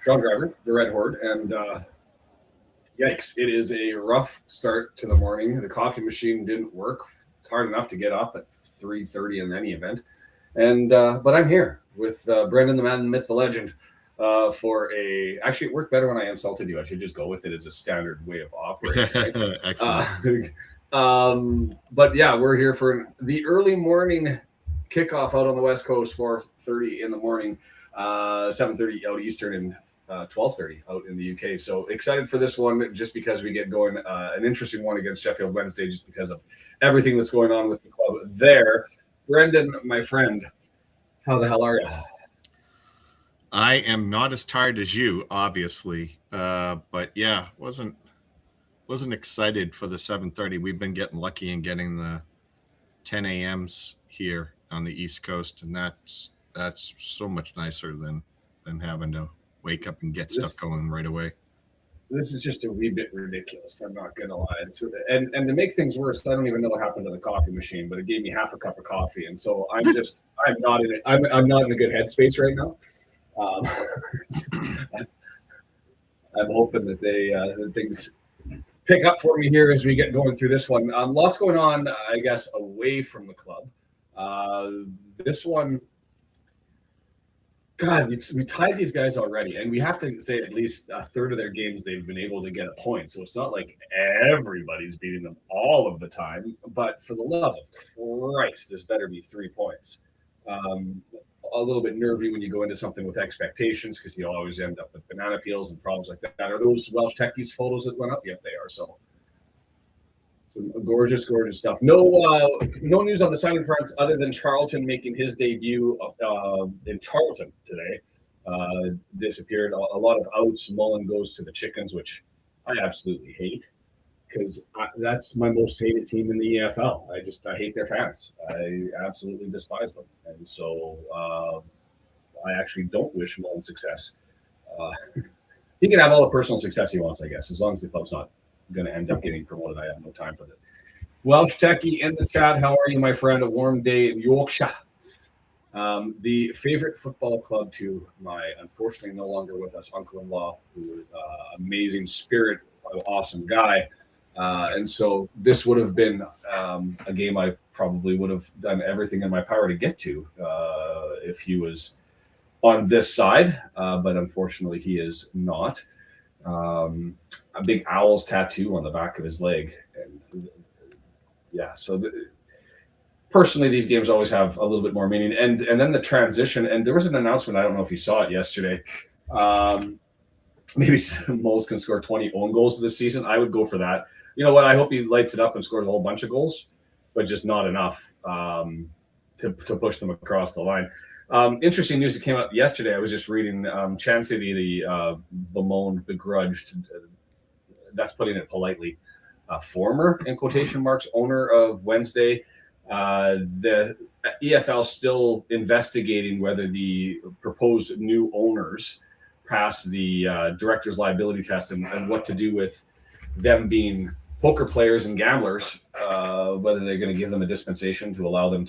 Sean Driver, the Red Horde, and yikes, it is a rough start to the morning. The coffee machine didn't work. It's hard enough to get up at 3:30 in any event, and but I'm here with Brendan, the man, the myth, the legend. Actually, it worked better when I insulted you. I should just go with it as a standard way of operating. Right? Excellent. But yeah, we're here for the early morning kickoff out on the West Coast, 4:30 in the morning, 7:30 out Eastern, and 12:30 out in the UK. So excited for this one, just because we get going an interesting one against Sheffield Wednesday, just because of everything that's going on with the club there. Brendan, my friend, how the hell are you? I am not as tired as you, obviously, but yeah, wasn't excited for the 7:30. We've been getting lucky in getting the 10 a.m.s here on the East Coast, and that's so much nicer than having to wake up and get stuff going right away. This is just a wee bit ridiculous. I'm not gonna lie. And to make things worse, I don't even know what happened to the coffee machine, but it gave me half a cup of coffee, and so I'm not in it. I'm not in a good headspace right now. I'm hoping that that things pick up for me here as we get going through this one. Lots going on, I guess, away from the club. This one, God, we tied these guys already, and we have to say at least a third of their games they've been able to get a point. So it's not like everybody's beating them all of the time. But for the love of Christ, this better be 3 points. A little bit nervy when you go into something with expectations, because you always end up with banana peels and problems like that. Are those Welsh Techies photos that went up? Yep, they are. So gorgeous stuff. No news on the signing fronts other than Charlton making his debut in Charlton today. Disappeared. A lot of outs. Mullen goes to the Chickens, which I absolutely hate, because that's my most hated team in the EFL. I hate their fans. I absolutely despise them. And so I actually don't wish Mullen success. He can have all the personal success he wants, I guess, as long as the club's not going to end up getting promoted. I have no time for that. Welsh Techie in the chat. How are you, my friend? A warm day in Yorkshire. The favorite football club to my, unfortunately, no longer with us, uncle-in-law, who is amazing spirit, awesome guy. And so this would have been a game I probably would have done everything in my power to get to if he was on this side. But unfortunately, he is not. A big Owls tattoo on the back of his leg. And yeah, so personally, these games always have a little bit more meaning. And then the transition, and there was an announcement, I don't know if you saw it yesterday. Maybe Moles can score 20 own goals this season. I would go for that. You know what? I hope he lights it up and scores a whole bunch of goals, but just not enough to push them across the line. Interesting news that came out yesterday. I was just reading Chan City, the bemoaned, begrudged, that's putting it politely, former, in quotation marks, owner of Wednesday. The EFL still investigating whether the proposed new owners pass the director's liability test and what to do with them being poker players and gamblers, whether they're going to give them a dispensation to allow them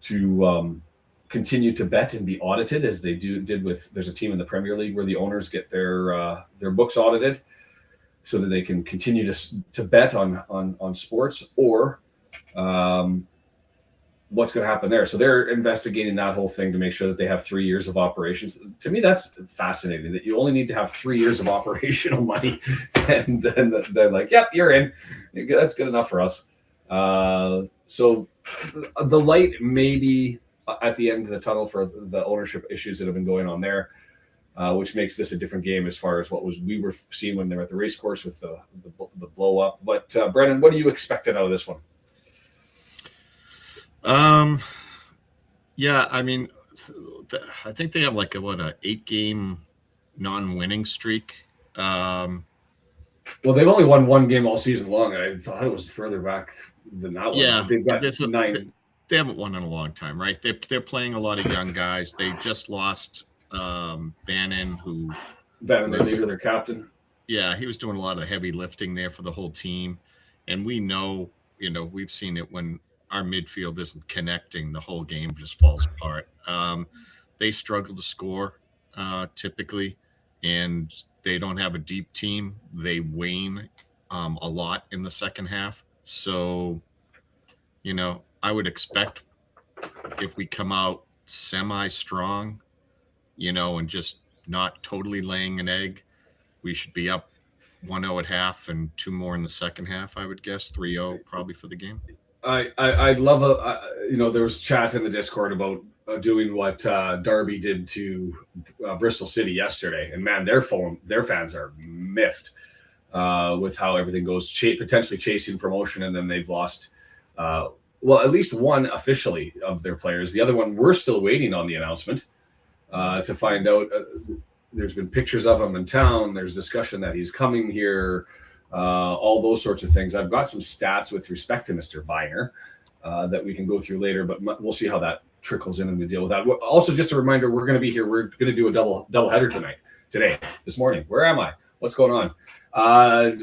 to continue to bet and be audited, as they did with, there's a team in the Premier League where the owners get their books audited so that they can continue to bet on sports, or what's going to happen there. So they're investigating that whole thing to make sure that they have 3 years of operations. To me, that's fascinating, that you only need to have 3 years of operational money, and then they're like, yep, you're in. That's good enough for us. So the light may be at the end of the tunnel for the ownership issues that have been going on there, which makes this a different game as far as what we were seeing when they were at the race course with the blow up. But Brendan, what do you expected out of this one? Yeah, I mean, I think they have like an 8-game non-winning streak. Well, they've only won one game all season long, and I thought it was further back than that one. Yeah, they've got 9. They haven't won in a long time, right? They're playing a lot of young guys. They just lost Bannon, who Bannon, their captain. Yeah, he was doing a lot of the heavy lifting there for the whole team, and we know, we've seen it when our midfield isn't connecting, the whole game just falls apart. They struggle to score typically. and they don't have a deep team. They wane a lot in the second half. So, I would expect if we come out semi-strong, and just not totally laying an egg, we should be up 1-0 at half and 2 more in the second half, I would guess. 3-0 probably for the game. I'd love there was chat in the Discord about doing what Derby did to Bristol City yesterday, and man, their fans are miffed with how everything goes, potentially chasing promotion, and then they've lost. At least one officially of their players. The other one, we're still waiting on the announcement to find out. There's been pictures of him in town. There's discussion that he's coming here. All those sorts of things. I've got some stats with respect to Mr. Viner that we can go through later, but we'll see how that trickles in and we deal with that. Also, just a reminder, we're going to be here. We're going to do a double header this morning. Where am I? What's going on?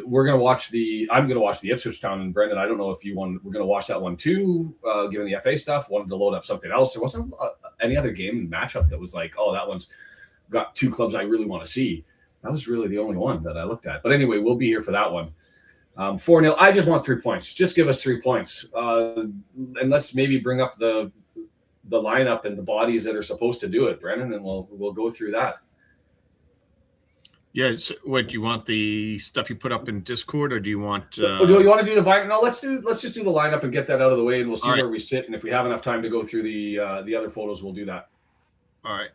We're going to watch I'm going to watch the Ipswich Town, and Brendan, I don't know if we're going to watch that one too, given the FA stuff. Wanted to load up something else. There wasn't any other game matchup that was like, oh, that one's got two clubs I really want to see. That was really the only one that I looked at. But anyway, we'll be here for that one. 4-0. I just want 3 points. Just give us 3 points. And let's maybe bring up the lineup and the bodies that are supposed to do it, Brennan, and we'll go through that. Yeah. So what, do you want the stuff you put up in Discord, or do you want? Do you want to do the Viner? No, let's just do the lineup and get that out of the way, and we'll see where we sit. And if we have enough time to go through the other photos, we'll do that. All right.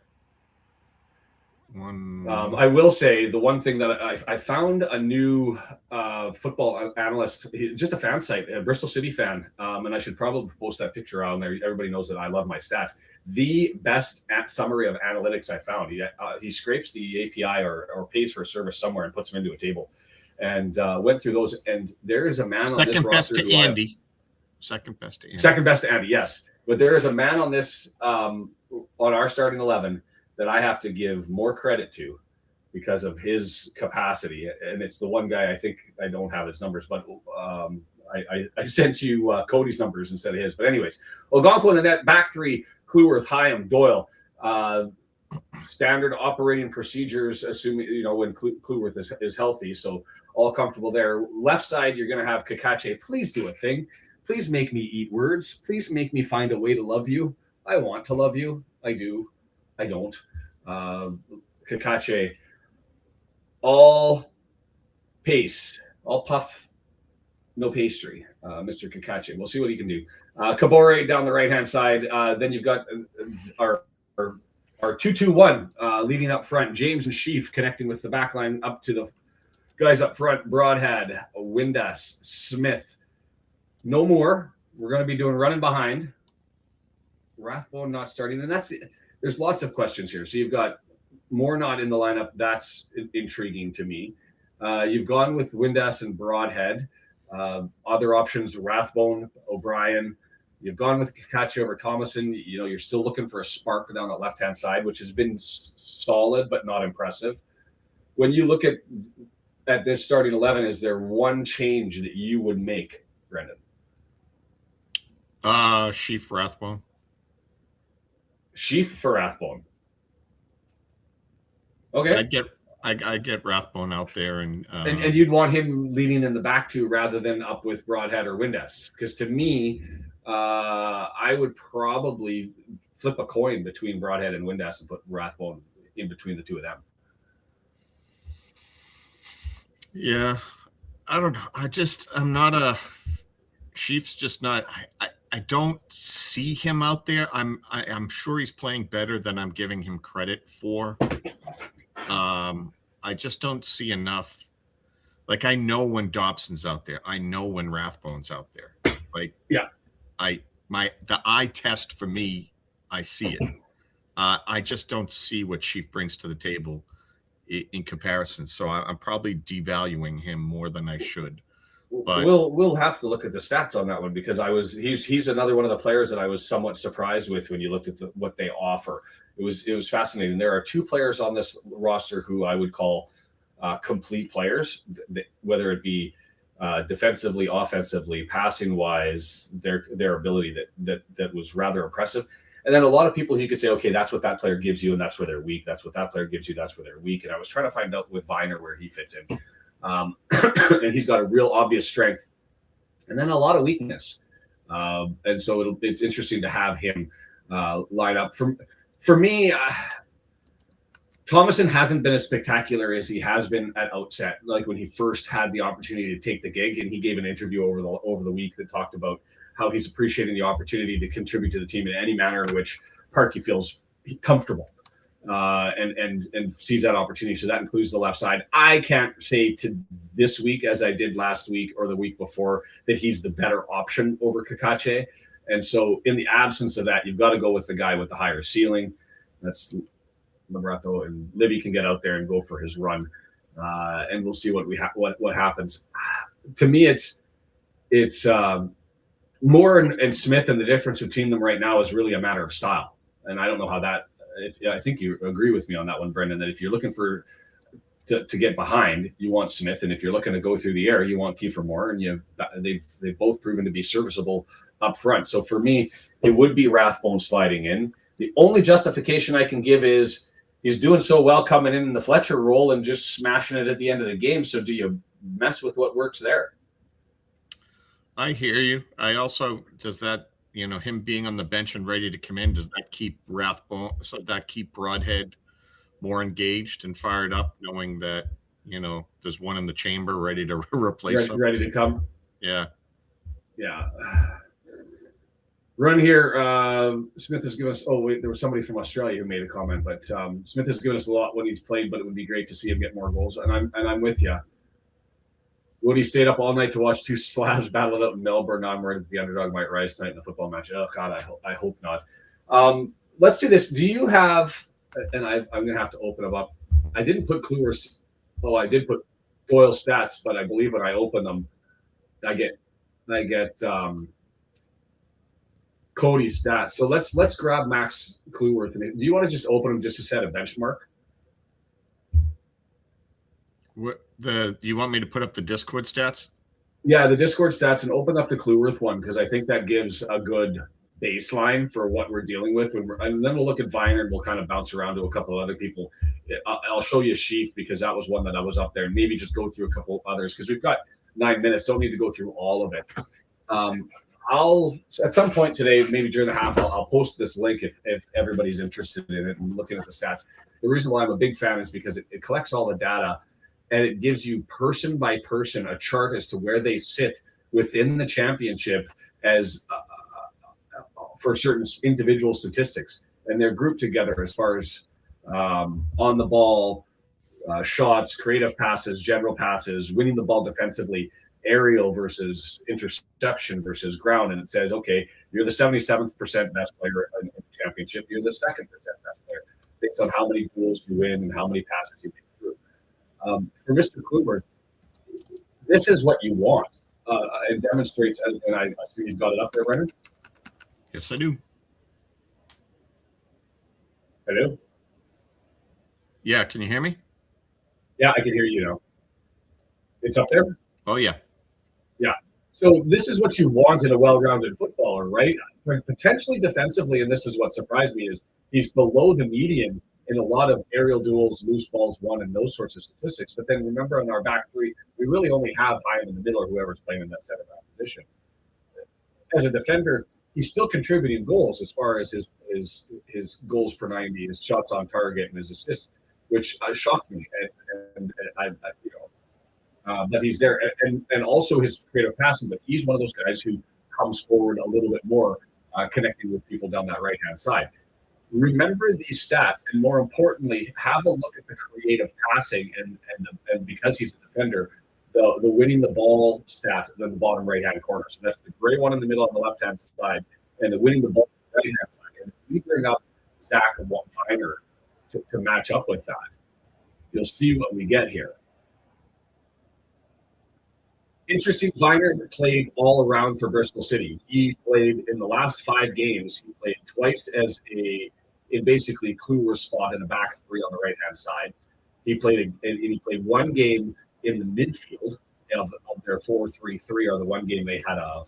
I will say the one thing that I found a new football analyst, just a fan site, a Bristol City fan, and I should probably post that picture out there. Everybody knows that I love my stats. The best summary of analytics I found. He scrapes the API or pays for a service somewhere and puts them into a table, and went through those. And there is a man on this roster. Second best to Andy. Second best to Andy, yes. But there is a man on this on our starting 11 that I have to give more credit to because of his capacity. And it's the one guy, I think I don't have his numbers, but I sent you Cody's numbers instead of his. But anyways, Ogonko in the net, back three, Cleworth, Hyam, Doyle. Standard operating procedures, assuming, when Cleworth is healthy. So all comfortable there. Left side, you're going to have Kakache. Please do a thing. Please make me eat words. Please make me find a way to love you. I want to love you. I do. I don't. Kakache, all pace, all puff, no pastry. Mr. Kakache. We'll see what he can do. Kabore down the right-hand side. Then you've got our 2-2-1 leading up front. James and Sheaf connecting with the back line up to the guys up front. Broadhead, Windass, Smith. No more. We're going to be doing running behind. Rathbone not starting. And there's lots of questions here. So you've got more not in the lineup. That's intriguing to me. You've gone with Windass and Broadhead. Other options, Rathbone, O'Brien. You've gone with Kakachi over Thomason. You're still looking for a spark down that left-hand side, which has been solid but not impressive. When you look at this starting 11, is there one change that you would make, Brendan? Sheaf, Rathbone. Sheaf for Rathbone. Okay. I get Rathbone out there, and you'd want him leading in the back two rather than up with Broadhead or Windass. Because to me, I would probably flip a coin between Broadhead and Windass and put Rathbone in between the two of them. Yeah, I don't know. I'm not a Sheaf's just not. I don't see him out there. I'm sure he's playing better than I'm giving him credit for. I just don't see enough. Like, I know when Dobson's out there. I know when Rathbone's out there. Like, yeah, the eye test for me, I see it. I just don't see what Sheaf brings to the table in comparison. So I'm probably devaluing him more than I should. But we'll have to look at the stats on that one because he's another one of the players that I was somewhat surprised with when you looked at what they offer. It was fascinating. There are two players on this roster who I would call complete players, whether it be defensively, offensively, passing wise, their ability that was rather impressive. And then a lot of people, he could say, okay, that's what that player gives you, and that's where they're weak. That's what that player gives you, that's where they're weak. And I was trying to find out with Viner where he fits in. And he's got a real obvious strength and then a lot of weakness. And so it's interesting to have him line up. For me, Thomason hasn't been as spectacular as he has been at outset, like when he first had the opportunity to take the gig. And he gave an interview over the week that talked about how he's appreciating the opportunity to contribute to the team in any manner in which Parkey feels comfortable and sees that opportunity. So that includes the left side. I can't say to this week, as I did last week or the week before, that he's the better option over Kakache. And so in the absence of that, you've got to go with the guy with the higher ceiling. That's Libretto, and Libby can get out there and go for his run. And we'll see what happens. To me, it's Moore and Smith, and the difference between them right now is really a matter of style. And I don't know how that. I think you agree with me on that one, Brendan. That if you're looking to get behind, you want Smith, and if you're looking to go through the air, you want Kiefer Moore. And they've both proven to be serviceable up front. So for me, it would be Rathbone sliding in. The only justification I can give is he's doing so well coming in the Fletcher role and just smashing it at the end of the game. So do you mess with what works there? I hear you. I also, does that, him being on the bench and ready to come in, does that keep Rathbone, so that keep Broadhead more engaged and fired up, knowing that, there's one in the chamber ready to replace him? Ready to come? Yeah. Yeah. Run here. Smith has given us. Oh wait, there was somebody from Australia who made a comment, but Smith has given us a lot when he's played. But it would be great to see him get more goals. And I'm with you. Woody stayed up all night to watch two Slavs battle it out in Melbourne. Now I'm worried that the underdog might rise tonight in the football match. Oh God, I hope not. Let's do this. Do you have? And I'm going to have to open them up. I didn't put Kluwer's. Oh, I did put Doyle's stats, but I believe when I open them, I get Cody's stats. So let's grab Max Kluwer. Do you want to just open them just to set a benchmark? You want me to put up the Discord stats? Yeah, the Discord stats, and open up the Kluwerth one, because I think that gives a good baseline for what we're dealing with. And then we'll look at Viner and we'll kind of bounce around to a couple of other people. I'll show you Sheaf, because that was one that I was up there, and maybe just go through a couple others, because we've got 9 minutes. Don't need to go through all of it. I'll at some point today, maybe during the half, I'll post this link if everybody's interested in it and looking at the stats. The reason why I'm a big fan is because it collects all the data, and it gives you person by person a chart as to where they sit within the championship as for certain individual statistics, and they're grouped together as far as on the ball, shots, creative passes, general passes, winning the ball defensively, aerial versus interception versus ground. And it says, okay, you're the 77th percent best player in the championship. You're the 2nd percent best player based on how many goals you win and how many passes you make through. For Mr. Kluwer, this is what you want. It demonstrates, and I assume you've got it up there, Brendan? Yes, I do. Hello? Yeah, can you hear me? Yeah, I can hear you now. It's up there? Oh, yeah. Yeah. So this is what you want in a well-rounded footballer, right? Potentially defensively, and this is what surprised me, is he's below the median in a lot of aerial duels, loose balls won, and those sorts of statistics. But then remember, on our back three, we really only have Hyam in the middle or whoever's playing in that center-back position. As a defender, he's still contributing goals as far as his goals per 90, his shots on target, and his assists, which shocked me. And I but he's there, and also his creative passing. But he's one of those guys who comes forward a little bit more, connecting with people down that right-hand side. Remember these stats, and more importantly, have a look at the creative passing, and because he's a defender, the winning the ball stat in the bottom right-hand corner. So that's the gray one in the middle on the left-hand side, and the winning the ball on the right-hand side. And if we bring up Zach and Viner to match up with that, you'll see what we get here. Interesting, Viner played all around for Bristol City. He played in the last 5 games. He played twice as in basically Kluwer's spot in the back three on the right-hand side. He played one game in the midfield of their 4-3-3, or the one game they had a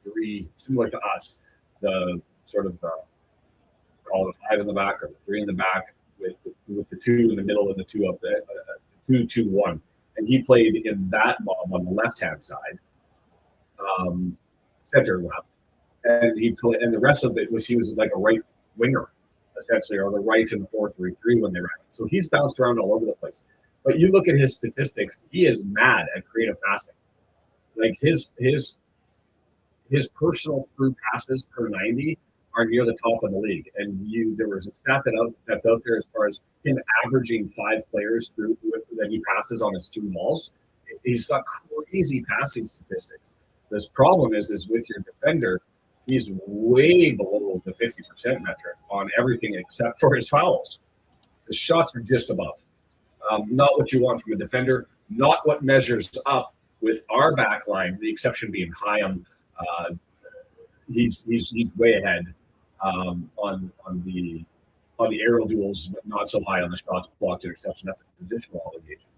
3, similar to us. The sort of call it a 5 in the back or the 3 in the back with the 2 in the middle and the 2 up there, 2-2-1. And he played in that mob on the left-hand side, center left. And the rest of it was he was like a right winger, essentially, or the right in the 4-3-3 when they ran. So he's bounced around all over the place. But you look at his statistics, he is mad at creative passing. Like his personal through passes per 90 are near the top of the league. And there was a stat that's out there as far as him averaging 5 players through that he passes on his through balls. He's got crazy passing statistics. This problem is with your defender, he's way below the 50% metric on everything except for his fouls. The shots are just above. Not what you want from a defender, not what measures up with our back line, the exception being Hyam. He's way ahead on the aerial duels, but not so high on the shots blocked interception. That's a positional obligation.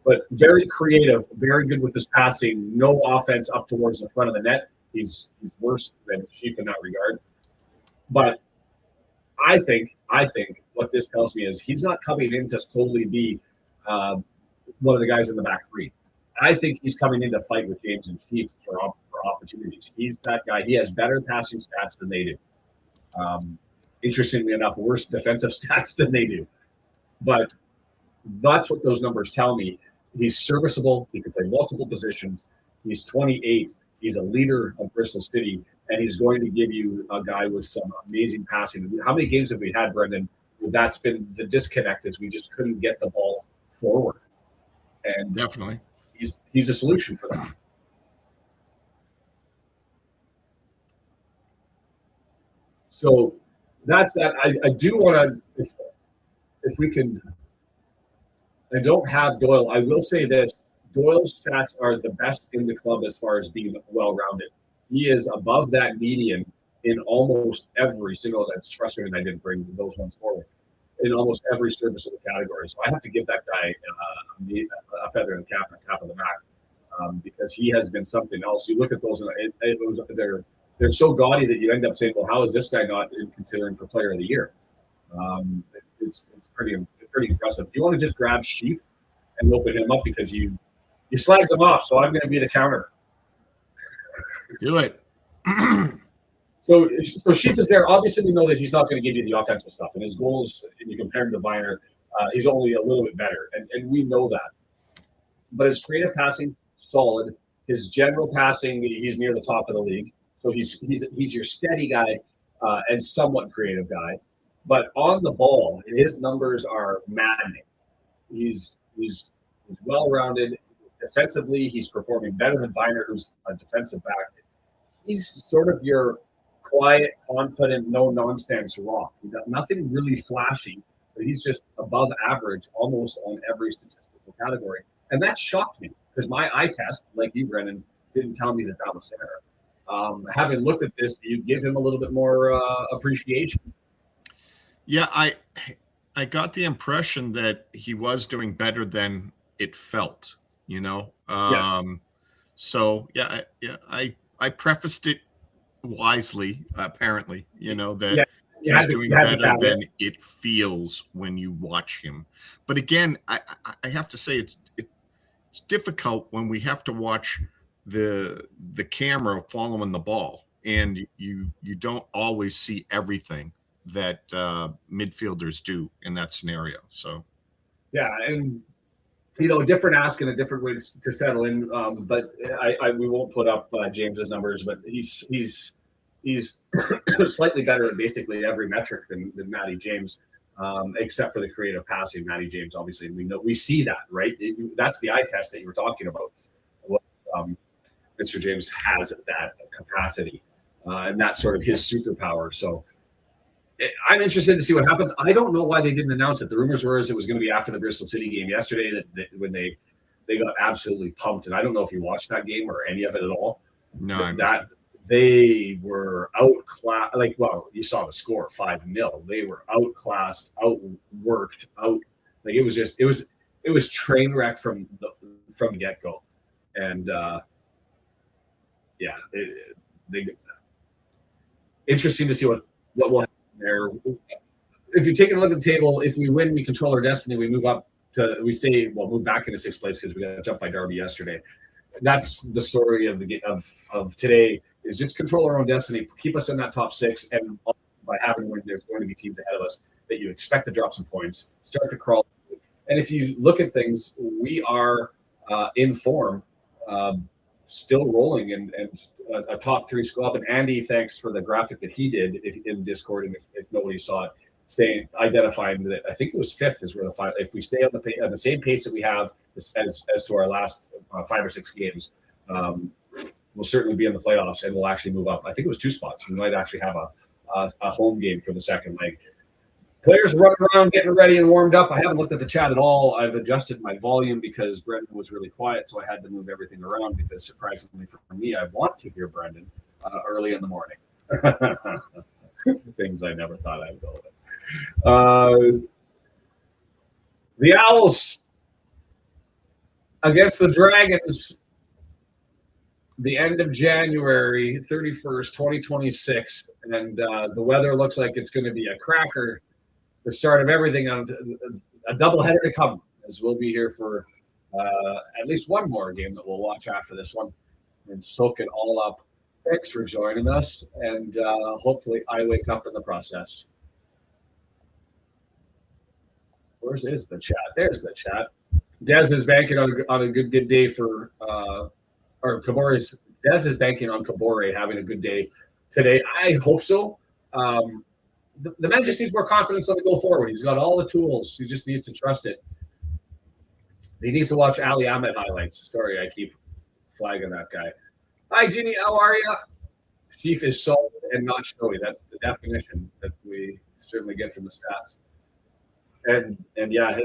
But very creative, very good with his passing, no offense up towards the front of the net. He's worse than Sheaf in that regard. But I think what this tells me is he's not coming in to solely be one of the guys in the back three. I think he's coming in to fight with James and Sheaf for opportunities. He's that guy. He has better passing stats than they do. Interestingly enough, worse defensive stats than they do. But that's what those numbers tell me. He's serviceable. He can play multiple positions. He's 28. He's a leader of Bristol City, and he's going to give you a guy with some amazing passing. How many games have we had, Brendan, where that's been the disconnect is we just couldn't get the ball forward? And definitely, he's a solution for that. So that's that. I do want to, if we can, I don't have Doyle. I will say this. Doyle's stats are the best in the club as far as being well-rounded. He is above that median in almost every single, that's frustrating I didn't bring those ones forward, in almost every serviceable category. So I have to give that guy a feather in the cap and a tap on the back because he has been something else. You look at those, and they're so gaudy that you end up saying, well, how is this guy not considering for player of the year? It's pretty impressive. You want to just grab Sheaf and open him up because you slagged him off, so I'm going to be the counter. Do it. So Sheaf is there. Obviously, we know that he's not going to give you the offensive stuff. And his goals, if you compare him to Viner, he's only a little bit better. And we know that. But his creative passing, solid. His general passing, he's near the top of the league. So he's your steady guy and somewhat creative guy. But on the ball, his numbers are maddening. He's well-rounded. Defensively, he's performing better than Viner, who's a defensive back. He's sort of your quiet, confident, no-nonsense rock. He's got nothing really flashy, but he's just above average almost on every statistical category. And that shocked me because my eye test, like you, Brendan, didn't tell me that was there. Having looked at this, you give him a little bit more appreciation. Yeah, I got the impression that he was doing better than it felt, you know? Yes. So, yeah, I prefaced it wisely, apparently, you know, that he's doing better than it feels when you watch him. But again, I have to say it's difficult when we have to watch the camera following the ball, and you don't always see everything that midfielders do in that scenario. So, yeah, and different ask and a different way to settle in. But we won't put up James's numbers, but he's slightly better in basically every metric than Matty James, except for the creative passing. Matty James, obviously, we see that, right? That's the eye test that you were talking about. Mr. James has that capacity, and that's sort of his superpower. So I'm interested to see what happens. I don't know why they didn't announce it. The rumors were it was going to be after the Bristol City game yesterday that when they got absolutely pumped. And I don't know if you watched that game or any of it at all. No, they were outclassed. You saw the score 5-0. They were outclassed, outworked, it was train wreck from the get go. And interesting to see what will happen there. If you take a look at the table, if we win, we control our destiny. We move up to move back into sixth place because we got jumped by Derby yesterday. That's the story of of today. Is just control our own destiny, keep us in that top six, and by having win, there's going to be teams ahead of us that you expect to drop some points, start to crawl. And if you look at things, we are in form, still rolling, and a top three squad. And Andy, thanks for the graphic that he did in Discord, and if nobody saw it, identifying that I think it was fifth is where the final. If we stay on the same pace that we have as to our last 5 or 6 games, we'll certainly be in the playoffs and we'll actually move up. I think it was 2 spots. We might actually have a home game for the second leg. Players running around, getting ready and warmed up. I haven't looked at the chat at all. I've adjusted my volume because Brendan was really quiet, so I had to move everything around because surprisingly for me, I want to hear Brendan early in the morning. Things I never thought I would go with. The Owls against the Dragons, the end of January 31st, 2026, and the weather looks like it's going to be a cracker. The start of everything on a doubleheader to come, as we'll be here for at least one more game that we'll watch after this one and soak it all up. Thanks for joining us, and hopefully I wake up in the process. Where is the chat? There's the chat. Dez is banking on a good day for or Kabore's. Dez is banking on Kabore having a good day today. I hope so. The man just needs more confidence on the go forward. He's got all the tools. He just needs to trust it. He needs to watch Ali Ahmed highlights. Sorry, I keep flagging that guy. Hi, Ginny. How are you? Chief is solid and not showy. That's the definition that we certainly get from the stats. And yeah,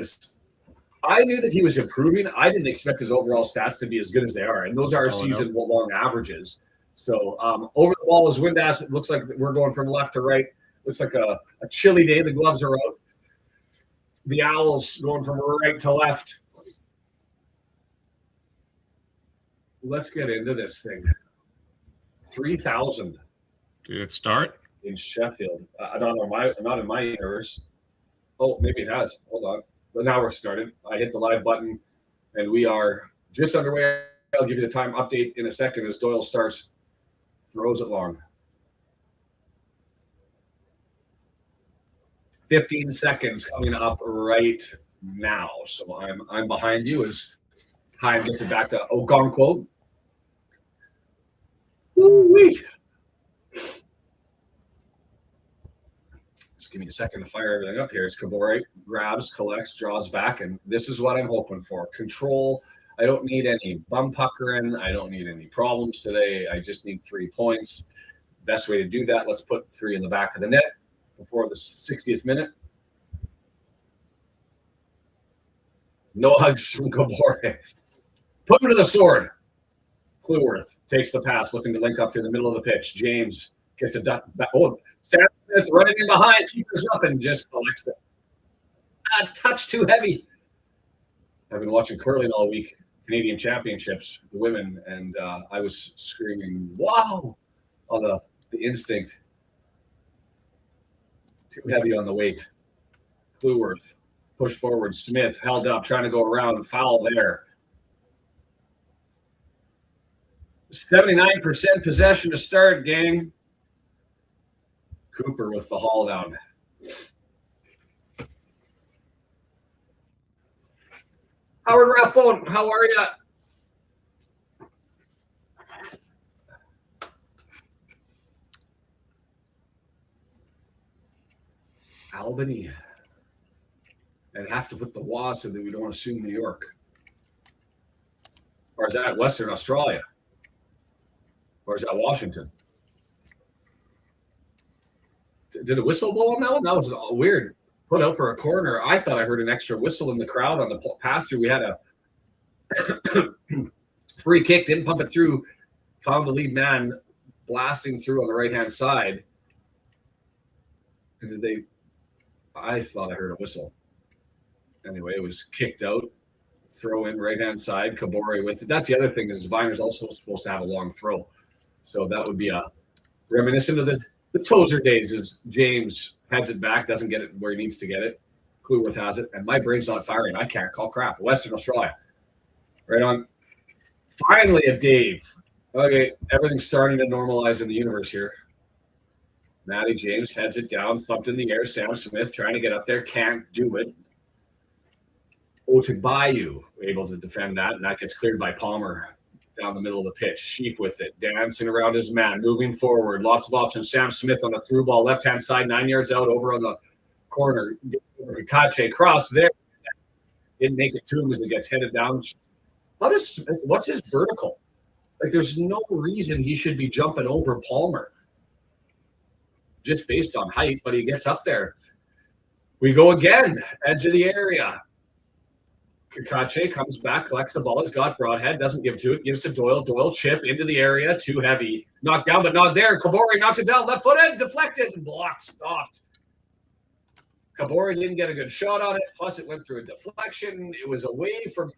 I knew that he was improving. I didn't expect his overall stats to be as good as they are, and those are season-long averages. So over the ball is Windass. It looks like we're going from left to right. Looks like a chilly day. The gloves are out. The Owls going from right to left. Let's get into this thing. 3,000. Did it start? In Sheffield. Not in my universe. Oh, maybe it has. Hold on. But now we're started. I hit the live button, and we are just underway. I'll give you the time update in a second as Doyle starts, throws it long. 15 seconds coming up right now. So I'm behind you as time gets it back to Okonkwo. Woo-wee. Just give me a second to fire everything up here. As Kabore grabs, collects, draws back, and this is what I'm hoping for. Control. I don't need any bum puckering. I don't need any problems today. I just need 3 points. Best way to do that, let's put 3 in the back of the net before the 60th minute. No hugs from Kabore. Put him to the sword. Clueworth takes the pass, looking to link up through the middle of the pitch. James gets a duck back. Oh, Sam Smith running in behind, keepers up, and just collects it. A touch too heavy. I've been watching curling all week, Canadian Championships, the women, and I was screaming, wow, on the instinct. Too heavy on the weight. Clueworth push forward. Smith held up, trying to go around. Foul there. 79% possession to start, gang. Cooper with the haul down. Howard Rathbone, how are you? Albany. I'd have to put the WA so that we don't assume New York. Or is that Western Australia? Or is that Washington? Did a whistle blow on that one? That was weird. Put out for a corner. I thought I heard an extra whistle in the crowd on the pass through. We had a free kick, didn't pump it through. Found the lead man blasting through on the right-hand side. And I thought I heard a whistle. Anyway, it was kicked out. Throw in right-hand side. Kabore with it. That's the other thing is Viner's also supposed to have a long throw. So that would be a reminiscent of the The Tozer days is James heads it back, doesn't get it where he needs to get it. Clueworth has it, and my brain's not firing. I can't call crap. Western Australia. Right on. Finally, a Dave. Okay, everything's starting to normalize in the universe here. Matty James heads it down, thumped in the air. Sam Smith trying to get up there, can't do it. Otebayu able to defend that, and that gets cleared by Palmer down the middle of the pitch. Sheaf with it, dancing around his man, moving forward. Lots of options. Sam Smith on the through ball, left-hand side, 9 yards out, over on the corner. Kache cross there. Didn't make it to him as it gets headed down. How does Smith, what's his vertical? Like, there's no reason he should be jumping over Palmer just based on height, but he gets up there. We go again, edge of the area. Kakache comes back, collects the ball. He's got Broadhead, doesn't give to it, gives to Doyle. Doyle chip into the area, too heavy. Knocked down, but not there. Kabori knocks it down, left footed, deflected, and blocked, stopped. Kabori didn't get a good shot on it, plus it went through a deflection. It was away from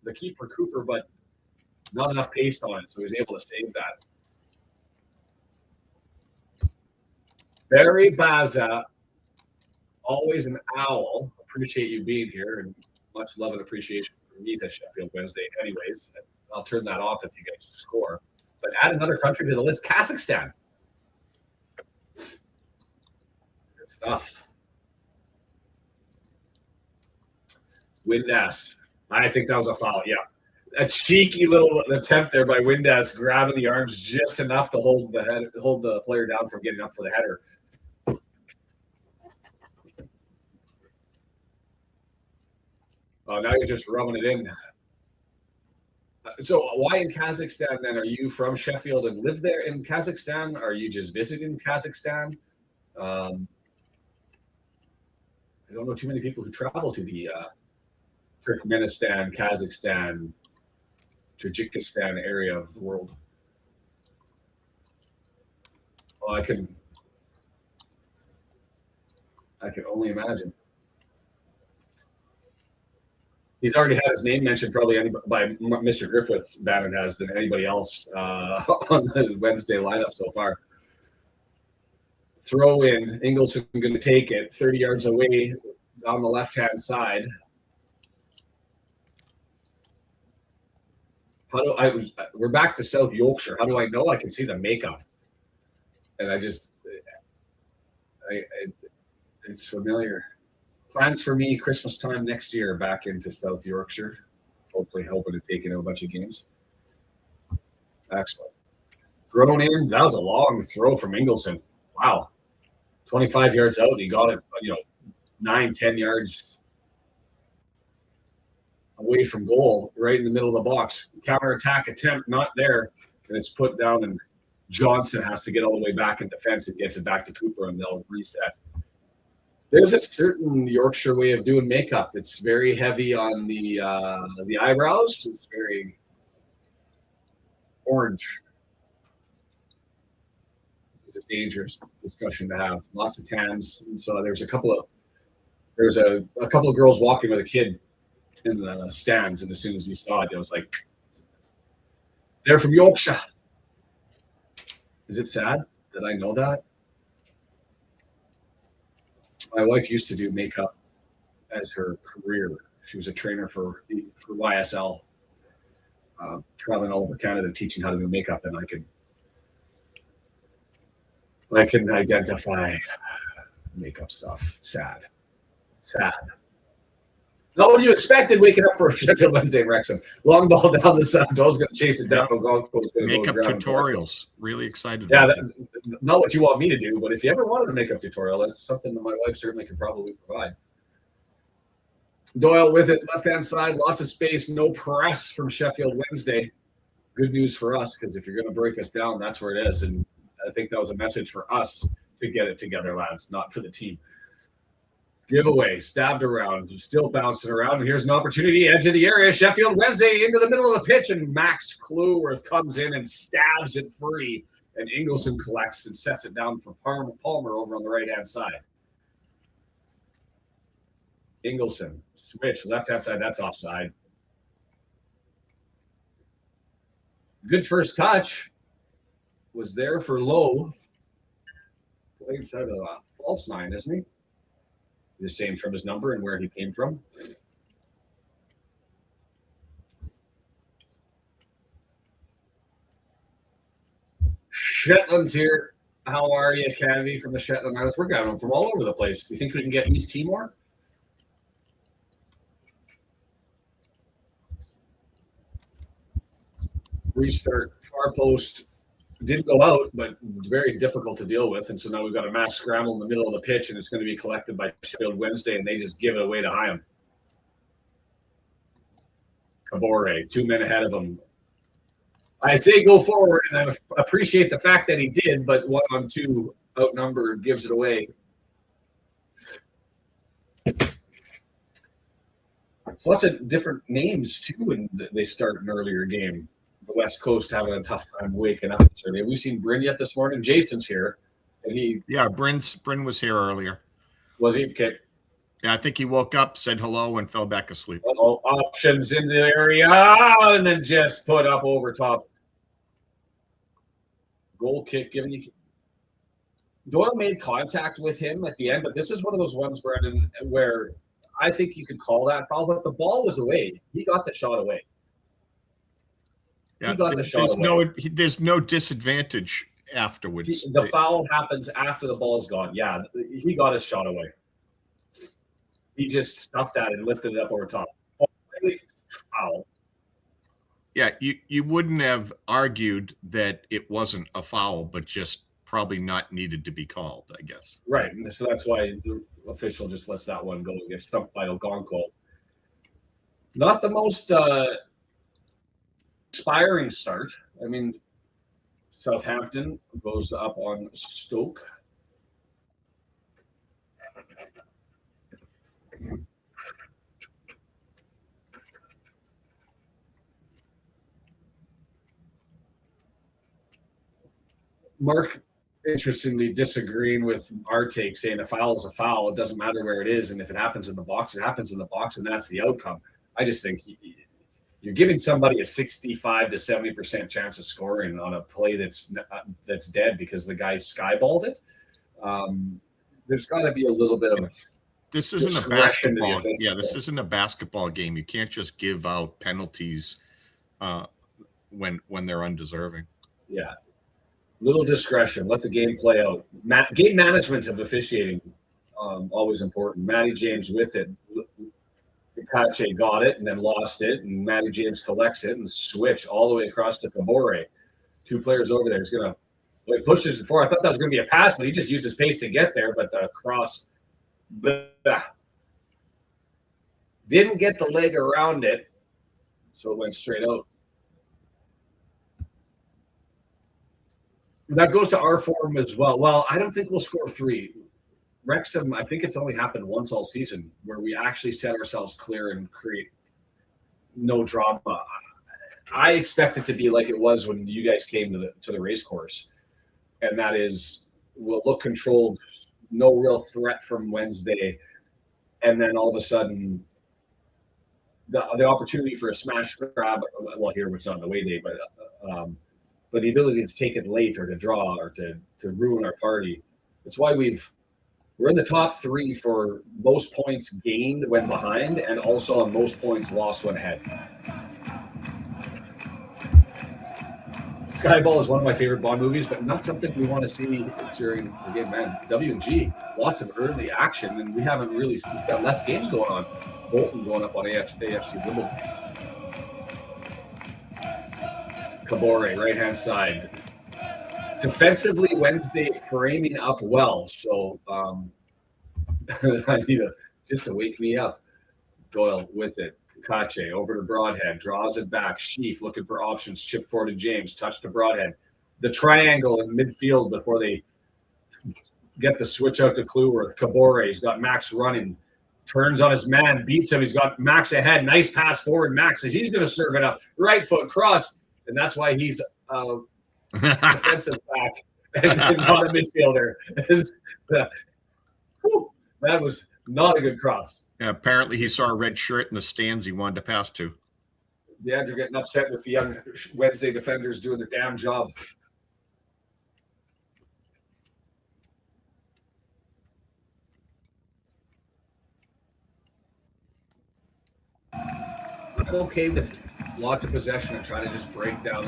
the keeper, Cooper, but not enough pace on it, so he was able to save that. Barry Baza, always an owl. Appreciate you being here, and much love and appreciation for me to Sheffield Wednesday. Anyways, I'll turn that off if you guys score. But add another country to the list, Kazakhstan. Good stuff. Windass. I think that was a foul, yeah. A cheeky little attempt there by Windass, grabbing the arms just enough to hold the player down from getting up for the header. Now you're just rubbing it in. So why in Kazakhstan then? Are you from Sheffield and live there in Kazakhstan? Are you just visiting Kazakhstan? I don't know too many people who travel to the Turkmenistan, Kazakhstan, Tajikistan area of the world. Well, I can only imagine. He's already had his name mentioned probably by Mr. Griffiths, Bannon has, than anybody else on the Wednesday lineup so far. Throw in, Ingleson going to take it 30 yards away on the left-hand side. We're back to South Yorkshire. How do I know? I can see the makeup. And it's familiar. Plans for me, Christmas time next year, back into South Yorkshire. Hopefully helping to take in a bunch of games. Excellent. Thrown in. That was a long throw from Ingleson. Wow. 25 yards out. He got it, 9, 10 yards away from goal, right in the middle of the box. Counterattack attempt, not there. And it's put down, and Johnson has to get all the way back in defense and gets it back to Cooper, and they'll reset. There's a certain Yorkshire way of doing makeup. It's very heavy on the eyebrows. It's very orange. It's a dangerous discussion to have. Lots of tans. And so there's a couple of girls walking with a kid in the stands, and as soon as he saw it, it was like, they're from Yorkshire. Is it sad that I know that? My wife used to do makeup as her career. She was a trainer for YSL, traveling all over Canada teaching how to do makeup, and I can identify makeup stuff. Sad. Not what you expected waking up for Sheffield Wednesday, Wrexham. Long ball down the side. Dole's going to chase it down. Makeup tutorials. Really excited. Yeah, not what you want me to do, but if you ever wanted a makeup tutorial, that's something that my wife certainly could probably provide. Doyle with it, left-hand side, lots of space, no press from Sheffield Wednesday. Good news for us, because if you're going to break us down, that's where it is. And I think that was a message for us to get it together, lads, not for the team. Giveaway, stabbed around, still bouncing around. And here's an opportunity, edge of the area. Sheffield Wednesday into the middle of the pitch, and Max Clueworth comes in and stabs it free. And Ingleson collects and sets it down for Palmer over on the right-hand side. Ingleson, switch, left-hand side, that's offside. Good first touch. Was there for Lowe. right side of a false 9, isn't he? The same from his number and where he came from. Shetland's here. How are you, Kennedy from the Shetland Islands? We're getting them from all over the place. Do you think we can get East Timor? Restart. Far post didn't go out, but very difficult to deal with. And so now we've got a mass scramble in the middle of the pitch, and it's going to be collected by Sheffield Wednesday, and they just give it away to Hyam. Kabore, 2 men ahead of him. I say go forward, and I appreciate the fact that he did, but 1-on-2 outnumbered gives it away. So lots of different names, too, when they start an earlier game. The West Coast having a tough time waking up. So have we seen Bryn yet this morning? Jason's here. And Bryn was here earlier. Was he? Okay. Yeah, I think he woke up, said hello, and fell back asleep. Options in the area, and then just put up over top. Goal kick given you. Doyle made contact with him at the end, but this is one of those ones, Brendan, where I think you could call that foul, but the ball was away. He got the shot away. Yeah, there's no disadvantage afterwards. The foul happens after the ball's gone. Yeah, he got his shot away. He just stuffed that and lifted it up over top. Foul. Yeah, you wouldn't have argued that it wasn't a foul, but just probably not needed to be called, I guess. Right, so that's why the official just lets that one go and gets stumped by Algonquin. Not the most inspiring start. I mean, Southampton goes up on Stoke. Mark, interestingly, disagreeing with our take, saying a foul is a foul. It doesn't matter where it is, and if it happens in the box, it happens in the box, and that's the outcome. I just think you're giving somebody a 65 to 70% chance of scoring on a play that's dead because the guy skyballed it. There's got to be a little bit of this isn't a basketball. Yeah, this isn't a basketball game. You can't just give out penalties when they're undeserving. Yeah. Little discretion. Let the game play out. Game management of officiating, always important. Matty James with it. Kache got it and then lost it, and Matty James collects it and switch all the way across to Kabore. 2 players over there. He's going to pushes it forward. I thought that was going to be a pass, but he just used his pace to get there, but the cross didn't get the leg around it, so it went straight out. That goes to our form as well. Well, I don't think we'll score 3. Wrexham, I think it's only happened once all season where we actually set ourselves clear and create no drama. I expect it to be like it was when you guys came to the race course, and that is we'll look controlled, no real threat from Wednesday, and then all of a sudden the opportunity for a smash grab. Well, here it's not on the away day, but the ability to take it late or to draw or to ruin our party. It's why we're in the top 3 for most points gained when behind and also on most points lost when ahead. Skyball is one of my favorite Bond movies, but not something we want to see during the game, man. W&G, lots of early action, and we've got less games going on. Bolton going up on AFC Wimbledon. Kabore, right-hand side. Defensively, Wednesday framing up well, so I need just to wake me up. Doyle with it. Kache over to Broadhead, draws it back. Sheaf looking for options, chip forward to James, touch to Broadhead. The triangle in midfield before they get the switch out to Kluworth. Kabore, he's got Max running, turns on his man, beats him. He's got Max ahead. Nice pass forward. Max says he's going to serve it up. Right foot cross, and that's why he's defensive back and not a midfielder. That was not a good cross. Yeah, apparently he saw a red shirt in the stands he wanted to pass to. Andrew getting upset with the young Wednesday defenders doing their damn job. okay with lots of possession and trying to just break down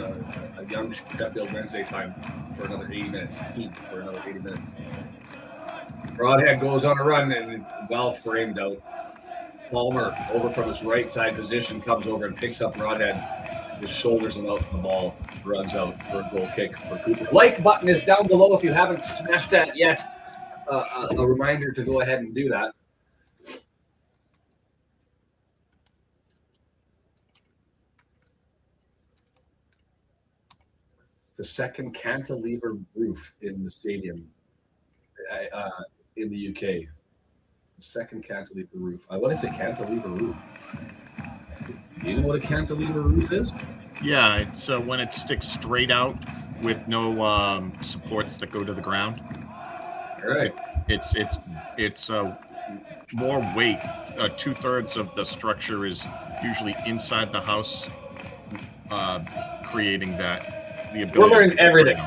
a young Sheffield Wednesday time for another 80 minutes, for another 80 minutes. Broadhead goes on a run and well framed out. Palmer over from his right side position comes over and picks up Broadhead. Just shoulders him out, the ball runs out for a goal kick for Cooper. Like button is down below if you haven't smashed that yet. A reminder to go ahead and do that. The second cantilever roof in the stadium in the UK. The second cantilever roof. What is a cantilever roof? Do you know what a cantilever roof is? Yeah, it's when it sticks straight out with no supports that go to the ground. All right. It's more weight. 2/3 of the structure is usually inside the house, creating that the ability. We're learning everything.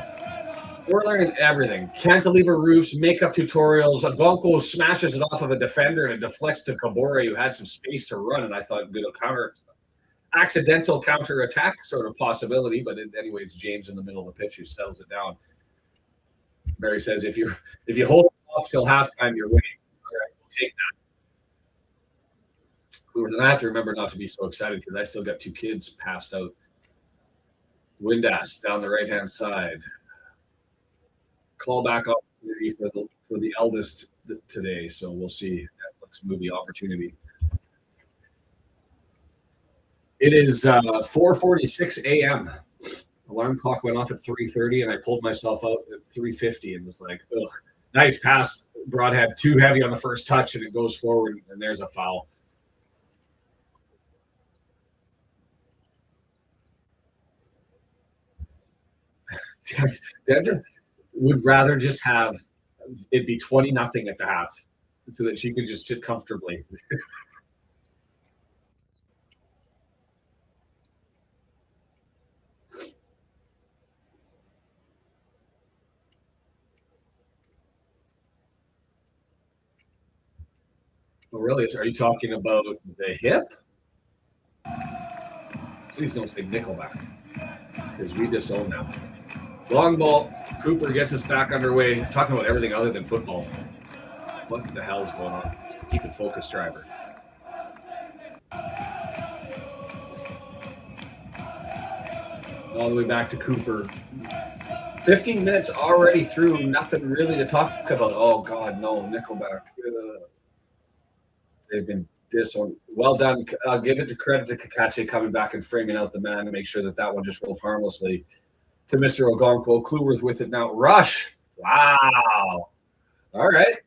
We're learning everything. Cantilever roofs, makeup tutorials. Agonko smashes it off of a defender and it deflects to Kabore, who had some space to run. And I thought, good accidental counter attack sort of possibility. But anyways, James in the middle of the pitch who settles it down. Barry says, if you hold it off till halftime, you're winning. All right, we'll take that. And I have to remember not to be so excited because I still got 2 kids passed out. Windass down the right-hand side. Callback opportunity for the eldest today, so we'll see. Netflix movie opportunity. It is 4:46 a.m. Alarm clock went off at 3:30, and I pulled myself out at 3:50 and was like, ugh, nice pass. Broadhead too heavy on the first touch, and it goes forward, and there's a foul. Denver would rather just have it be 20-0 at the half so that she could just sit comfortably. Oh, really? Are you talking about the hip? Please don't say Nickelback, because we disown them. Long ball. Cooper gets us back underway. Talking about everything other than football. What the hell's going on? Keep it focused, driver. All the way back to Cooper. 15 minutes already through. Nothing really to talk about. Oh, God, no. Nickelback. They've been disowned. Well done. I'll give it to credit to Kakache coming back and framing out the man to make sure that one just rolled harmlessly to Mr. Ogonko. Kluwer's with it now. Rush. Wow. All right.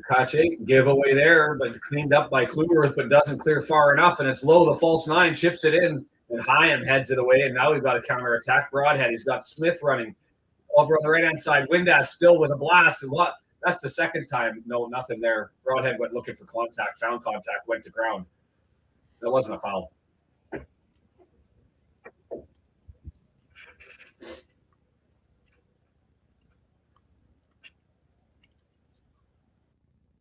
Kakache giveaway there, but cleaned up by Kluwerth, but doesn't clear far enough, and it's low. The false 9 chips it in, and Hyam heads it away, and now we've got a counter attack. Broadhead. He's got Smith running over on the right-hand side. Windass still with a blast. And what? That's the second time. No, nothing there. Broadhead went looking for contact, found contact, went to ground. That wasn't a foul.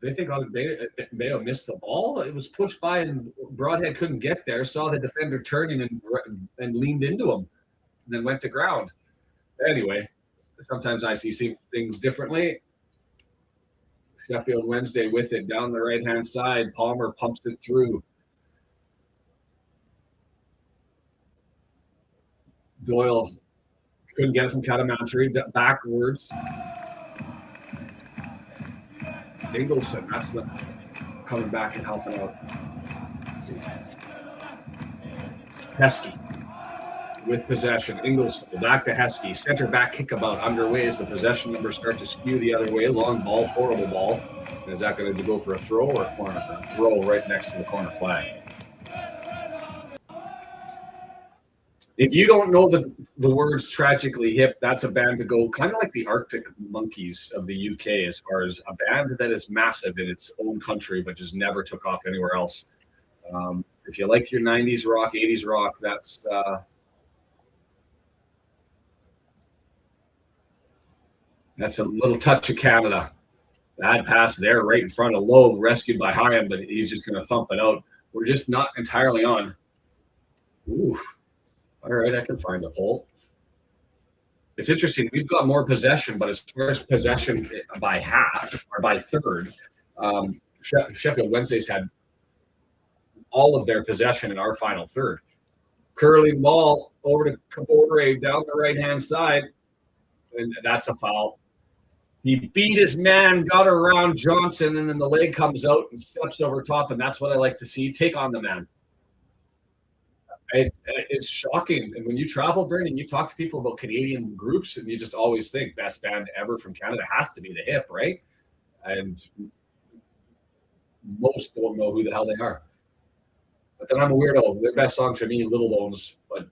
They think Mayo missed the ball. It was pushed by, and Broadhead couldn't get there. Saw the defender turning and leaned into him, and then went to ground. Anyway, sometimes I see things differently. Sheffield Wednesday with it down the right-hand side. Palmer pumps it through. Doyle couldn't get it from Katamantari. Backwards. Ingleson, that's the coming back and helping out. Heskey with possession. Ingleson back to Heskey. Center back kickabout underway as the possession numbers start to skew the other way. Long ball, horrible ball. And is that going to go for a throw or a corner? A throw right next to the corner flag. If you don't know the words Tragically Hip, that's a band to go kind of like the Arctic Monkeys of the UK as far as a band that is massive in its own country but just never took off anywhere else. If you like your 90s rock, 80s rock, that's a little touch of Canada. Bad pass there right in front of Lowe, rescued by Hyam, but he's just going to thump it out. We're just not entirely on. Ooh. All right, I can find a hole. It's interesting. We've got more possession, but as far as possession by half or by third, Sheffield Wednesday's had all of their possession in our final third. Curling ball over to Kabore down the right-hand side, and that's a foul. He beat his man, got around Johnson, and then the leg comes out and steps over top, and that's what I like to see. Take on the man. It's shocking. And when you travel, Brendan, you talk to people about Canadian groups, and you just always think best band ever from Canada has to be the Hip, right? And most don't know who the hell they are. But then I'm a weirdo. Their best song to me, Little Bones. But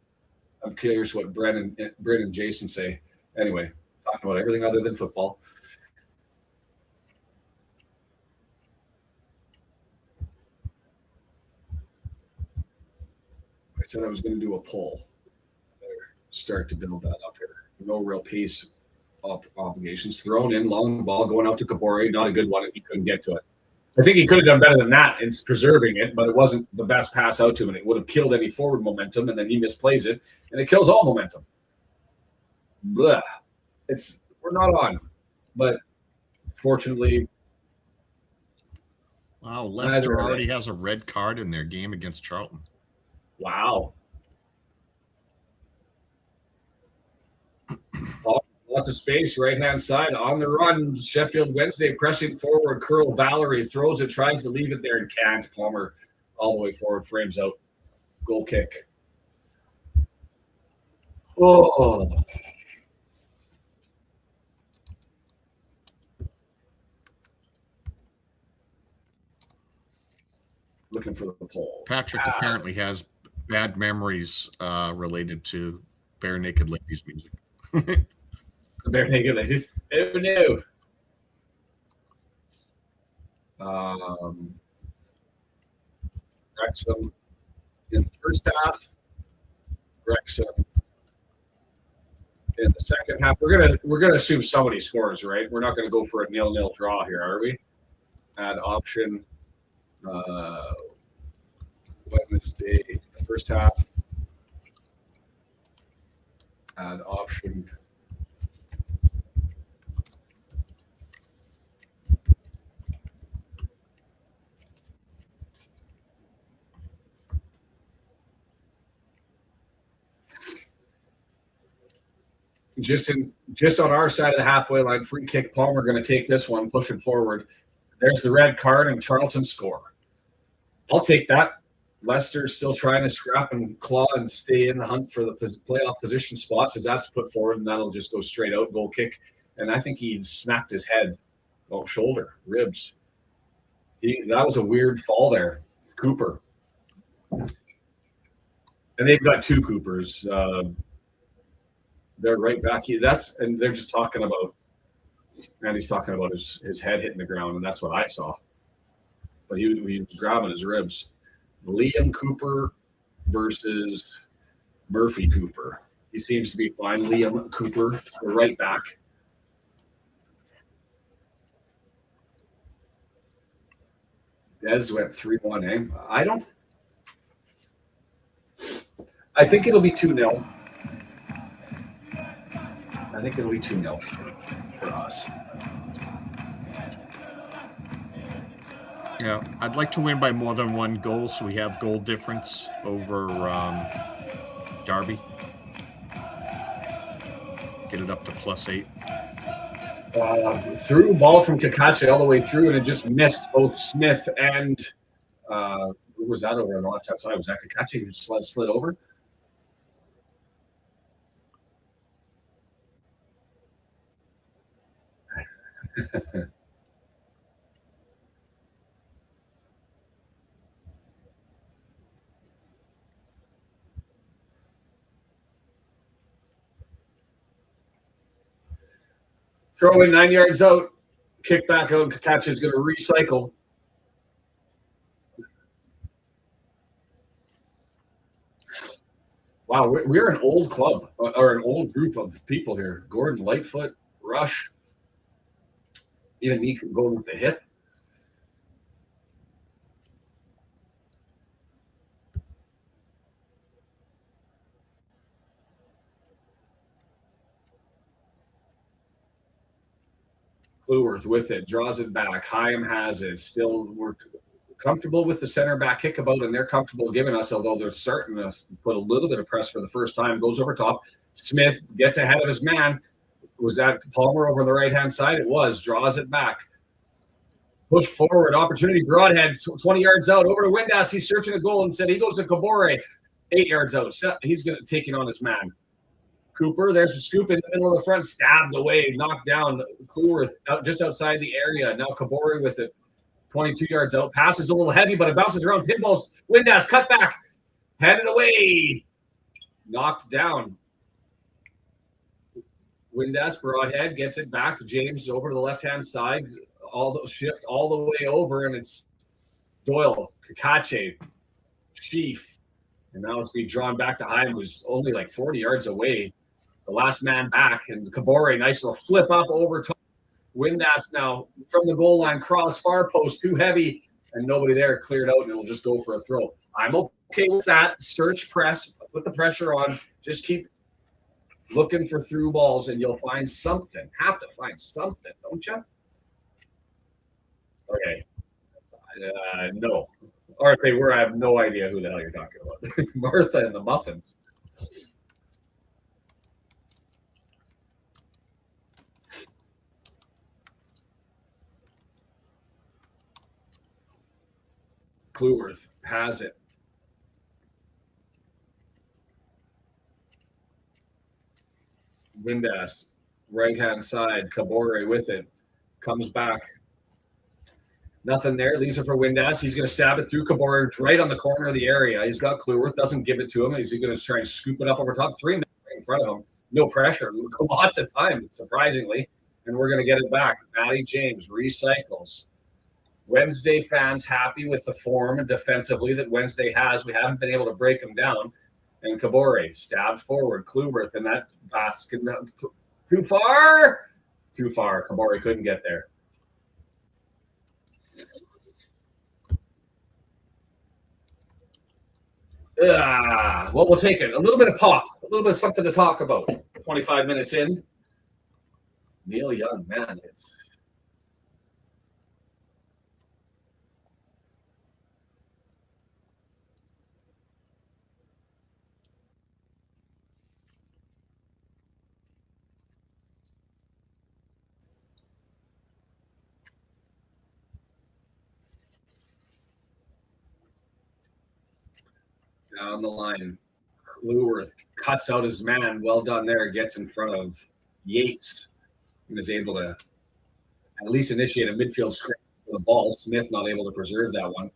I'm curious what Brent and Jason say. Anyway, talking about everything other than football. I said I was going to do a poll. Start to build that up here. No real pace obligations. Thrown in, long ball going out to Kabore. Not a good one, and he couldn't get to it. I think he could have done better than that in preserving it, but it wasn't the best pass out to him, and it would have killed any forward momentum, and then he misplays it, and it kills all momentum. Blah. We're not on, but fortunately. Wow, Leicester already has a red card in their game against Charlton. Wow. Lots of space, right-hand side, on the run. Sheffield Wednesday pressing forward. Curl Valerie throws it, tries to leave it there and can't. Palmer all the way forward, frames out. Goal kick. Oh. Looking for the poll. Patrick apparently has bad memories related to Bare Naked Ladies music. Bare Naked Ladies. Oh no. Wrexham in the first half. Wrexham in the second half. We're gonna assume somebody scores, right? We're not gonna go for a 0-0 draw here, are we? Add option. Wednesday, the first half. Add option. Just on our side of the halfway line, free kick. Palmer going to take this one, pushing forward. There's the red card, and Charlton score. I'll take that. Leicester still trying to scrap and claw and stay in the hunt for the playoff position spots as that's put forward, and that'll just go straight out, goal kick. And I think he snapped his head, shoulder, ribs. That was a weird fall there, Cooper. And they've got two Coopers. They're right back. And they're just talking about, Andy's talking about his head hitting the ground, and that's what I saw. But he was grabbing his ribs. Liam Cooper versus Murphy Cooper. He seems to be fine. Liam Cooper, the right back. Des went 3-1, eh? I think it'll be 2-0. I think it'll be 2-0 for us. Yeah, I'd like to win by more than one goal, so we have goal difference over Derby. Get it up to +8. Through ball from Kakachi all the way through, and it just missed both Smith and who was that over on the left-hand side? Was that Kakachi who slid over? Throw in 9 yards out, kick back out, and Kakachi is going to recycle. Wow, we're an old club, or an old group of people here. Gordon Lightfoot, Rush, Even me going with the hip. Kluwerth with it, draws it back. Hyam has it. Still, we're comfortable with the center back kickabout, and they're comfortable giving us, although they're starting to put a little bit of press for the first time. Goes over top. Smith gets ahead of his man. Was that Palmer over the right-hand side? It was. Draws it back. Push forward. Opportunity. Broadhead, 20 yards out. Over to Windass. He's searching a goal and said he goes to Kabore. 8 yards out. He's going to take it on his man. Cooper, there's a scoop in the middle of the front, stabbed away, knocked down. Kluwerth just outside the area. Now Kabore with it, 22 yards out. Pass is a little heavy, but it bounces around. Pinballs. Windass cut back, headed away, knocked down. Windass broadhead gets it back. James over to the left-hand side. Shift all the way over, and it's Doyle, Kakache, Chief. And now it's being drawn back to Hyam, who's only like 40 yards away. The last man back, and Kabore, nice little flip up over top. Windass now from the goal line, cross, far post, too heavy, and nobody there, cleared out, and it'll just go for a throw. I'm okay with that. Search, press, put the pressure on. Just keep looking for through balls, and you'll find something. Have to find something, don't you? Okay. No. Or if they were, I have no idea who the hell you're talking about. Martha and the Muffins. Kluwerth has it. Windass, right-hand side. Kabore with it. Comes back. Nothing there. Leaves it for Windass. He's going to stab it through Kabore right on the corner of the area. He's got Kluwerth. Doesn't give it to him. He's going to try and scoop it up over top. 3 men right in front of him. No pressure. Lots of time, surprisingly. And we're going to get it back. Matty James recycles. Wednesday fans happy with the form defensively that Wednesday has. We haven't been able to break them down. And Kabore stabbed forward. Kluwerth in that basket. Too far? Too far. Kabore couldn't get there. Well, we'll take it. A little bit of pop. A little bit of something to talk about. 25 minutes in. Neil Young, man, it's... Down the line, Kluwerth cuts out his man. Well done there. Gets in front of Yates and is able to at least initiate a midfield scramble for the ball. Smith not able to preserve that one.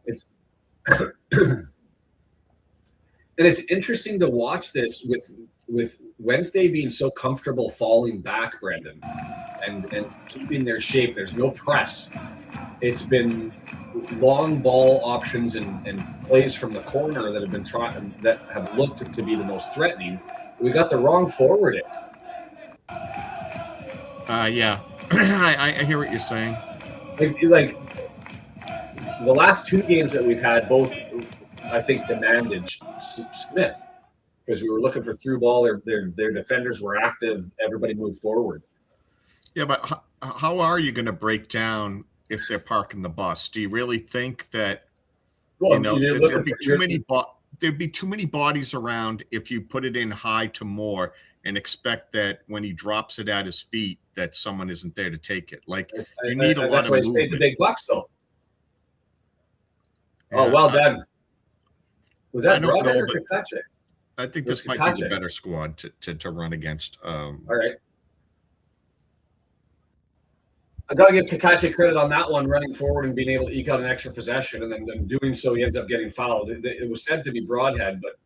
It's and it's interesting to watch this with Wednesday being so comfortable falling back, Brendan, and keeping their shape. There's no press. It's been long ball options and plays from the corner that have been trying that have looked to be the most threatening. We got the wrong forward in. Yeah, I hear what you're saying. Like the last 2 games that we've had, both I think demanded Smith because we were looking for through ball. Their defenders were active. Everybody moved forward. Yeah, but how are you going to break down if they're parking the bus? Do you really think that there'd be too many bodies around if you put it in high to more and expect that when he drops it at his feet that someone isn't there to take it? Like you need a lot of movement. That's why he stayed the big bucks, though. Yeah, oh, well done. Was that Broadhead or Kakache? I think this might be the better squad to run against. All right. I got to give Kakache credit on that one, running forward and being able to eke out an extra possession, and then doing so, he ends up getting fouled. It was said to be Broadhead, but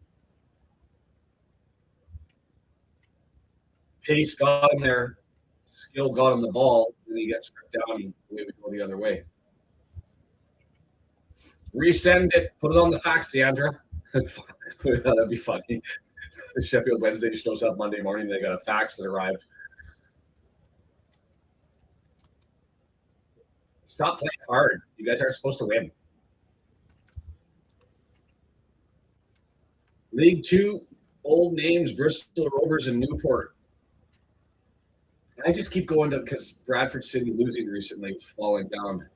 pace got him there, skill got him the ball, and he gets stripped down, and we go the other way. Resend it, put it on the fax, Deandra. That'd be funny. Sheffield Wednesday shows up Monday morning, they got a fax that arrived. Stop playing hard. You guys aren't supposed to win. League Two, old names, Bristol Rovers and Newport. I just keep going to because Bradford City losing recently, falling down.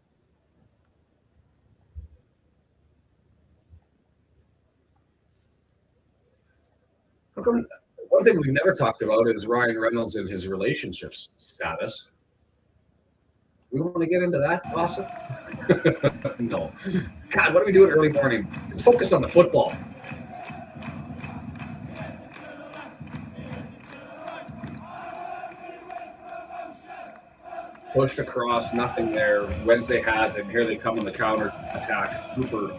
How come? One thing we've never talked about is Ryan Reynolds and his relationships status. We want to get into that, Awesome? No. God, what are we doing early morning? Let's focus on the football. Pushed across, nothing there. Wednesday has it. Here they come on the counter attack. Cooper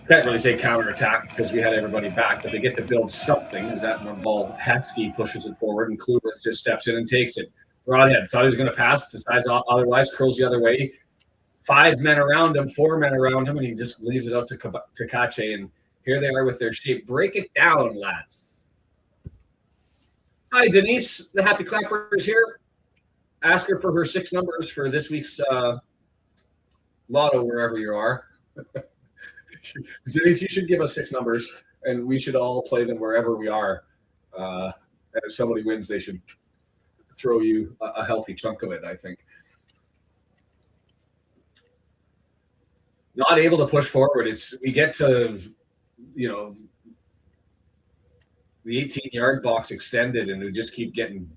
can't really say counter attack because we had everybody back, but they get to build something. Is that when ball Heskey pushes it forward and Kluivert just steps in and takes it. Broadhead thought he was going to pass, decides otherwise, curls the other way. 5 men around him, 4 men around him, and he just leaves it out to Kache. And here they are with their shape. Break it down, lads. Hi, Denise. The Happy Clapper is here. Ask her for her 6 numbers for this week's lotto, wherever you are. Denise, you should give us 6 numbers, and we should all play them wherever we are. And if somebody wins, they should throw you a healthy chunk of it, I think. Not able to push forward. We get to, the 18-yard box extended, and we just keep getting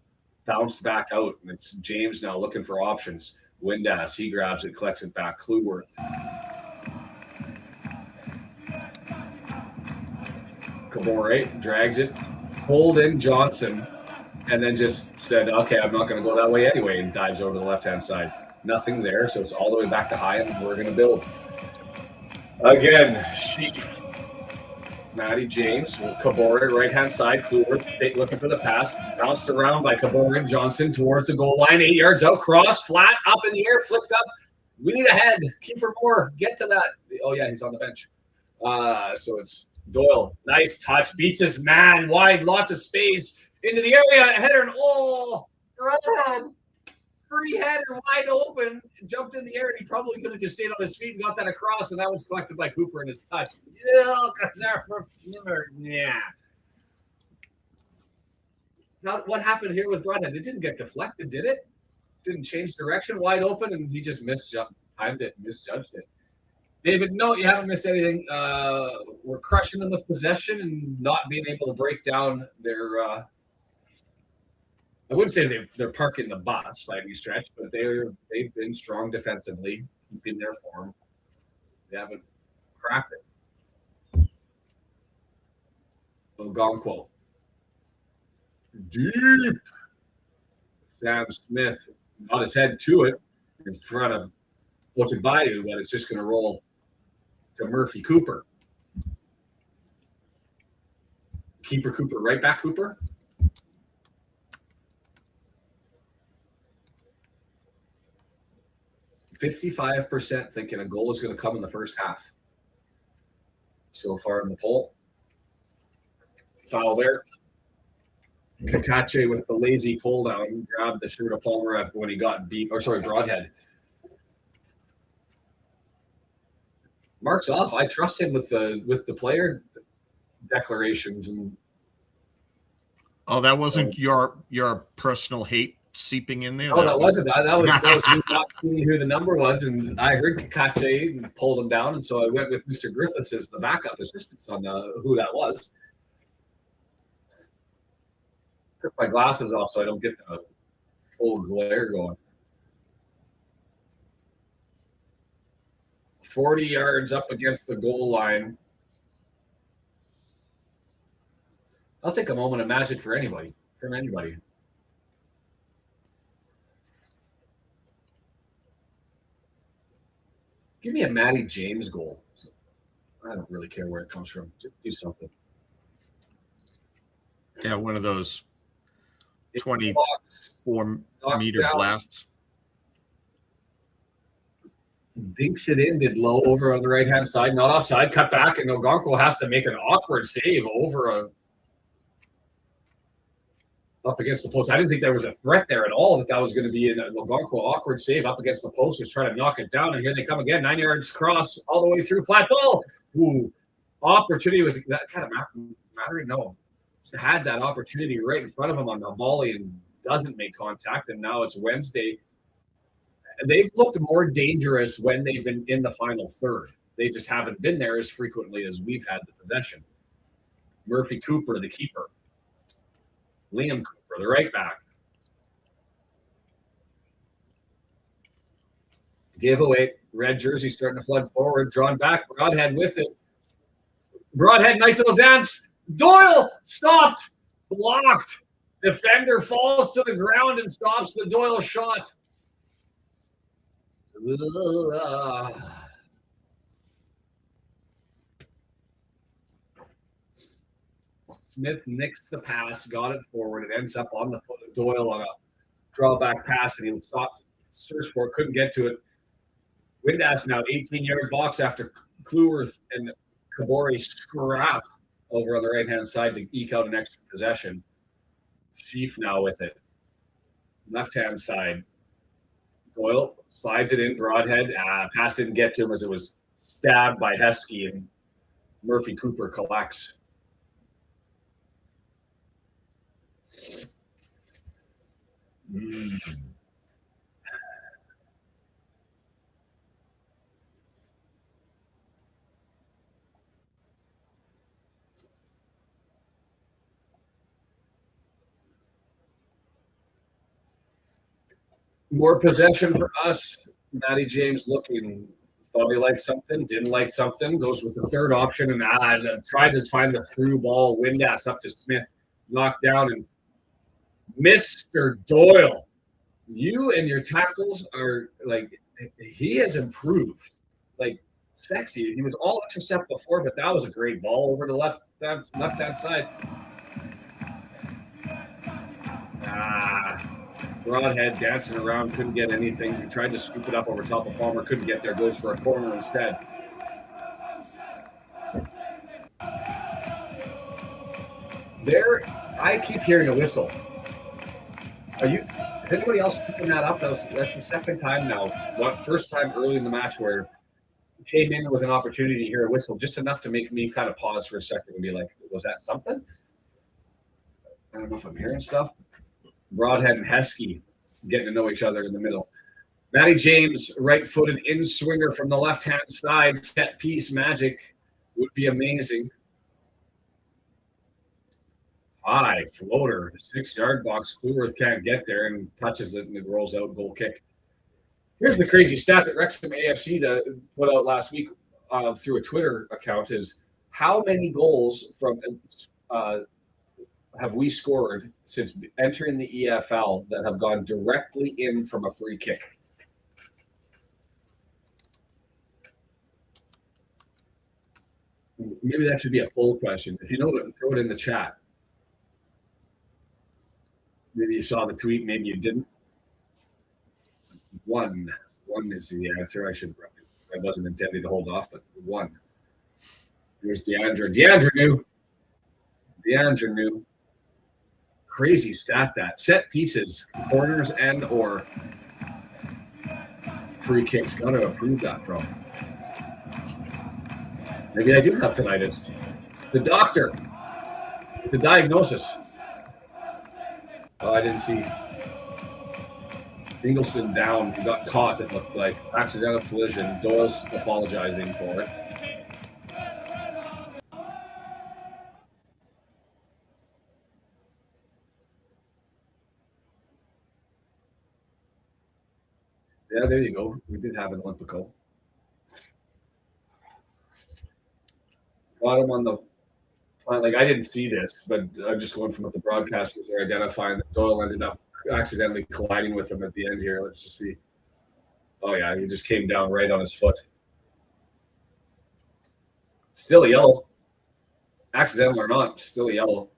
bounced back out, and it's James now looking for options. Windass, he grabs it, collects it back. Kluivert. Kabore drags it, pulled in Johnson, and then just said, okay, I'm not going to go that way anyway, and dives over to the left-hand side. Nothing there, so it's all the way back to high, and we're going to build. Again, Sheaf. Matty James, Kabore, right-hand side, Kluivert looking for the pass. Bounced around by Kabore and Johnson towards the goal line. 8 yards out, cross, flat, up in the air, flicked up. We need a head. Kiefer Moore, get to that. Oh, yeah, he's on the bench. So it's Doyle. Nice touch. Beats his man wide, lots of space. Into the area, header, and right. Free header, wide open, jumped in the air, and he probably could have just stayed on his feet and got that across, and that was collected by Cooper in his touch. Yeah. Now, what happened here with Brendan? It didn't get deflected, did it? Didn't change direction, wide open, and he just timed it, misjudged it. David, no, you haven't missed anything. We're crushing them with possession and not being able to break down their I wouldn't say they're parking the bus by any stretch, but they've been strong defensively, keeping their form. They haven't cracked it. Ogonkwo. Deep. Sam Smith got his head to it in front of Otabayu, but it's just going to roll to Murphy Cooper. Keeper Cooper, right back Cooper. 55% thinking a goal is going to come in the first half. So far in the poll. Foul there. Kakache with the lazy pull down grabbed the shirt of Palmer when he got beat. Broadhead. Mark's off. I trust him with the player declarations and. Oh, that wasn't your personal hate seeping in there? Oh, that wasn't. That was me not seeing who the number was, and I heard Kakache and pulled him down, and so I went with Mr. Griffiths as the backup assistant on who that was. Took my glasses off so I don't get the full glare going. 40 yards up against the goal line. I'll take a moment of magic from anybody. Give me a Matty James goal. I don't really care where it comes from. Just do something. Yeah, one of those 24-meter blasts. Dinks it in, did low over on the right-hand side, not offside, cut back, and Ogonkwo has to make an awkward save over up against the post. I didn't think there was a threat there at all, that was going to be a Logarko awkward save up against the post, just trying to knock it down. And here they come again. 9 yards cross all the way through. Flat ball. Ooh. Opportunity was that kind of mattering. No. Had that opportunity right in front of him on the volley and doesn't make contact. And now it's Wednesday. They've looked more dangerous when they've been in the final third. They just haven't been there as frequently as we've had the possession. Murphy Cooper, the keeper. Liam Cooper, the right back. Giveaway. Red jersey starting to flood forward. Drawn back. Broadhead with it. Broadhead, nice little dance. Doyle stopped. Blocked. Defender falls to the ground and stops the Doyle shot. Smith nicks the pass, got it forward. It ends up on the foot of Doyle on a drawback pass, and he stopped, searched for it, couldn't get to it. Windass now 18-yard box after Kluwerth and Kabori scrap over on the right-hand side to eke out an extra possession. Sheaf now with it. Left-hand side. Doyle slides it in, Broadhead. Pass didn't get to him as it was stabbed by Heskey, and Murphy Cooper collects. More possession for us. Matty James looking, thought he liked something, didn't like something, goes with the third option and tried to find the through ball. Windass up to Smith, knocked down, and Mr. Doyle, you and your tackles are like, he has improved. Like, sexy. He was all intercept before, but that was a great ball over the left-hand side. Broadhead dancing around, couldn't get anything. He tried to scoop it up over top of Palmer, couldn't get there, goes for a corner instead. There, I keep hearing a whistle. Is anybody else picking that up? That's the second time now. First time early in the match where came in with an opportunity to hear a whistle, just enough to make me kind of pause for a second and be like, was that something? I don't know if I'm hearing stuff. Broadhead and Heskey getting to know each other in the middle. Matty James, right-footed in-swinger from the left-hand side. Set-piece magic would be amazing. High floater, 6-yard box. Kluwerth can't get there and touches it, and it rolls out, goal kick. Here's the crazy stat that Wrexham AFC put out last week through a Twitter account is how many goals from have we scored since entering the EFL that have gone directly in from a free kick? Maybe that should be a poll question. If you know it, throw it in the chat. Maybe you saw the tweet, maybe you didn't. One is the answer. I wasn't intending to hold off, but one. Here's DeAndre. DeAndre knew. Crazy stat that. Set pieces, corners and or free kicks. Got to approve that from. Maybe I do have tinnitus. The doctor with the diagnosis. Oh, I didn't see. Ingleson down. He got caught, it looked like. Accidental collision. Doyle's apologizing for it. Yeah, there you go. We did have an Olympico. Got him on the plan. Like, I didn't see this, but I'm just going from what the broadcasters are identifying that Doyle ended up accidentally colliding with him at the end here. Let's just see. Oh, yeah, he just came down right on his foot. Still a yellow. Accidental or not, still a yellow.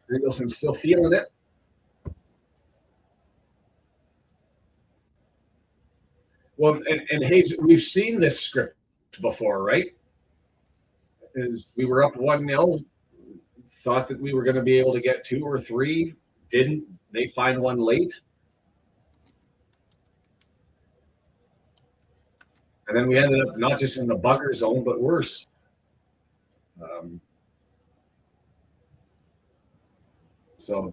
Nicholson's still feeling it. Well, and Hayes, we've seen this script before, right? Is we were up 1-0, thought that we were going to be able to get 2 or 3, didn't. They find one late. And then we ended up not just in the bugger zone, but worse. So,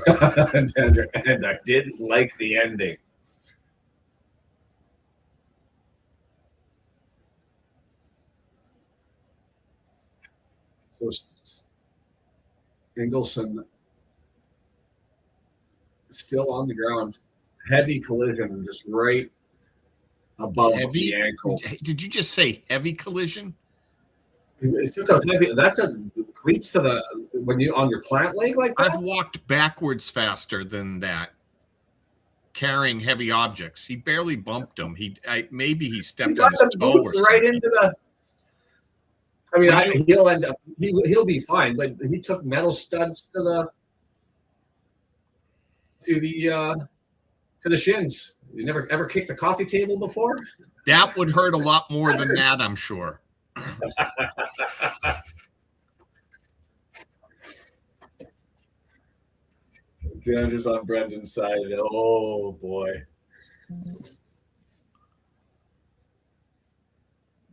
and I didn't like the ending. So, Ingleson still on the ground. Heavy collision, just right above the ankle. Did you just say heavy collision? It took a heavy. That's a cleats to the when you on your plant leg like that. I've walked backwards faster than that, carrying heavy objects. He barely bumped him. Maybe he stepped on his toe or something. Right into the. I mean, he'll end up. He'll be fine, but he took metal studs to the shins. You never ever kicked a coffee table before? That would hurt a lot more than that, I'm sure. Danger's on Brendan's side. Oh boy.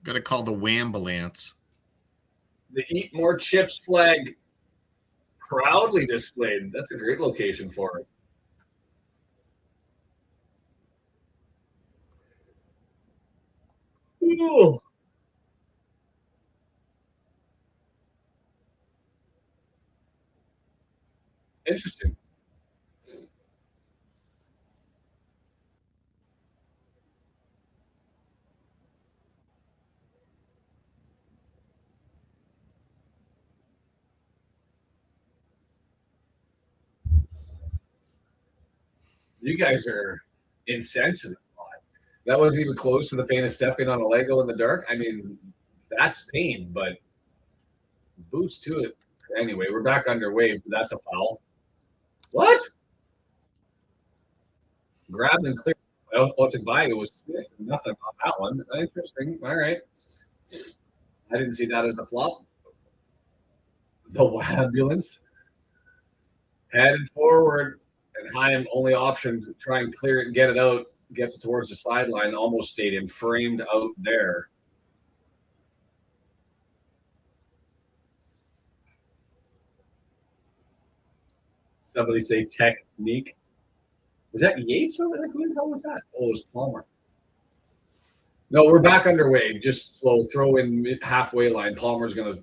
Got to call the Wambulance. The Eat More Chips flag proudly displayed. That's a great location for it. Ooh. Interesting. You guys are insensitive. That wasn't even close to the pain of stepping on a Lego in the dark. I mean, that's pain, but boots to it. Anyway, we're back underway. That's a foul. What? Grabbed and cleared. What to buy? It was Smith. Nothing on that one. Interesting. All right. I didn't see that as a flop. The ambulance headed forward, and Chaim only option to try and clear it and get it out. Gets it towards the sideline. Almost stayed in, framed out there. Somebody say technique. Was that Yates? Who the hell was that? Oh, it was Palmer. No, we're back underway. Just slow. Throw in halfway line. Palmer's going to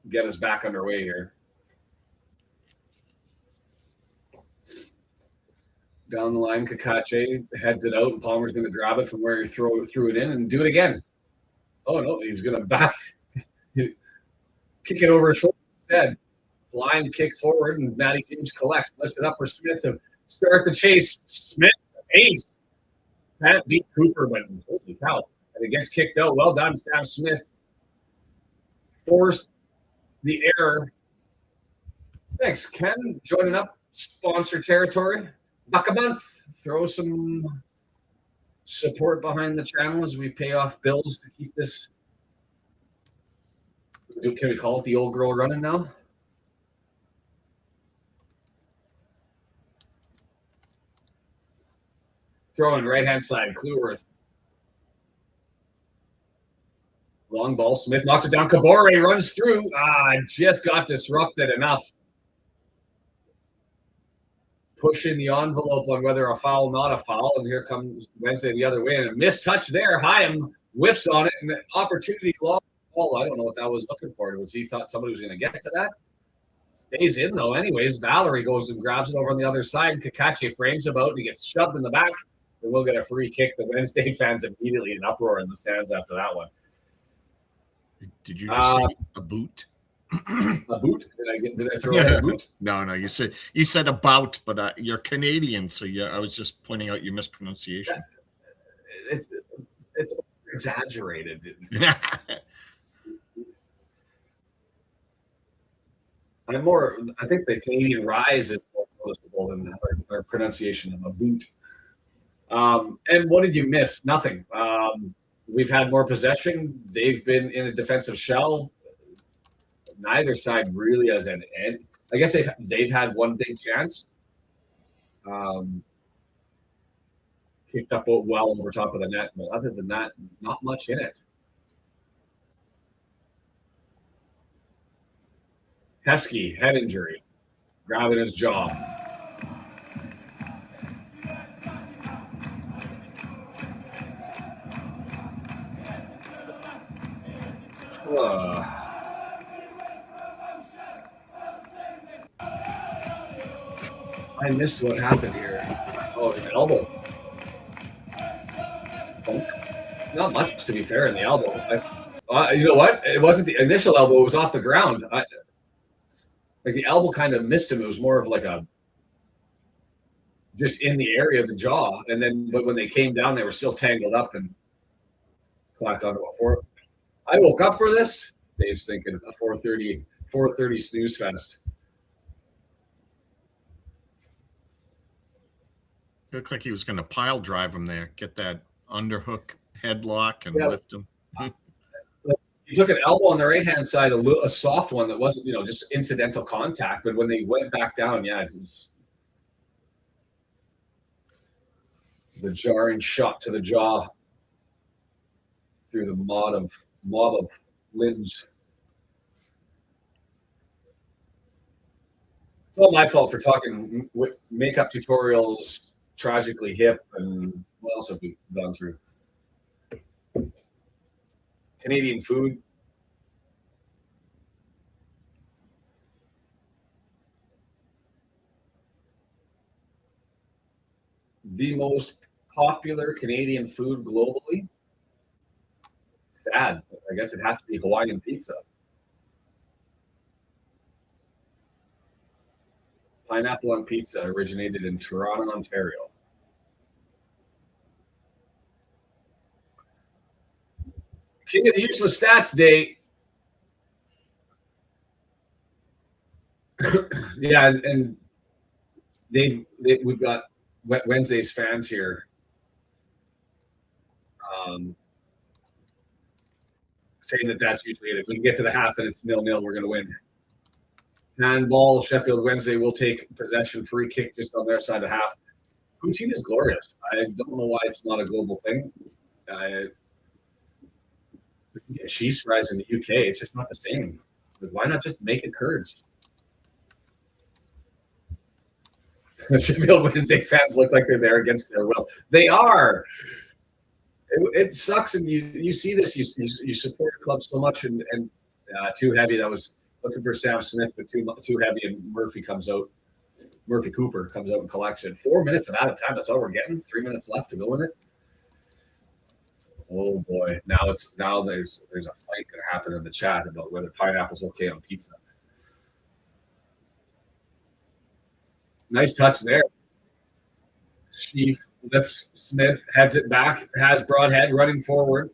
get us back underway here. Down the line, Kakache heads it out, and Palmer's going to grab it from where he threw it in and do it again. Oh, no, he's going to back, kick it over his shoulder instead. Blind kick forward, and Matty James collects, lifts it up for Smith to start the chase. Smith, ace. Pat beat Cooper, but holy cow. And it gets kicked out. Well done, Stab Smith. Forced the error. Thanks, Ken. Joining up. Sponsor territory. Buck a month. Throw some support behind the channel as we pay off bills to keep this. Can we call it the old girl running now? Throwing right-hand side, Clueworth. Long ball, Smith knocks it down. Kabore runs through. Just got disrupted enough. Pushing the envelope on whether a foul, not a foul. And here comes Wednesday the other way. And a missed touch there. Chaim whips on it. And the opportunity long ball. I don't know what that was looking for. Was he thought somebody was going to get to that? Stays in, though. Anyways, Valerie goes and grabs it over on the other side. Kakache frames him out, and he gets shoved in the back. And we'll get a free kick. The Wednesday fans immediately in uproar in the stands after that one. Did you just say a boot? A boot? Did I throw a boot? No. You said about, but you're Canadian, so yeah. I was just pointing out your mispronunciation. It's exaggerated. I think the Canadian rise is more noticeable than our pronunciation of a boot. And what did you miss? Nothing. We've had more possession. They've been in a defensive shell. Neither side really has an end. I guess they've had one big chance. Kicked up well over top of the net, but other than that, not much in it. Heskey, head injury, grabbing his jaw. I missed what happened here. Oh, it's an elbow. Not much, to be fair, in the elbow. You know what? It wasn't the initial elbow. It was off the ground. Like the elbow kind of missed him. It was more of like just in the area of the jaw. And then, but when they came down, they were still tangled up and clacked onto a 4. I woke up for this. Dave's thinking a 4:30 snooze fest. It looked like he was going to pile drive him there, get that underhook headlock and lift him. He took an elbow on the right-hand side, a soft one that wasn't, just incidental contact. But when they went back down, it was the jarring shot to the jaw through the mob of limbs. It's all my fault for talking makeup tutorials, tragically hip, and what else have we gone through? Canadian food. The most popular Canadian food globally. Sad. I guess it has to be Hawaiian pizza. Pineapple on pizza originated in Toronto, Ontario. King of the useless stats day. Yeah, and we've got Wednesday's fans here. Saying that's usually it. If we can get to the half and it's 0-0, we're going to win. Handball, Sheffield Wednesday will take possession, free kick just on their side of half. Poutine is glorious. I don't know why it's not a global thing. We can get cheese fries in the UK. It's just not the same. But why not just make it curds? Sheffield Wednesday fans look like they're there against their will. They are. It sucks, and you see this. You support your club so much, and too heavy. That was looking for Sam Smith, but too heavy, and Murphy Cooper comes out and collects it. 4 minutes of out of time. That's all we're getting. 3 minutes left to go in it. Oh boy! Now there's a fight going to happen in the chat about whether pineapple's okay on pizza. Nice touch there. Sheaf lifts Smith, heads it back, has Broadhead running forward.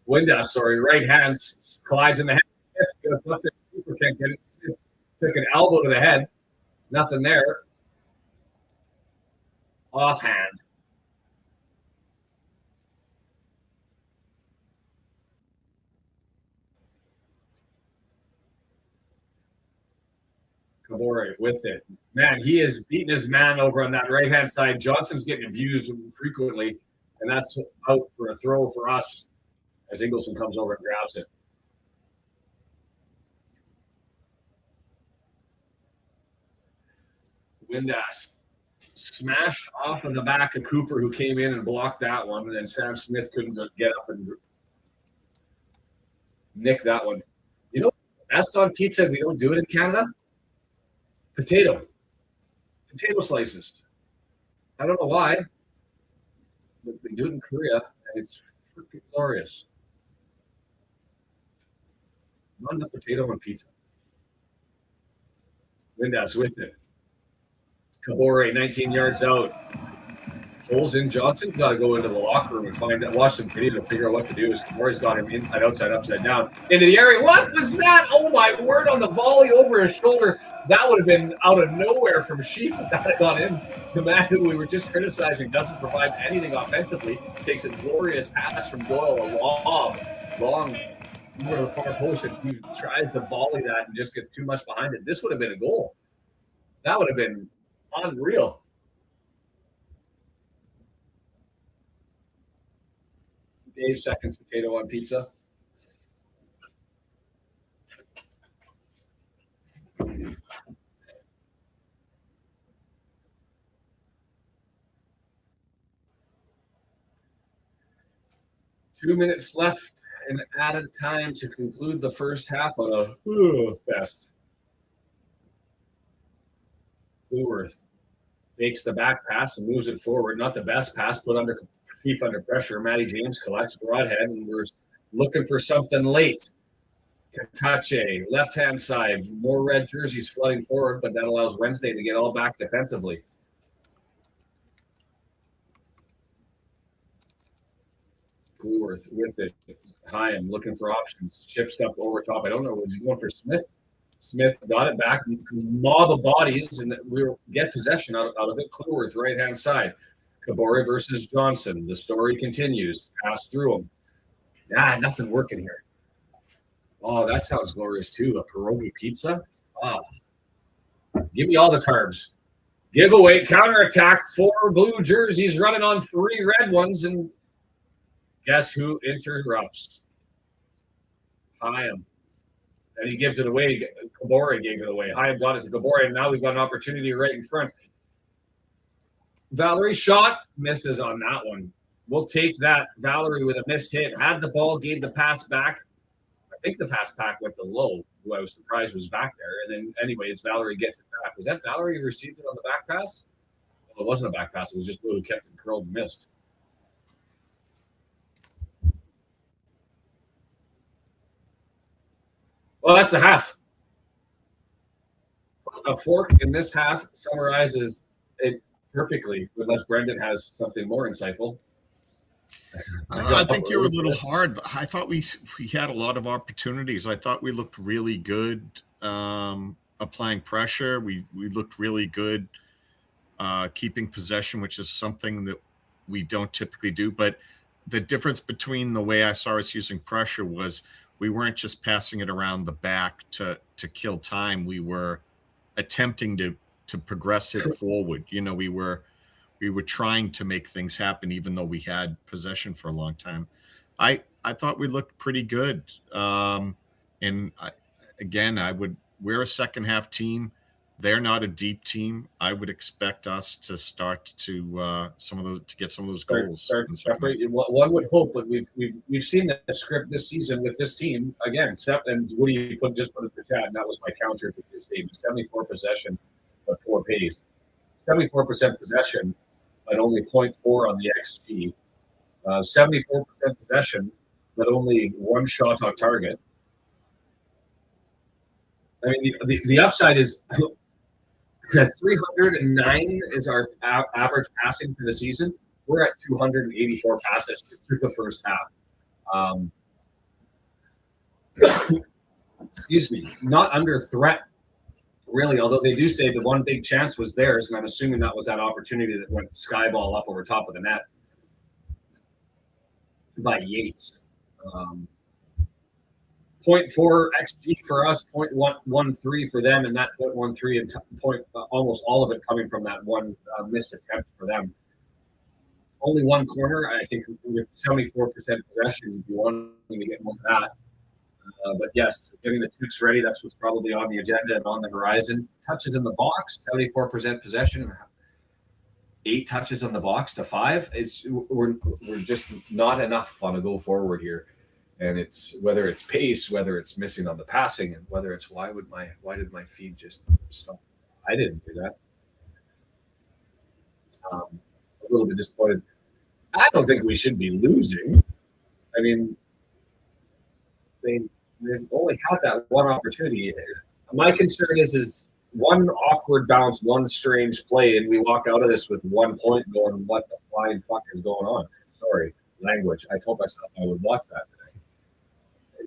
Windass, right hand, collides in the head. Smith goes up there. Cooper can't get it. Smith took an elbow to the head. Nothing there. Offhand. Kabore with it. Man, he is beating his man over on that right-hand side. Johnson's getting abused frequently, and that's out for a throw for us as Ingleson comes over and grabs it. Windass smashed off of the back of Cooper, who came in and blocked that one, and then Sam Smith couldn't get up and nick that one. You know, best on pizza, we don't do it in Canada. Potato slices. I don't know why, but they do it in Korea, and it's freaking glorious. Not enough potato on pizza. Windass with it. Kabore, 19 yards out. Holes in. Johnson's got to go into the locker room and watch some video to figure out what to do. As Kabore's got him inside, outside, upside down. Into the area. What was that? Oh, my word, on the volley over his shoulder. That would have been out of nowhere from Sheaf if that had gone in. The man who we were just criticizing doesn't provide anything offensively. Takes a glorious pass from Doyle, a long over to the far post, and he tries to volley that and just gets too much behind it. This would have been a goal. That would have been unreal. Dave seconds potato on pizza. Two minutes left and added time to conclude the first half on a fest. Blueworth makes the back pass and moves it forward. Not the best pass, put under Chief under pressure. Matty James collects broadhead, and we're looking for something late. Kakache, left-hand side, more red jerseys flooding forward, but that allows Wednesday to get all back defensively. Blueworth with it. Hyam looking for options. Chip stuff over top. I don't know. Was he going for Smith? Smith got it back. Mob of bodies, and we'll get possession out of it. Blueworth, right-hand side. Kabore versus Johnson. The story continues. Pass through him. Nothing working here. Oh, that sounds glorious, too. A pierogi pizza? Oh. Give me all the carbs. Giveaway, counterattack. 4 blue jerseys running on 3 red ones, and guess who interrupts? Hyam. And he gives it away. Kabore gave it away. Hyam got it to Kabore, and now we've got an opportunity right in front. Valerie shot, misses on that one. We'll take that. Valerie with a missed hit. Had the ball, gave the pass back. I think the pass back went to Lowe, who I was surprised was back there. And then, anyways, Valerie gets it back. Was that Valerie who received it on the back pass? Well, it wasn't a back pass. It was just Lowe who kept it curled and missed. Well, that's the half. A fork in this half summarizes it perfectly, unless Brendan has something more insightful. I think you were a little hard. I thought we had a lot of opportunities. I thought we looked really good applying pressure. We looked really good keeping possession, which is something that we don't typically do. But the difference between the way I saw us using pressure was we weren't just passing it around the back to kill time. We were attempting to progress it forward. You know, we were trying to make things happen, even though we had possession for a long time. I thought we looked pretty good. We're a second half team. They're not a deep team. I would expect us to start to get some of those goals. One would hope, but we've seen the script this season with this team again. And Woody just put it in the chat, and that was my counter to your statement. 74 possession, but 4 pace. 74% possession, but only 0.4 on the XG. 74% possession, but only 1 shot on target. I mean, the upside is 309 is our average passing for the season. We're at 284 passes through the first half. Excuse me, not under threat, really, although they do say the one big chance was theirs, and I'm assuming that was that opportunity that went skyball up over top of the net by Yates. 0.4 XG for us, 0.13 for them, and that 0.13 and almost all of it coming from that one missed attempt for them. Only 1 corner, I think, with 74% possession, you'd be wanting to get more of that. But yes, getting the Toots ready, that's what's probably on the agenda and on the horizon. Touches in the box, 74% possession, 8 touches on the box to 5. We're just not enough on a go forward here. And it's whether it's pace, whether it's missing on the passing, and whether it's why did my feed just stop? I didn't do that. A little bit disappointed. I don't think we should be losing. I mean, they've only had that one opportunity. My concern is one awkward bounce, one strange play, and we walk out of this with 1 point going, what the flying fuck is going on? Sorry, language. I told myself I would watch that today.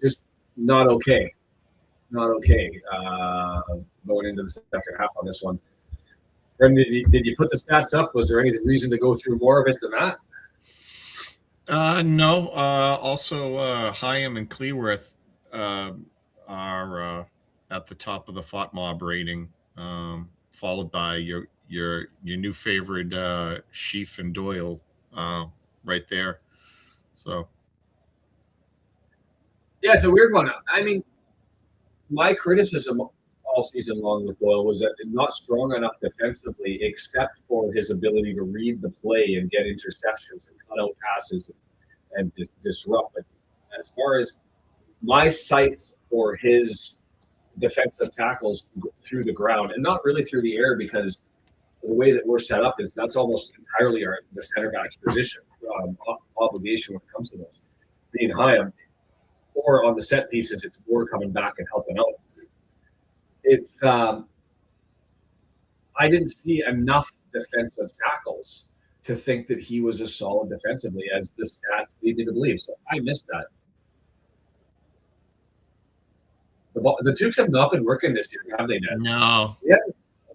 Just not okay. Not okay. going into the second half on this one. Brendan, did you put the stats up? Was there any reason to go through more of it than that? No. Also, Hyam and Cleworth are at the top of the FOTMOB rating, followed by your new favorite Sheaf and Doyle right there. So yeah, it's a weird one. I mean, my criticism all season long with Doyle was that not strong enough defensively, except for his ability to read the play and get interceptions and cut out passes and disrupt. But as far as my sights for his defensive tackles through the ground, and not really through the air, because the way that we're set up is that's almost entirely the center back's position obligation when it comes to those. Being Hyam, or on the set pieces, it's more coming back and helping out. It's I didn't see enough defensive tackles to think that he was as solid defensively as the stats lead me to believe. So I missed that. The Tukes have not been working this year, have they, Ned? No.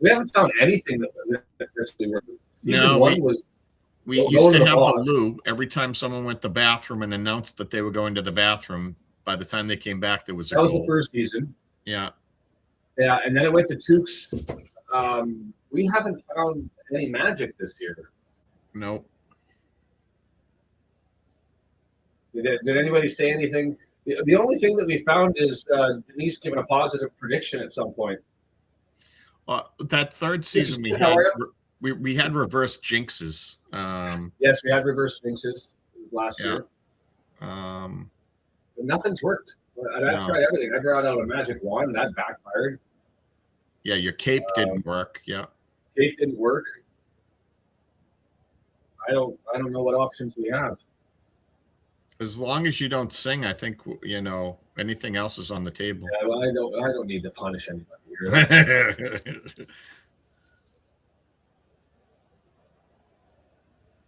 We haven't found anything that really worked. Season one was we used to have the loo every time someone went to the bathroom and announced that they were going to the bathroom. By the time they came back, there was a that was goal. The first season. Yeah. Yeah, and then it went to Tukes. We haven't found any magic this year. Nope. Did anybody say anything? The only thing that we found is Denise giving a positive prediction at some point. That third season we had reverse jinxes. Yes, we had reverse jinxes last year. But nothing's worked. I've tried everything. I brought out a magic wand, that backfired. Yeah, your cape didn't work. Yeah, cape didn't work. I don't know what options we have. As long as you don't sing, I think anything else is on the table. Yeah, well, I don't need to punish anybody here.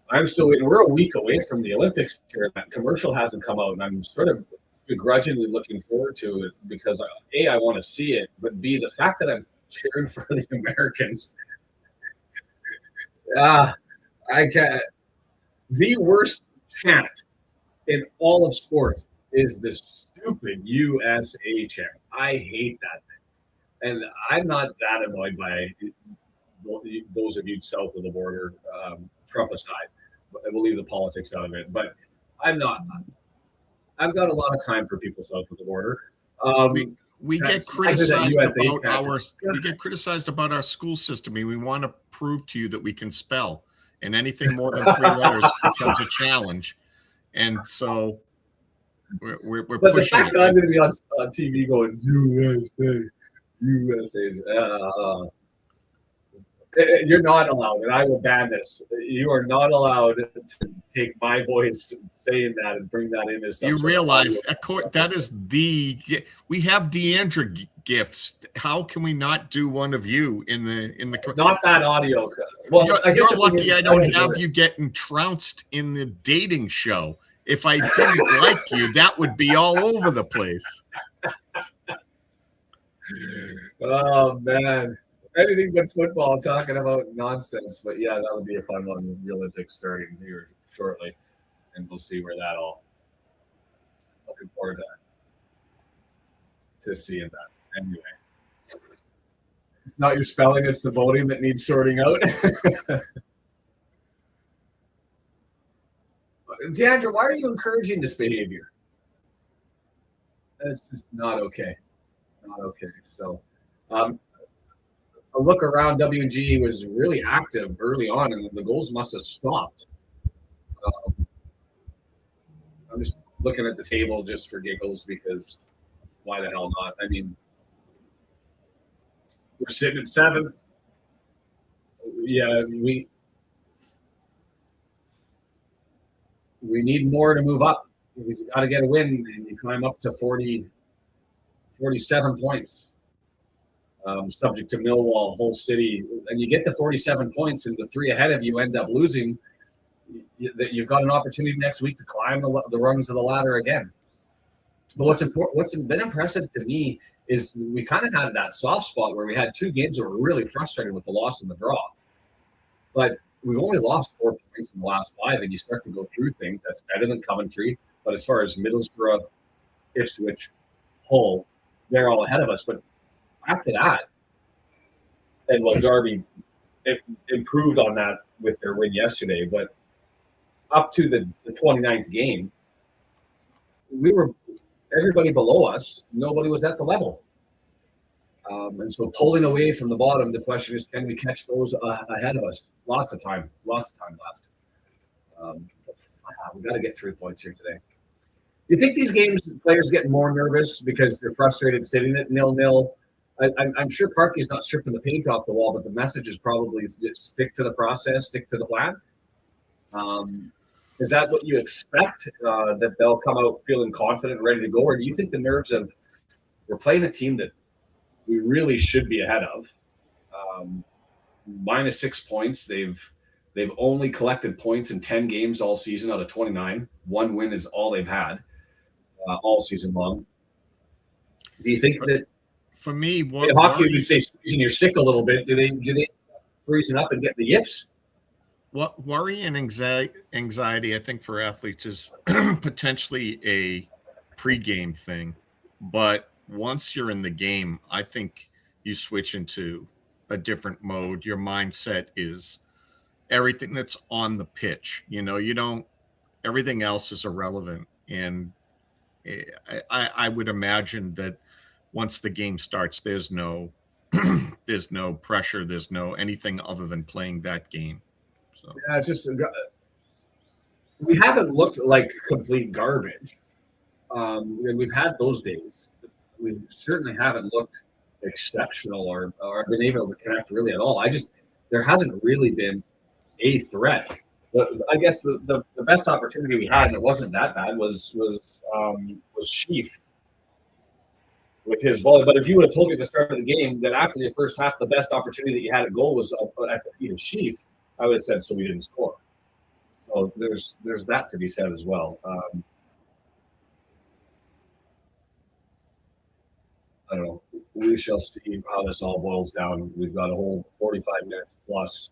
I'm still waiting. We're a week away from the Olympics here. That commercial hasn't come out, and I'm sort of begrudgingly looking forward to it because A, I want to see it, but B, the fact that I'm cheering for the Americans. I can't. The worst chant in all of sport is the stupid USA chant. I hate that thing. And I'm not that annoyed by those of you south of the border, Trump aside. I will leave the politics out of it. But I'm not. I've got a lot of time for people south of the border. We get criticized about our school system, and we want to prove to you that we can spell. And anything more than 3 letters becomes a challenge. And so we're but pushing. The fact that I'm going to be on TV going USA, you're not allowed, and I will ban this. You are not allowed to take my voice saying that and bring that in as. You realize that is we have Deandra gifts. How can we not do one of you in the? Not that audio. Well, you're lucky I don't have you getting trounced in the dating show. If I didn't like you, that would be all over the place. Oh man. Anything but football, talking about nonsense. But yeah, that would be a fun one with the Olympics starting here shortly. And we'll see where that all. Looking forward to seeing that. Anyway. It's not your spelling, it's the voting that needs sorting out. Deandra, why are you encouraging this behavior? That's just not okay. Not okay. So a look around, WG was really active early on, and the goals must have stopped. I'm just looking at the table just for giggles because why the hell not? I mean, we're sitting at 7th. Yeah, we need more to move up. We've got to get a win, and you climb up to 47 points. Subject to Millwall, Hull City, and you get to 47 points, and the 3 ahead of you end up losing. You've got an opportunity next week to climb the rungs of the ladder again. But what's been impressive to me is we kind of had that soft spot where we had 2 games that were really frustrating with the loss and the draw. But we've only lost 4 points in the last 5, and you start to go through things. That's better than Coventry. But as far as Middlesbrough, Ipswich, Hull, they're all ahead of us. But after that, and Derby improved on that with their win yesterday. But up to the 29th game, we were everybody below us. Nobody was at the level. And so pulling away from the bottom, the question is, can we catch those ahead of us? Lots of time left. We got to get 3 points here today. You think these games, players get more nervous because they're frustrated sitting at 0-0? I'm sure Parky's not stripping the paint off the wall, but the message is probably stick to the process, stick to the plan. Is that what you expect, that they'll come out feeling confident and ready to go? Or do you think the nerves of we're playing a team that we really should be ahead of? Minus 6 points. They've only collected points in 10 games all season out of 29. 1 win is all they've had all season long. Do you think that for me, in hockey you would say squeezing your stick a little bit? Do they freezing up and get the yips? What worry and anxiety, I think, for athletes is potentially a pregame thing. But once you're in the game, I think you switch into a different mode. Your mindset is everything that's on the pitch. Everything else is irrelevant. And I would imagine that once the game starts, there's no pressure. There's no anything other than playing that game. So yeah, it's just we haven't looked like complete garbage. And we've had those days. We certainly haven't looked exceptional or been able to connect really at all. There hasn't really been a threat. I guess the best opportunity we had, and it wasn't that bad, was Sheaf with his volley. But if you would have told me at the start of the game that after the first half, the best opportunity that you had at goal was at the feet of Sheaf, I would have said, so we didn't score. So there's that to be said as well. I don't know. We shall see how this all boils down. We've got a whole 45 minutes plus.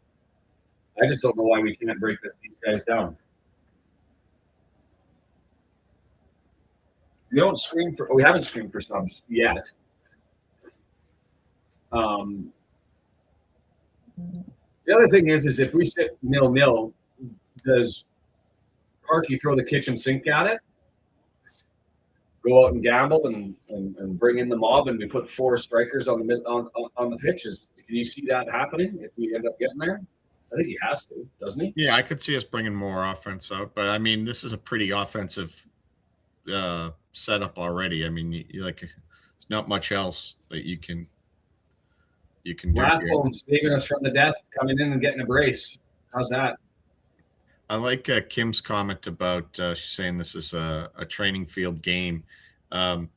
I just don't know why we can't break these guys down. We haven't screamed for subs yet. The other thing is if we sit 0-0, does Parky throw the kitchen sink at it? Go out and gamble and bring in the mob, and we put 4 strikers on the pitches. Can you see that happening if we end up getting there? I think he has to, doesn't he? Yeah, I could see us bringing more offense out, but I mean, this is a pretty offensive setup already. I mean, there's not much else that you can do. Rathbone's saving us from the death, coming in and getting a brace. How's that? I like Kim's comment about she's saying this is a training field game, and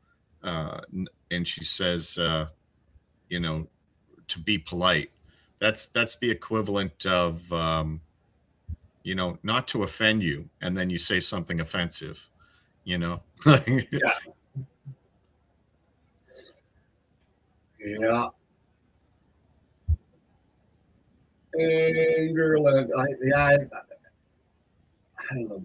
she says, to be polite. That's the equivalent of, not to offend you, and then you say something offensive, Yeah. Yeah. Anger, I don't know.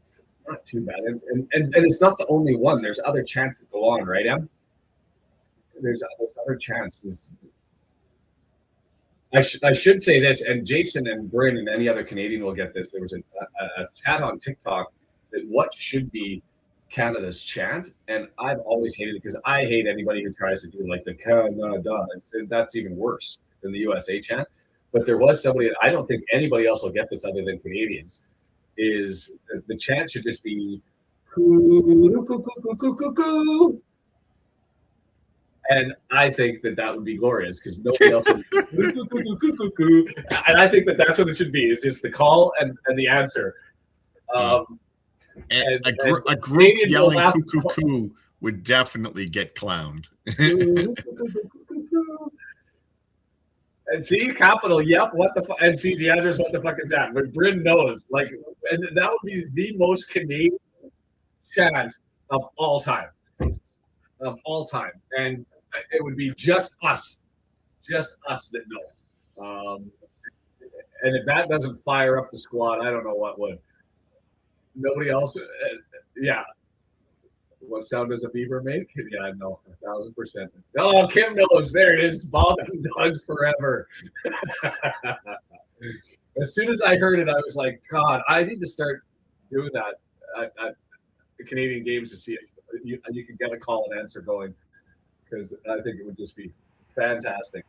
It's not too bad, and it's not the only one. There's other chances that go on, right, Em? There's other chances. I should say this, and Jason and Bryn and any other Canadian will get this. There was a chat on TikTok that what should be Canada's chant, and I've always hated it because I hate anybody who tries to do like the Canada. That's even worse than the USA chant. But there was somebody, I don't think anybody else will get this other than Canadians, is the chant should just be coo. And I think that would be glorious because nobody else would. And I think that's what it should be. It's just the call and the answer. And a group yelling "coo" would definitely get clowned. And see, capital, yep, what the fuck, and CG Andrews, what the fuck is that? But Bryn knows, and that would be the most Canadian chant of all time. of all time, and it would be just us that know. And if that doesn't fire up the squad, I don't know what would. Nobody else. Yeah. What sound does a beaver make? Yeah, I know, 1,000%. Oh, Kim knows. There it is. Bob and Doug forever. As soon as I heard it, I was like, God, I need to start doing that at the Canadian games to see if you can get a call and answer going, because I think it would just be fantastic.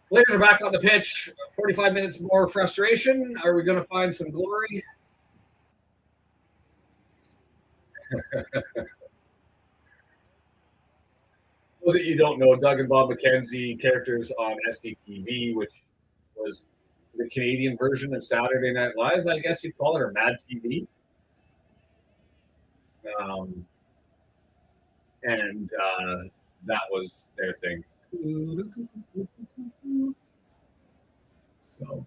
Players are back on the pitch. 45 minutes more frustration. Are we going to find some glory? Those that you don't know, Doug and Bob McKenzie, characters on SCTV, which was the Canadian version of Saturday Night Live, I guess you'd call it, or Mad TV. And that was their thing. So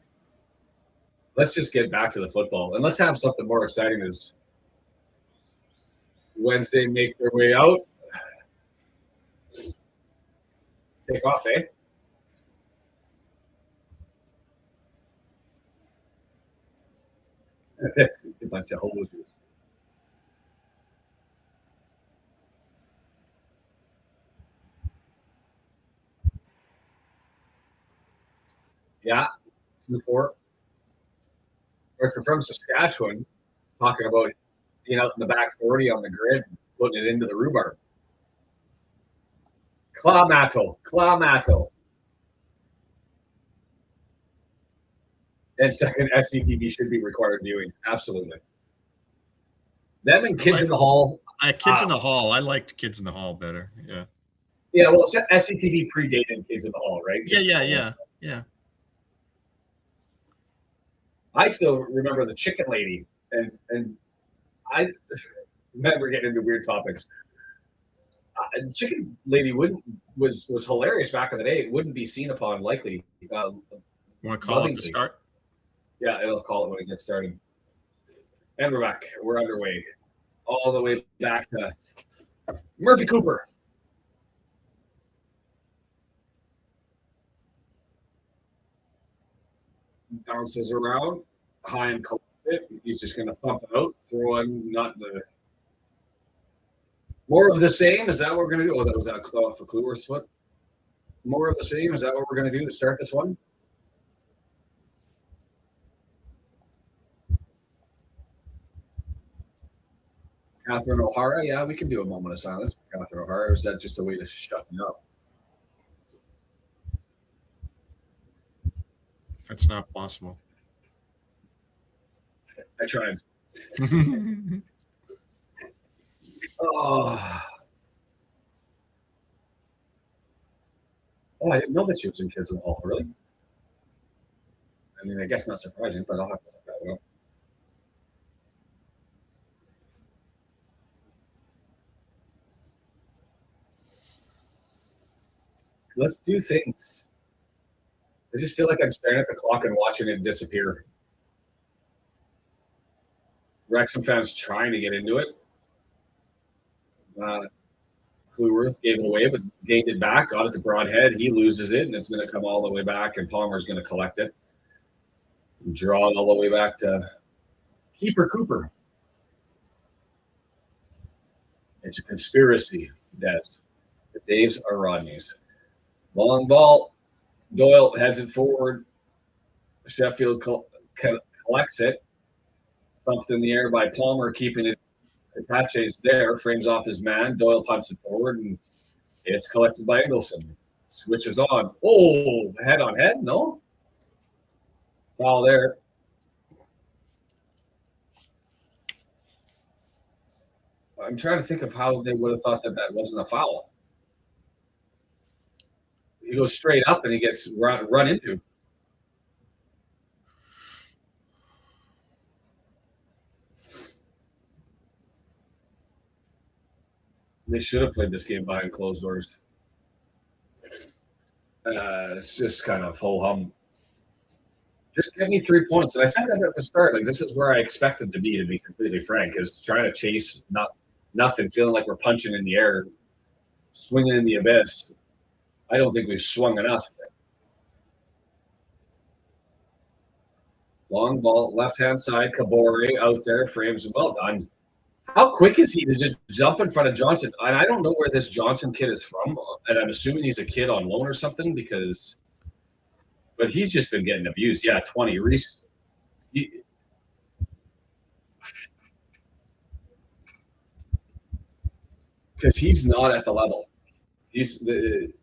let's just get back to the football, and let's have something more exciting as Wednesday make their way out. Take off, eh? A bunch of hosers. Yeah, 2-4. Or if you're from Saskatchewan, talking about being out in the back 40 on the grid, putting it into the rhubarb. Clamato. And second, SCTV should be required viewing. Absolutely. Them and Kids in the Hall. Kids in the Hall. I liked Kids in the Hall better. Yeah. Yeah, well, SCTV predated Kids in the Hall, right? Yeah. I still remember the Chicken Lady, and I remember getting into weird topics. Chicken Lady was hilarious back in the day. It wouldn't be seen upon likely. Want to call it to start? Yeah, it'll call it when it gets started. And we're back. We're underway. All the way back to Murphy Cooper. Bounces around. High and collects it. He's just going to thump it out. Throw in not the... More of the same? Is that what we're going to do? Oh, that was that claw for Kluwer's foot. More of the same? Is that what we're going to do to start this one? Catherine O'Hara? Yeah, we can do a moment of silence for Catherine O'Hara. Or is that just a way to shut me up? That's not possible. I tried. Oh, I didn't know that she was in Kids in the Hall, really. I mean, I guess not surprising, but I'll have to look that one up. Let's do things. I just feel like I'm staring at the clock and watching it disappear. Wrexham fans trying to get into it. Kluwerth gave it away, but gained it back, got it to Broadhead. He loses it, and it's going to come all the way back, and Palmer's going to collect it. Draw it all the way back to Keeper Cooper. It's a conspiracy, Des. The Daves are Rodneys. Long ball. Doyle heads it forward. Sheffield collects it. Thumped in the air by Palmer, keeping it. Apache's there, frames off his man. Doyle punts it forward, and it's collected by Ingleson. Switches on. Oh, head on head? No? Foul there. I'm trying to think of how they would have thought that wasn't a foul. He goes straight up, and he gets run into. They should have played this game behind closed doors. It's just kind of ho-hum. Just give me 3 points. And I said that at the start. Like, this is where I expected to be completely frank, is trying to chase not Nothing. Feeling like we're punching in the air, swinging in the abyss. I don't think we've swung enough. Long ball, left-hand side. Kabore out there. Frames. Well done. How quick is he to just jump in front of Johnson? And I don't know where this Johnson kid is from, and I'm assuming he's a kid on loan or something because – but he's just been getting abused. Yeah, 20. Reese – because he's not at the level. He's the –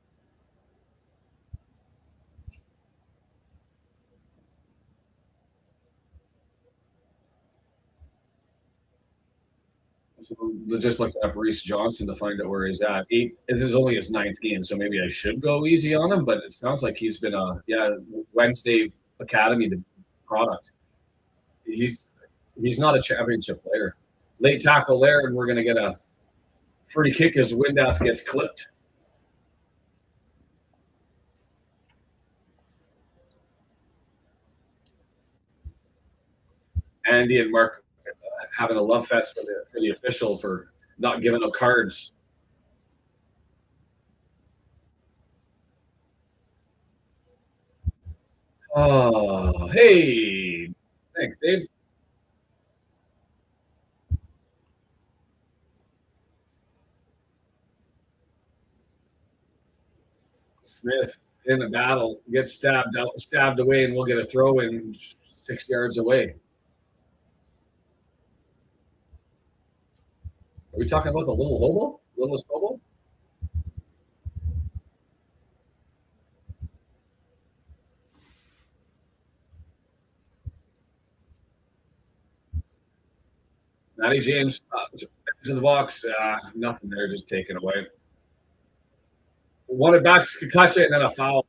just looking up Reese Johnson to find out where he's at. This is only his 9th game, so maybe I should go easy on him. But it sounds like he's been Wednesday Academy product. He's not a championship player. Late tackle there, and we're going to get a free kick as Windass gets clipped. Andy and Mark having a love fest for the official for not giving out cards. Oh, hey. Thanks, Dave. Smith in the battle gets stabbed away, and we'll get a throw in 6 yards away. Are we talking about the little hobo? Littlest hobo? Matty James in the box. Nothing there, just taken away. Wanted back Kakache and then a foul.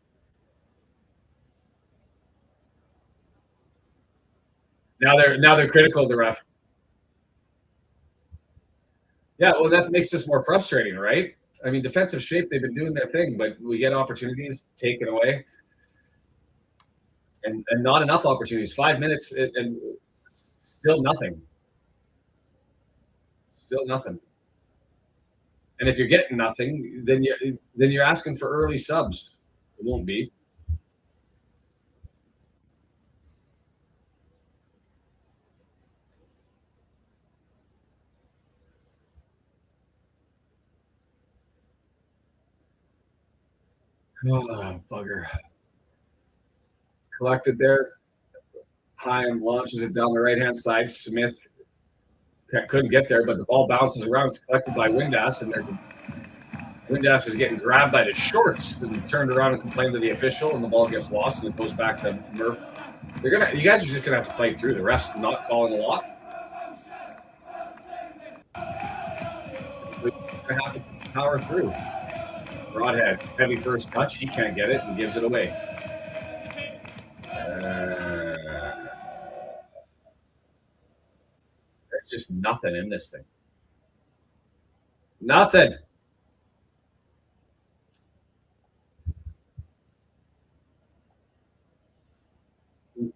Now they're critical of the ref. Yeah, well, that makes this more frustrating, right? I mean, defensive shape, they've been doing their thing, but we get opportunities taken away. And not enough opportunities. 5 minutes and still nothing. Still nothing. And if you're getting nothing, then you're asking for early subs. It won't be. Oh, bugger. Collected there. Heim launches it down the right-hand side. Smith couldn't get there, but the ball bounces around. It's collected by Windass, and Windass is getting grabbed by the shorts and turned around and complained to the official, and the ball gets lost, and it goes back to Murph. You guys are just gonna have to fight through. The ref's not calling a lot. We're gonna have to power through. Broadhead, heavy first touch. He can't get it and gives it away. There's just nothing in this thing. Nothing.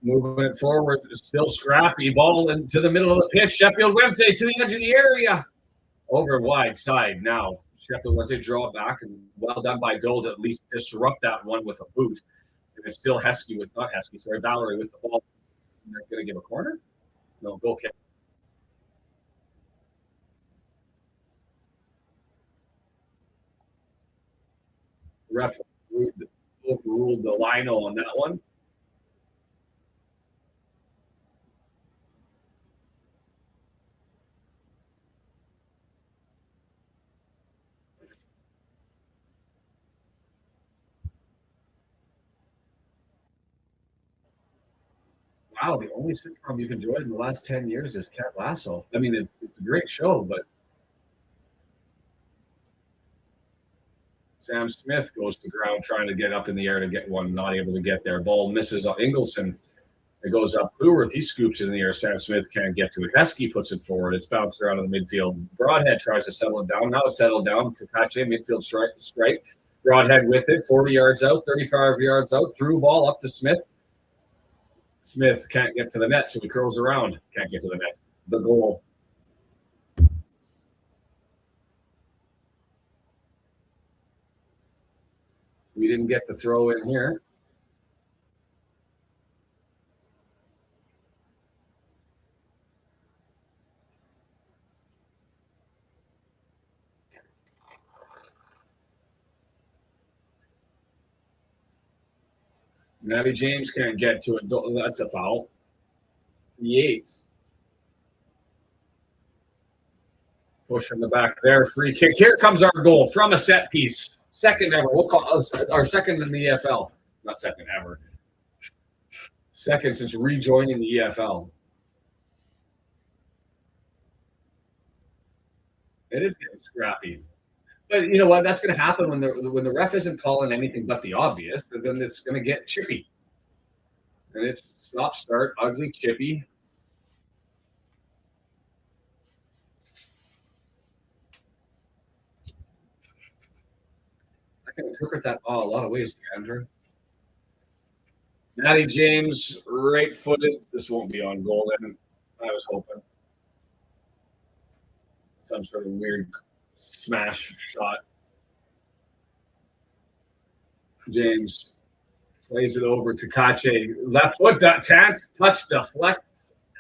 Moving it forward, still scrappy. Ball into the middle of the pitch. Sheffield Wednesday to the edge of the area. Over wide side now. Sheffield Wednesday draw back, and well done by Dole to at least disrupt that one with a boot. And it's still Valerie with the ball. They're going to give a corner? No, goal kick. Ref ruled the lino on that one. Wow, the only sitcom you've enjoyed in the last 10 years is Ted Lasso. I mean, it's a great show, but Sam Smith goes to ground trying to get up in the air to get one, not able to get there. Ball misses Ingleson. It goes up. Kluwerth, he scoops it in the air. Sam Smith can't get to it. Heskey puts it forward. It's bounced around in the midfield. Broadhead tries to settle it down. Now it's settled down. Kakache, midfield strike. Broadhead with it. 40 yards out, 35 yards out. Through ball up to Smith. Smith can't get to the net, so he curls around. Can't get to the net. The goal. We didn't get the throw in here. Matty James can't get to it. That's a foul. Yates. Push in the back there. Free kick. Here comes our goal from a set piece. Second ever. We'll call us our second in the EFL. Not second ever. Second since rejoining the EFL. It is getting scrappy. But you know what? That's going to happen when the ref isn't calling anything but the obvious. Then it's going to get chippy. And it's stop, start, ugly, chippy. I can interpret that a lot of ways, Andrew. Matty James, right-footed. This won't be on goal then. I was hoping. Some sort of weird smash shot. James plays it over. Kakache, left foot, chance, touch, deflect.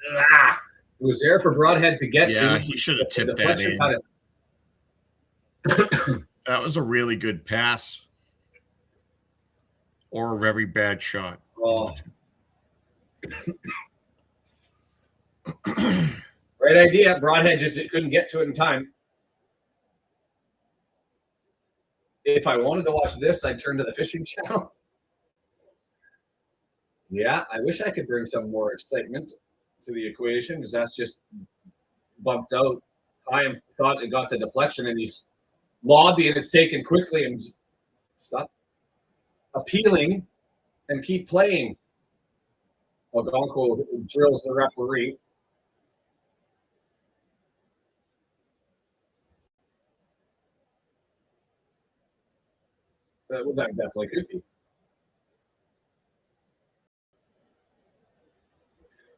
It was there for Broadhead to get to. Yeah, he should have tipped that in. That was a really good pass. Or a very bad shot. Oh. Right idea. Broadhead just couldn't get to it in time. If I wanted to watch this, I'd turn to the fishing channel. Yeah, I wish I could bring some more excitement to the equation because that's just bumped out. I thought it got the deflection and he's lobby and it's taken quickly and stop appealing and keep playing. Ogonko drills the referee. That definitely could be.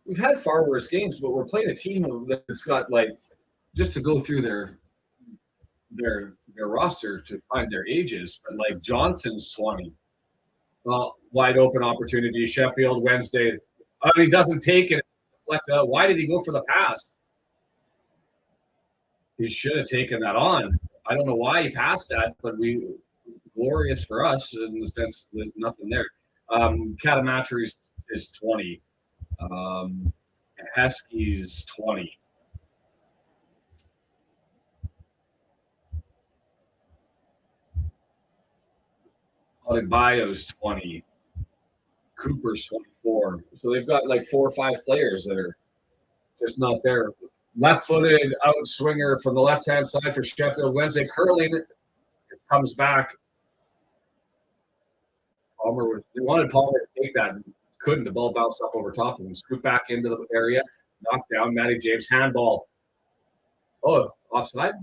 We've had far worse games, but we're playing a team that's got just to go through their roster to find their ages. But Johnson's 20. Well, wide open opportunity. Sheffield Wednesday. He doesn't take it. Why did he go for the pass? He should have taken that on. I don't know why he passed that, but glorious for us in the sense that nothing there. Katamatri is 20. Heskey's 20. Adebayo's 20. Cooper's 24. So they've got 4 or 5 players that are just not there. Left-footed out swinger from the left-hand side for Sheffield Wednesday. Curling comes back. They wanted Palmer to take that and couldn't. The ball bounced up over top of him. Scoot back into the area. Knocked down. Matty James. Handball. Oh, offside?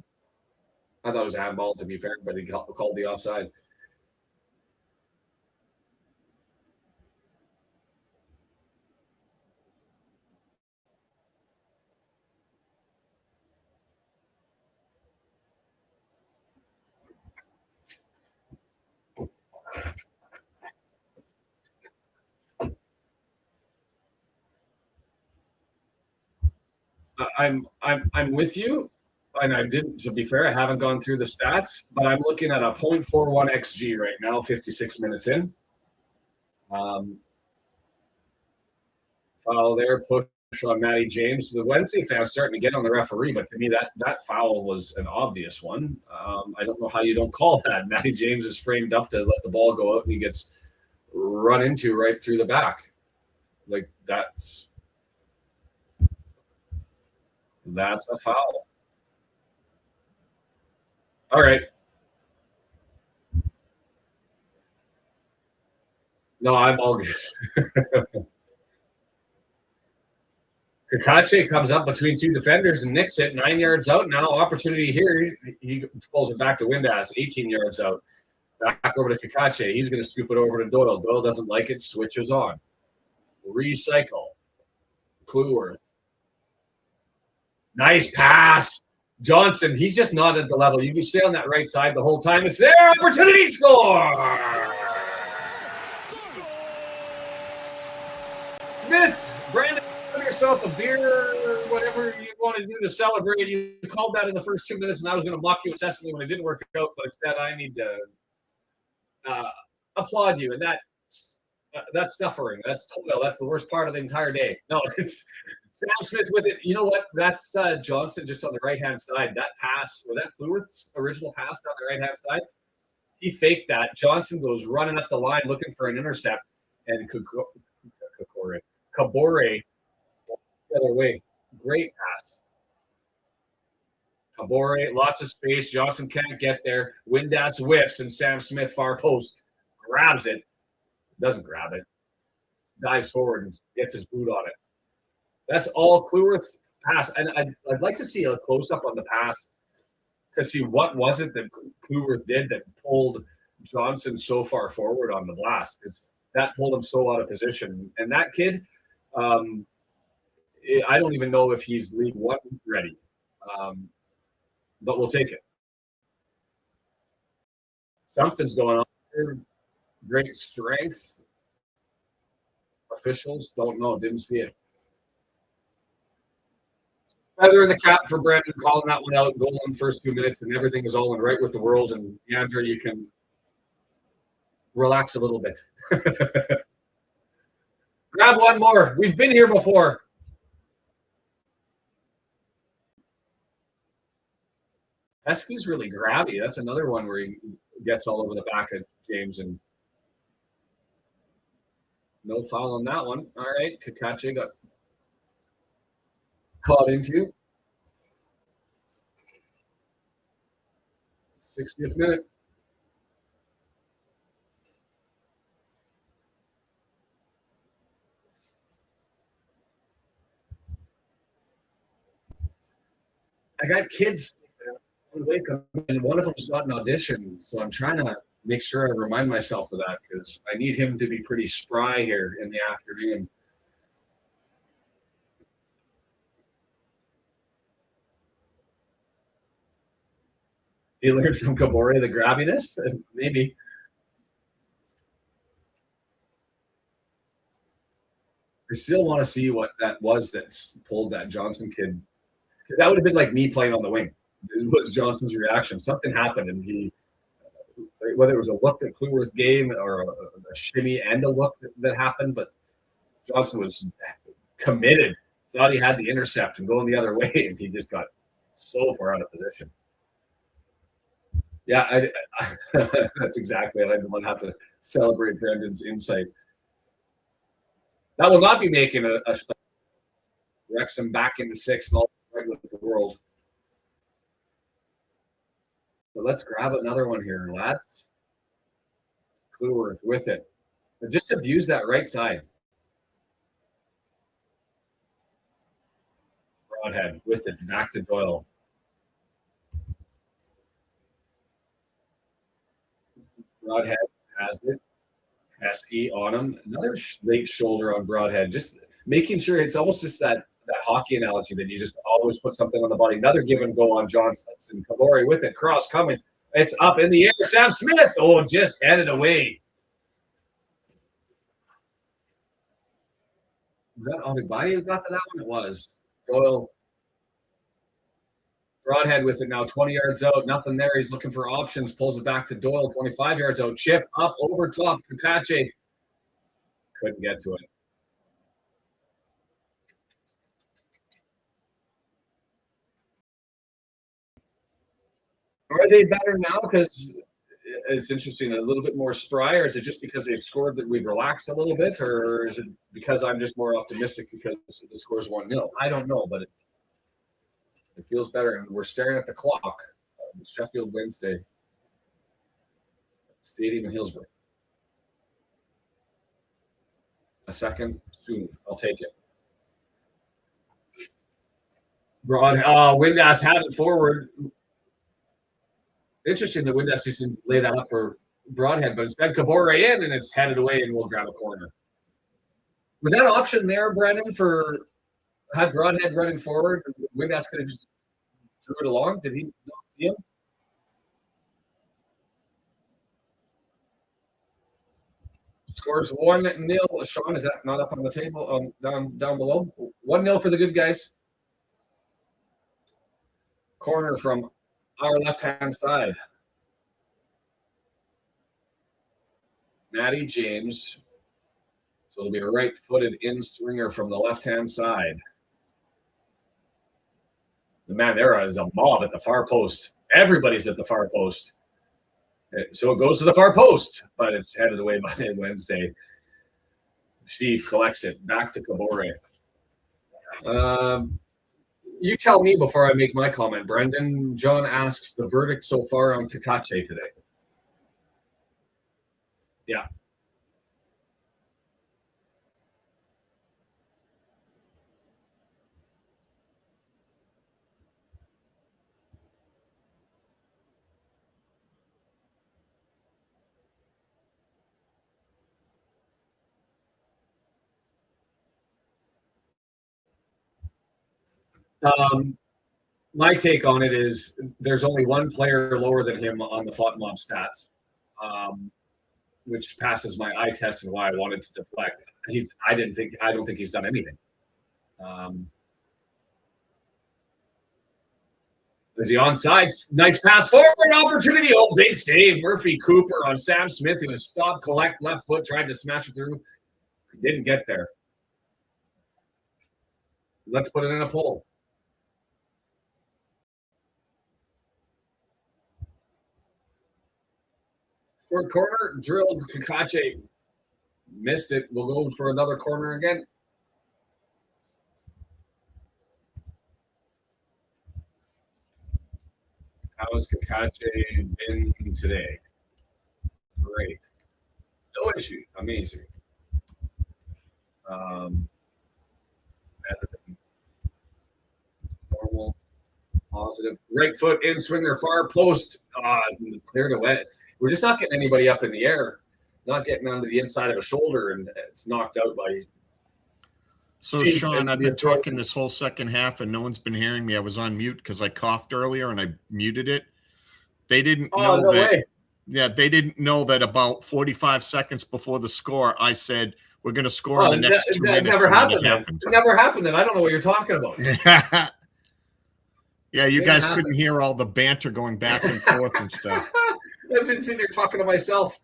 I thought it was a handball, to be fair, but he called the offside. I'm with you, and I didn't. To be fair, I haven't gone through the stats, but I'm looking at a 0.41 xG right now, 56 minutes in. Foul there, push on Matty James. The Wednesday fans starting to get on the referee, but to me that foul was an obvious one. I don't know how you don't call that. Matty James is framed up to let the ball go out, and he gets run into right through the back. That's a foul. All right. No, I'm all good. Kakache comes up between 2 defenders and nicks it 9 yards out. Now opportunity here. He pulls it back to Windass, 18 yards out. Back over to Kakache. He's going to scoop it over to Doyle. Doyle doesn't like it. Switches on. Recycle. Clueworth. Nice pass. Johnson, he's just not at the level. You can stay on that right side the whole time. It's there. Opportunity score. yourself a beer or whatever you want to do to celebrate. You called that in the first 2 minutes, and I was going to mock you incessantly when it didn't work out, but instead I need to applaud you. And that's suffering. That's toil. That's the worst part of the entire day. No, it's Sam Smith with it. You know what? That's Johnson just on the right-hand side. That pass, or that Kluwerth's original pass down the right-hand side, he faked that. Johnson goes running up the line looking for an intercept, and Kabore the other way. Great pass. Kabore, lots of space. Johnson can't get there. Windass whiffs, and Sam Smith, far post, grabs it. Doesn't grab it. Dives forward and gets his boot on it. That's all Kluwerth's pass. And I'd like to see a close-up on the pass to see what was it that Kluwerth did that pulled Johnson so far forward on the blast, because that pulled him so out of position. And that kid, I don't even know if he's League One ready, but we'll take it. Something's going on here. Great strength. Officials, don't know, didn't see it. Feather in the cap for Brendan, calling that one out, goal in the first 2 minutes, and everything is all in right with the world. And Andrew, you can relax a little bit. Grab one more. We've been here before. Heskey's really grabby. That's another one where he gets all over the back of James, and no foul on that one. All right, Kakache got caught into. 60th minute. I got kids wake up, and one of them's got an audition, so I'm trying to make sure I remind myself of that, because I need him to be pretty spry here in the afternoon. He learned from Kabore the grabbiness, maybe. I still want to see what that was that pulled that Johnson kid, because that would have been like me playing on the wing. It was Johnson's reaction. Something happened, and he, whether it was a look that Kluwerth gave or a shimmy and a look that happened, but Johnson was committed, thought he had the intercept and going the other way, and he just got so far out of position. Yeah, that's exactly it. I'm the one have to celebrate Brendan's insight. That will not be making a Wrexham back into sixth and all right with the world. But let's grab another one here, lads. Kluwerth with it. But just abuse that right side. Broadhead with it, back to Doyle. Broadhead has it. Heskey on him. Another late shoulder on Broadhead. Just making sure it's almost just that hockey analogy that you just always put something on the body. Another give and go on Johnson. Kabore with it. Cross coming. It's up in the air. Sam Smith. Oh, just headed away. Was that Adebayo who got to that one? It was. Doyle. Broadhead with it now, 20 yards out. Nothing there. He's looking for options. Pulls it back to Doyle, 25 yards out. Chip up over top. Kakache couldn't get to it. Are they better now? Because it's interesting, a little bit more spry, or is it just because they've scored that we've relaxed a little bit, or is it because I'm just more optimistic because the score's 1-0? I don't know, but it feels better. And we're staring at the clock. Sheffield Wednesday Stadium in Hillsborough. A second soon. I'll take it. Windass had it forward. Interesting that Windass didn't lay that up for Broadhead, but instead Kabore in, and it's headed away, and we'll grab a corner. Was that an option there, Brendan, for had Broadhead running forward? Windass could have just drew it along. Did he not see him? Scores 1-0. Sean, is that not up on the table? Down below. 1-0 for the good guys. Corner from our left-hand side. Matty James. So it'll be a right-footed in-swinger from the left-hand side. Man, there is a mob at the far post. Everybody's at the far post. So it goes to the far post, but it's headed away by Wednesday. Steve collects it. Back to Kabore. You tell me before I make my comment, Brendan. John asks the verdict so far on Kakache today. Yeah. My take on it is there's only one player lower than him on the Fought Mob stats, which passes my eye test and why I wanted to deflect. I don't think he's done anything. Is he onside? Nice pass forward opportunity. Oh, big save. Murphy Cooper on Sam Smith. He was stop, collect, left foot, tried to smash it through. Didn't get there. Let's put it in a poll. Short corner, drilled. Kakache missed it. We'll go for another corner again. How has Kakache been today? Great. No issue. Amazing. Better than normal. Positive. Right foot in swinger, far post. Cleared away. We're just not getting anybody up in the air. Not getting onto the inside of a shoulder, and it's knocked out by. So, Sean, I've been talking this whole second half, and no one's been hearing me. I was on mute because I coughed earlier, and I muted it. They didn't know that. Way. Yeah, they didn't know that about 45 seconds before the score, I said, we're going to score in the next 2 minutes. Never happened. It never happened. Then I don't know what you're talking about. Yeah, you guys couldn't hear all the banter going back and forth and stuff. I've been sitting here talking to myself.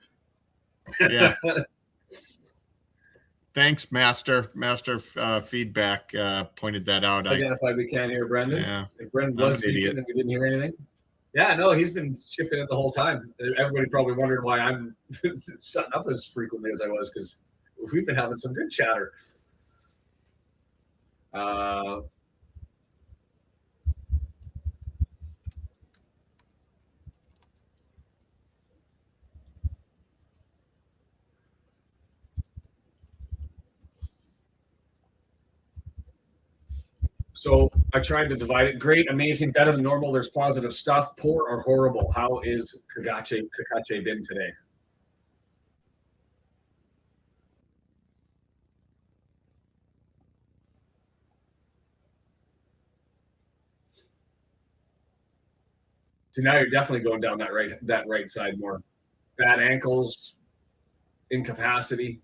Yeah. Thanks, Master Feedback pointed that out. Identified we can't hear Brendan. Yeah. If Brendan was speaking and we didn't hear anything. Yeah, no, he's been chipping it the whole time. Everybody probably wondered why I'm shutting up as frequently as I was, because we've been having some good chatter. So I tried to divide it. Great, amazing, better than normal. There's positive stuff. Poor or horrible. How is Kakache been today? So now you're definitely going down that right side more. Bad ankles, incapacity.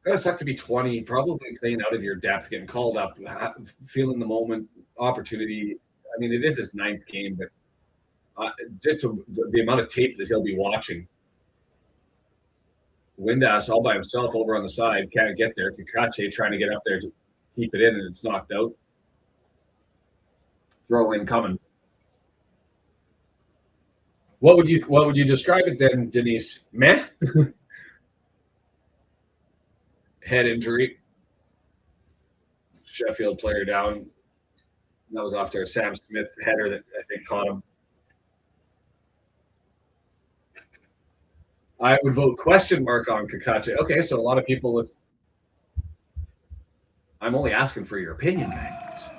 It's suck to be 20, probably playing out of your depth, getting called up, feeling the moment, opportunity. I mean, it is his 9th game, but just the amount of tape that he'll be watching. Windass all by himself over on the side, can't get there. Kakache trying to get up there to keep it in, and it's knocked out. Throw in coming. What would you describe it then, Denise? Meh? Head injury. Sheffield player down. That was off their Sam Smith header that I think caught him. I would vote question mark on Kakache. Okay, so a lot of people with. I'm only asking for your opinion, guys.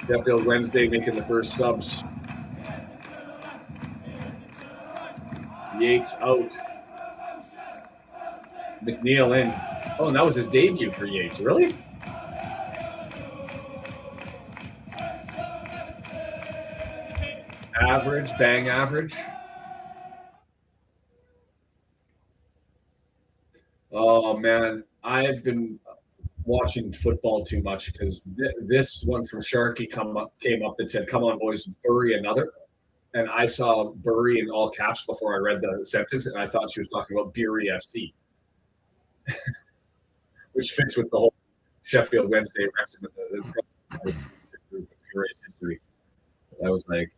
Sheffield Wednesday making the first subs. Yates out. McNeil in. Oh, and that was his debut for Yates. Really? Average, bang average. Oh, man. I've been watching football too much because this one from Sharky came up that said, "Come on, boys, bury another." And I saw "bury" in all caps before I read the sentence, and I thought she was talking about Bury FC, which fits with the whole Sheffield Wednesday Wrexham history. I was like,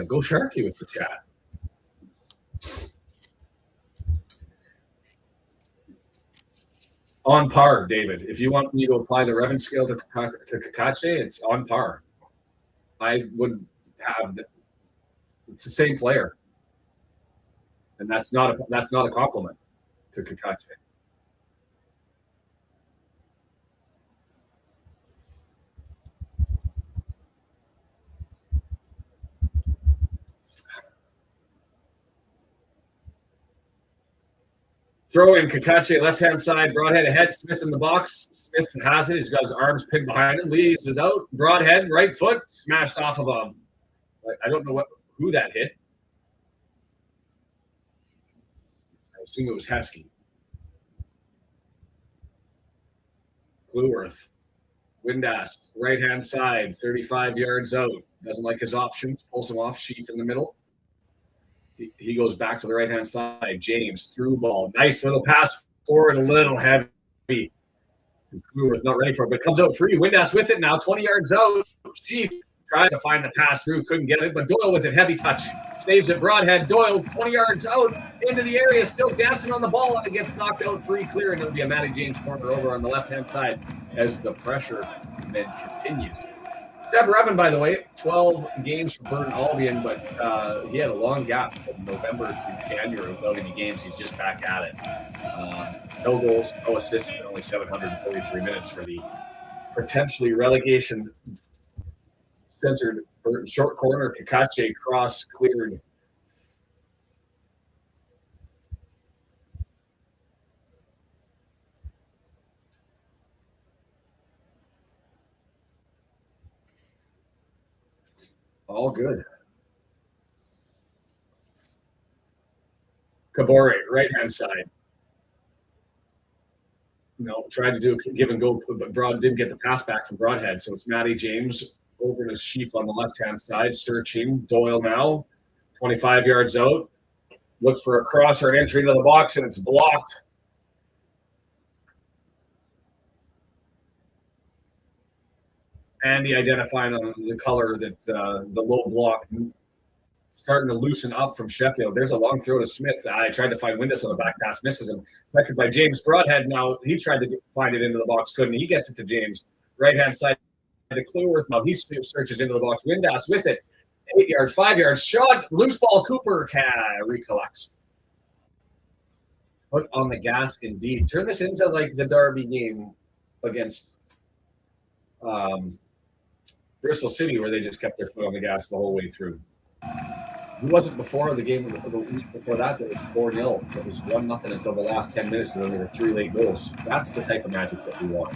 go Sharky with the chat. On par, David. If you want me to apply the Revan scale to Kakache, it's on par. I would have it's the same player, and that's not a compliment to Kakache. Throw in Kakache, left-hand side, Broadhead ahead, Smith in the box. Smith has it. He's got his arms pinned behind him, leads it out. Broadhead, right foot, smashed off of a. I don't know who that hit. I assume it was Heskey. Blueworth, Windass, right-hand side, 35 yards out. Doesn't like his options, pulls him off, Sheaf in the middle. He goes back to the right-hand side. James, through ball. Nice little pass forward, a little heavy. Blueworth not ready for it, but comes out free. Windass with it now, 20 yards out. Sheaf tries to find the pass through, couldn't get it, but Doyle with it, heavy touch. Saves it, Broadhead. Doyle, 20 yards out into the area, still dancing on the ball, and it gets knocked out free, clear, and it'll be a Matty James corner over on the left-hand side as the pressure then continues. Seb Revan, by the way, 12 games for Burton Albion, but he had a long gap from November to January without any games. He's just back at it. No goals, no assists, and only 743 minutes for the potentially relegation censored Burton short corner. Kakache cross cleared. All good. Kabore, right-hand side. No, tried to do a give and go, but Broad didn't get the pass back from Broadhead. So it's Matty James over to Sheaf on the left-hand side, searching. Doyle now, 25 yards out. Looks for a cross or an entry into the box, and it's blocked. Andy identifying on the color that the low block starting to loosen up from Sheffield. There's a long throw to Smith. I tried to find Windass on the back pass, misses him. Affected by James Broadhead now. He tried to find it into the box, couldn't. He gets it to James. Right-hand side to Clearworth now. He searches into the box. Windass with it. 8 yards, 5 yards. Shot. Loose ball. Cooper recollects. Foot on the gas indeed. Turn this into like the Derby game against Bristol City, where they just kept their foot on the gas the whole way through. It wasn't before the game, the week before that was 4-0. It was 1-0 until the last 10 minutes, and then there were 3 late goals. That's the type of magic that we want.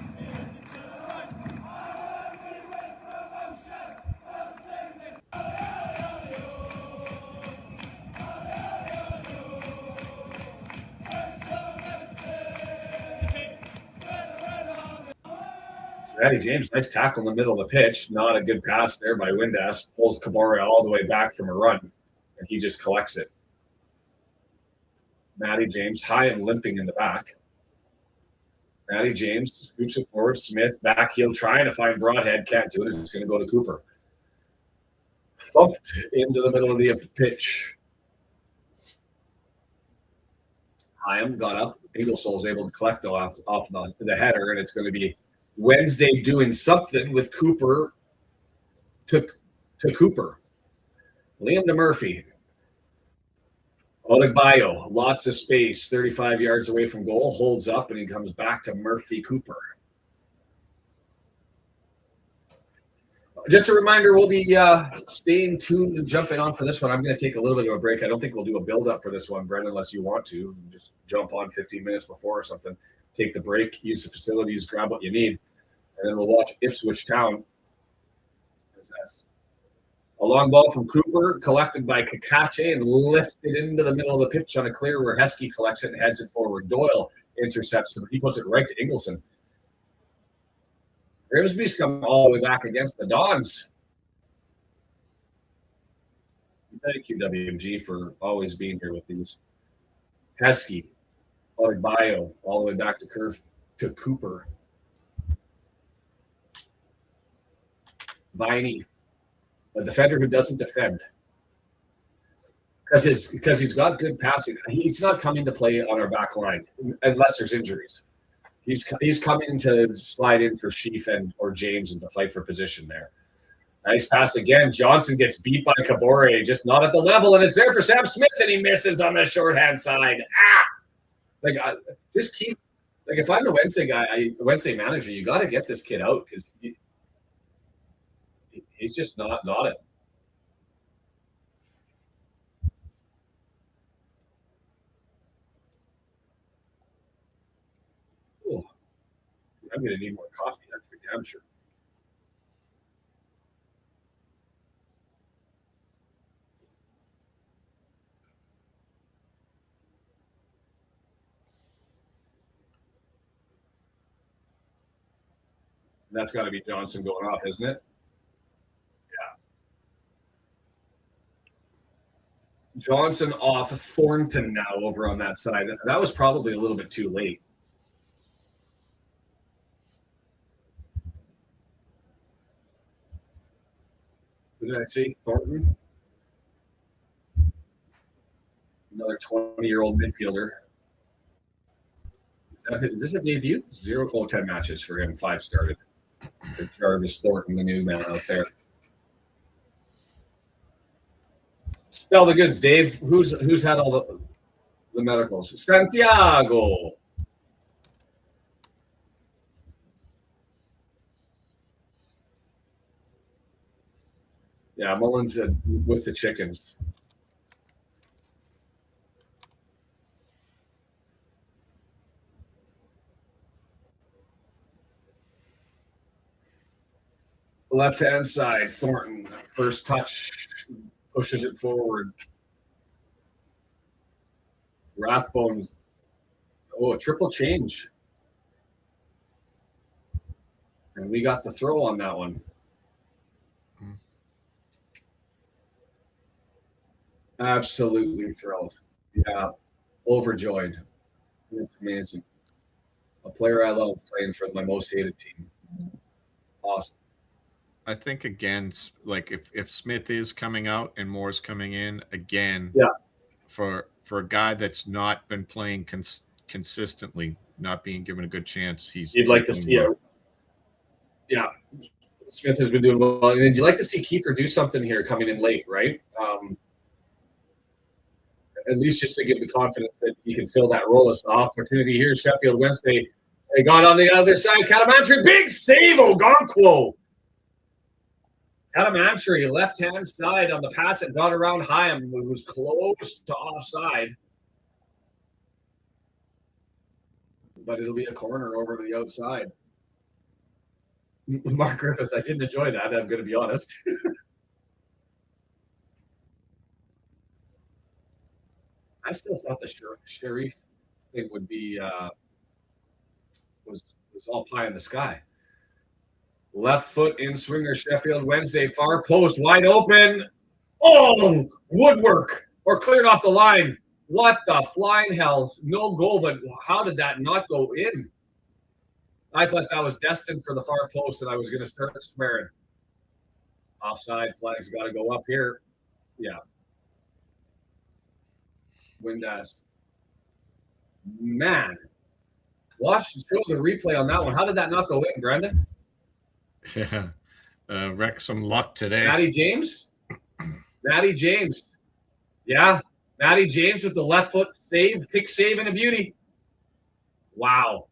Matty James, nice tackle in the middle of the pitch. Not a good pass there by Windass. Pulls Kabore all the way back from a run, and he just collects it. Matty James, high and limping in the back. Matty James scoops it forward. Smith, back heel, trying to find Broadhead. Can't do it. It's going to go to Cooper. Thumped into the middle of the pitch. Hyam got up. Ingersoll's able to collect off the header, and it's going to be Wednesday doing something with Cooper to Cooper. Liam to Murphy. Odigbayo, lots of space, 35 yards away from goal, holds up, and he comes back to Murphy Cooper. Just a reminder, we'll be staying tuned and jumping on for this one. I'm going to take a little bit of a break. I don't think we'll do a build-up for this one, Brendan, unless you want to. Just jump on 15 minutes before or something. Take the break, use the facilities, grab what you need, and then we'll watch Ipswich Town. A long ball from Cooper, collected by Kakache and lifted into the middle of the pitch on a clear where Heskey collects it and heads it forward. Doyle intercepts it, but he puts it right to Ingleson. Grimsby's come all the way back against the Dons. Thank you, WMG, for always being here with these. Heskey, Bio, all the way back to Cooper. Viney, a defender who doesn't defend. Because he's got good passing. He's not coming to play on our back line unless there's injuries. He's coming to slide in for Sheaf or James and to fight for position there. Nice pass again. Johnson gets beat by Kabore, just not at the level, and it's there for Sam Smith, and he misses on the shorthand side. Just keep if I'm the Wednesday guy, Wednesday manager, you got to get this kid out because he's just not got it. Ooh. I'm going to need more coffee. That's for damn sure. That's got to be Johnson going off, isn't it? Yeah. Johnson off, Thornton now over on that side. That was probably a little bit too late. What did I say? Thornton? Another 20-year-old midfielder. Is this a debut? 0-10 matches for him, 5 started. Jarvis Thornton, the new man out there. Spell the goods, Dave. Who's had all the medicals? Santiago. Yeah, Mullins with the chickens. Left-hand side, Thornton. First touch, pushes it forward. Rathbone's. Oh, a triple change. And we got the throw on that one. Absolutely thrilled. Yeah, overjoyed. It's amazing. A player I love playing for my most hated team. Awesome. I think again, like if Smith is coming out and Moore's coming in again, yeah, for a guy that's not been playing consistently, not being given a good chance, you'd like to see it. Yeah, Smith has been doing well, and you'd like to see Kiefer do something here coming in late, right? At least just to give the confidence that he can fill that role. It's an opportunity here. Sheffield Wednesday, they got on the other side. Calamantry, big save, Ogonkwo. Calamantry, left-hand side on the pass that got around Hyam, who was close to offside. But it'll be a corner over to the outside. Mark Griffiths, I didn't enjoy that, I'm going to be honest. I still thought the Sharif thing would be was all pie in the sky. Left foot in swinger, Sheffield Wednesday, far post, wide open. Oh, woodwork or cleared off the line. What the flying hell? No goal, but how did that not go in? I thought that was destined for the far post, and I was going to start swearing. Offside flag's got to go up here. Yeah. Windass. Man. Show the replay on that one. How did that not go in, Brendan? Yeah. Wrexham luck today. Matty James? Matty James. Yeah. Matty James with the left foot save, pick save, and a beauty. Wow.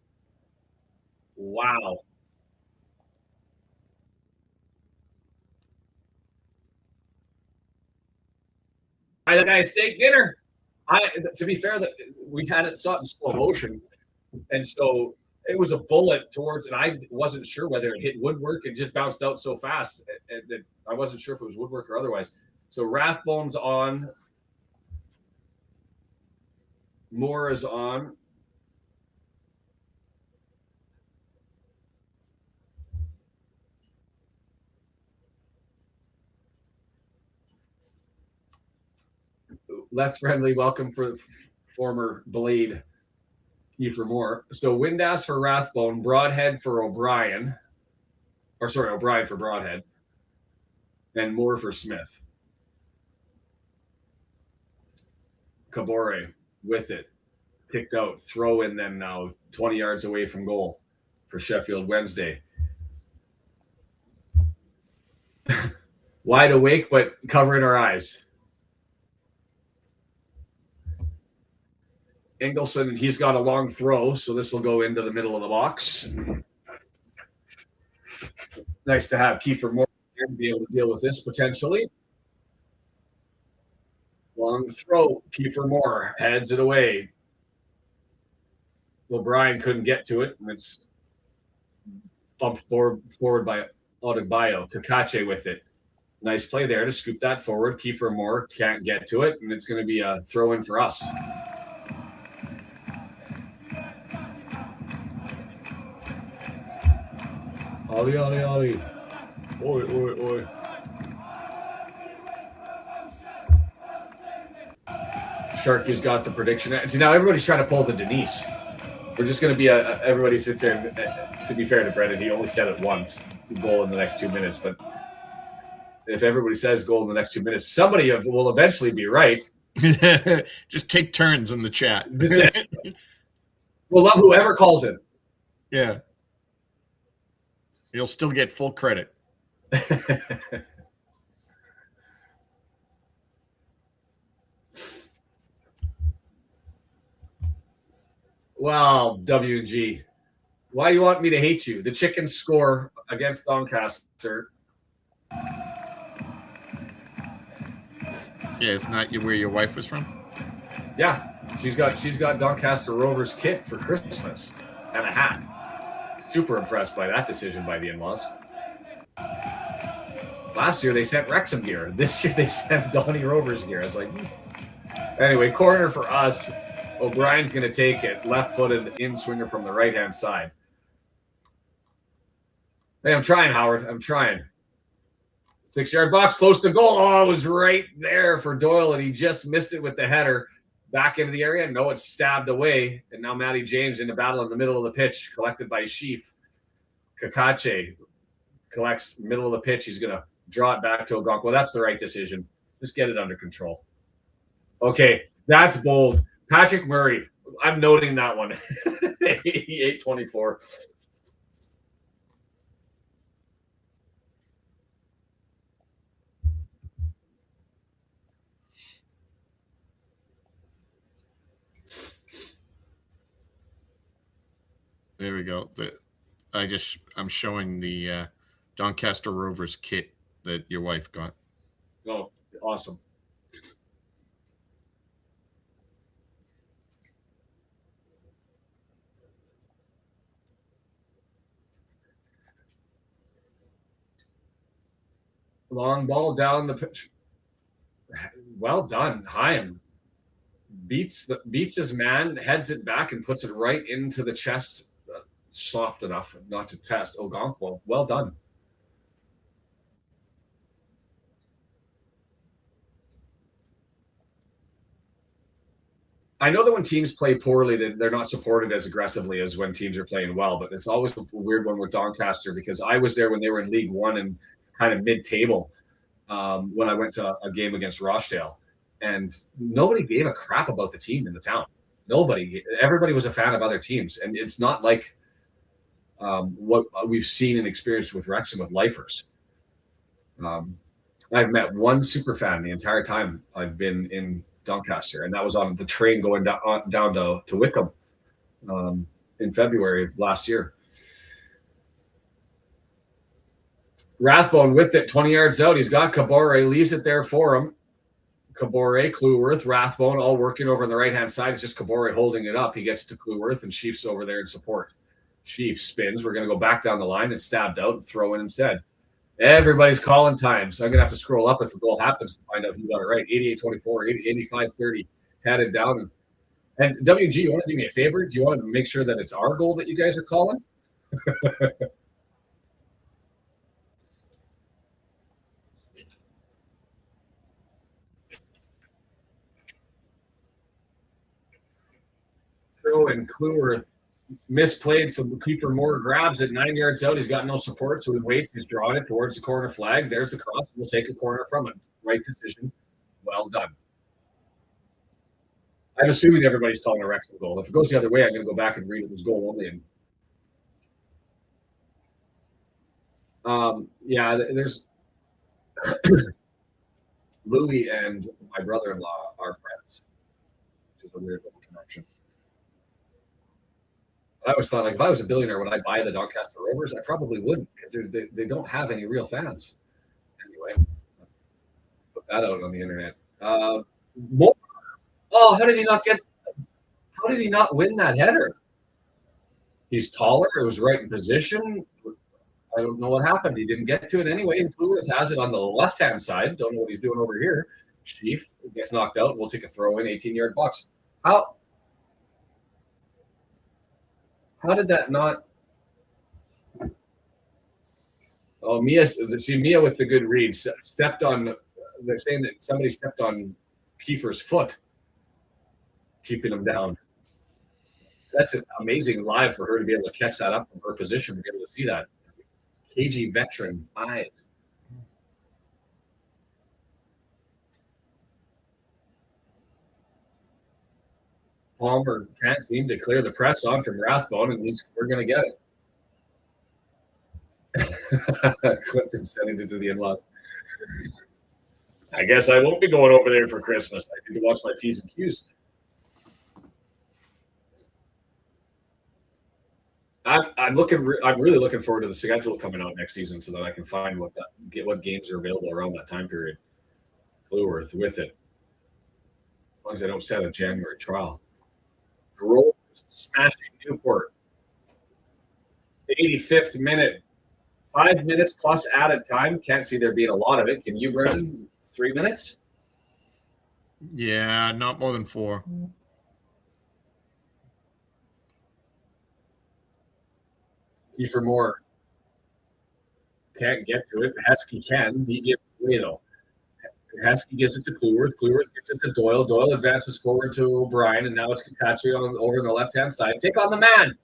Wow. I had a steak dinner. To be fair, we had it saw it in slow motion, and so It was a bullet towards, and I wasn't sure whether it hit woodwork. It just bounced out so fast, and I wasn't sure if it was woodwork or otherwise. So Rathbone's on. Moore is on. Less friendly welcome for former Blade Kiefer Moore. So Windass for Rathbone, Broadhead for O'Brien, or sorry, O'Brien for Broadhead, and Moore for Smith. Cabore with it, picked out, throw in them now, 20 yards away from goal for Sheffield Wednesday. Wide awake, but covering our eyes. Ingleson, he's got a long throw, so this will go into the middle of the box. Nice to have Kiefer Moore here to be able to deal with this potentially. Long throw, Kiefer Moore heads it away. O'Brien couldn't get to it, and it's bumped forward by Adebayo. Kakache with it. Nice play there to scoop that forward. Kiefer Moore can't get to it, and it's going to be a throw in for us. Ollie, ollie, ollie. Oi, oi, oi. Sharky's got the prediction. See, now everybody's trying to pull the Denise. We're just going to be everybody sits there. And, to be fair to Brendan, he only said it once. Goal in the next 2 minutes. But if everybody says goal in the next 2 minutes, somebody will eventually be right. Just take turns in the chat. We'll love whoever calls it. Yeah. You'll still get full credit. Well, WG, why do you want me to hate you? The Chickens score against Doncaster. Yeah, it's not where your wife was from? Yeah, she's got Doncaster Rovers kit for Christmas and a hat. Super impressed by that decision by the in-laws. Last year they sent Wrexham gear. This year they sent Donny Rovers gear. I was like, anyway, corner for us. O'Brien's going to take it. Left-footed in-swinger from the right-hand side. Hey, I'm trying, Howard. I'm trying. 6-yard box, close to goal. Oh, it was right there for Doyle, and he just missed it with the header. Back into the area. No, it's stabbed away. And now Matty James in the battle in the middle of the pitch, collected by Sheaf. Kakache collects middle of the pitch. He's going to draw it back to Ogonk. Well, that's the right decision. Just get it under control. Okay, that's bold. Patrick Murray. I'm noting that one. 88-24. There we go. I'm showing the Doncaster Rovers kit that your wife got. Oh, awesome. Long ball down the pitch. Well done. Hyam beats his man, heads it back, and puts it right into the chest. Soft enough not to test Ogonquo. Well done. I know that when teams play poorly, they're not supported as aggressively as when teams are playing well, but it's always a weird one with Doncaster because I was there when they were in League One and kind of mid-table when I went to a game against Rochdale, and nobody gave a crap about the team in the town. Everybody was a fan of other teams, and it's not like what we've seen and experienced with Wrexham with lifers. I've met one super fan the entire time I've been in Doncaster, and that was on the train going down to Wickham in February of last year. Rathbone with it, 20 yards out. He's got Cabore, leaves it there for him. Cabore, Clueworth, Rathbone all working over on the right-hand side. It's just Cabore holding it up. He gets to Clueworth, and Chiefs over there in support. Sheaf spins. We're going to go back down the line and stabbed out and throw in instead. Everybody's calling time, so I'm going to have to scroll up if a goal happens to find out who got it right. 88-24, 85-30, headed down. And WG, you want to do me a favor? Do you want to make sure that it's our goal that you guys are calling? Throw and Kluwer misplayed, so Kiefer Moore grabs it 9 yards out. He's got no support, so he waits. He's drawing it towards the corner flag. There's the cross. We'll take a corner from it. Right decision. Well done. I'm assuming everybody's calling a Wrexham goal. If it goes the other way, I'm going to go back and read it was goal only. And there's Louis and my brother-in-law are friends, which is a weird little connection. I always thought, like, if I was a billionaire, would I buy the Doncaster Rovers? I probably wouldn't, because they don't have any real fans. Anyway, put that out on the internet. More. Oh, how did he not win that header? He's taller. It was right in position. I don't know what happened. He didn't get to it anyway. And Kluwer has it on the left-hand side. Don't know what he's doing over here. Chief gets knocked out. We'll take a throw in, 18-yard box. How did that not? Oh, Mia with the good read stepped on. They're saying that somebody stepped on Kiefer's foot, keeping him down. That's amazing live for her to be able to catch that up from her position, to be able to see that. KG veteran eyes. Palmer can't seem to clear the press on from Rathbone, and we're going to get it. Clifton sending it to the in-laws. I guess I won't be going over there for Christmas. I need to watch my P's and Q's. I'm really looking forward to the schedule coming out next season, so that I can find what games are available around that time period. Kluwer with it, as long as I don't set a January trial. The Rollers smashing Newport. 85th minute. 5 minutes plus added time. Can't see there being a lot of it. Can you, Brendan? 3 minutes? Yeah, not more than 4. Kiefer Moore can't get to it. Heskey can. He gives it away, though. Heskey gives it to Kluwer. Kluwer gives it to Doyle. Doyle advances forward to O'Brien, and now it's Kakachi over on the left-hand side. Take on the man.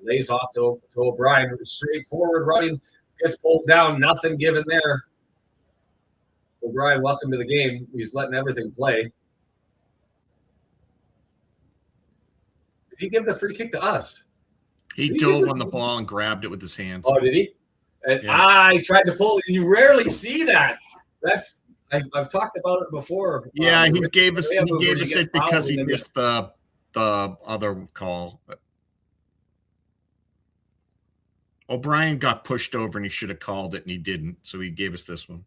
Lays off to O'Brien. Straight forward running. Gets pulled down. Nothing given there. O'Brien, welcome to the game. He's letting everything play. Did he give the free kick to us? He dove on the ball and grabbed it with his hands. Oh, did he? And yeah. I tried to pull. You rarely see that. I've talked about it before. Yeah, he gave us it because he missed the other call. O'Brien got pushed over and he should have called it and he didn't, so he gave us this one.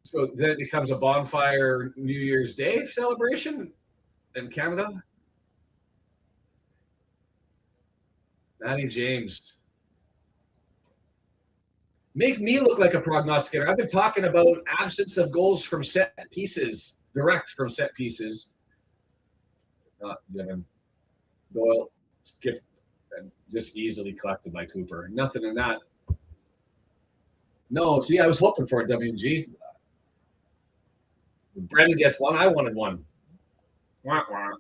So then it becomes a bonfire New Year's Day celebration in Canada. Matty James. Make me look like a prognosticator. I've been talking about absence of goals from set pieces, direct from set pieces. Not given. Doyle skipped and just easily collected by Cooper. Nothing in that. No, see, I was hoping for a WG. Brendan gets one. I wanted one. Wah, wah.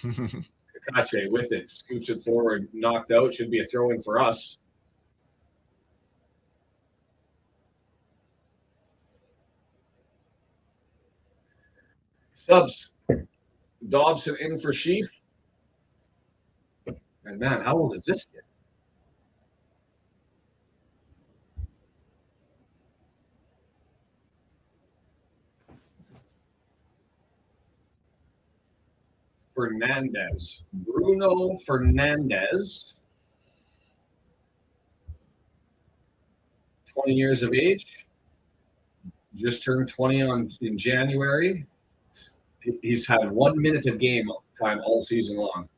Kakache with it. Scoops it forward. Knocked out. Should be a throw-in for us. Subs. Dobson in for Sheaf. And man, how old is this kid? Fernandez. Bruno Fernandez. 20 years of age. Just turned 20 in January. He's had 1 minute of game time all season long.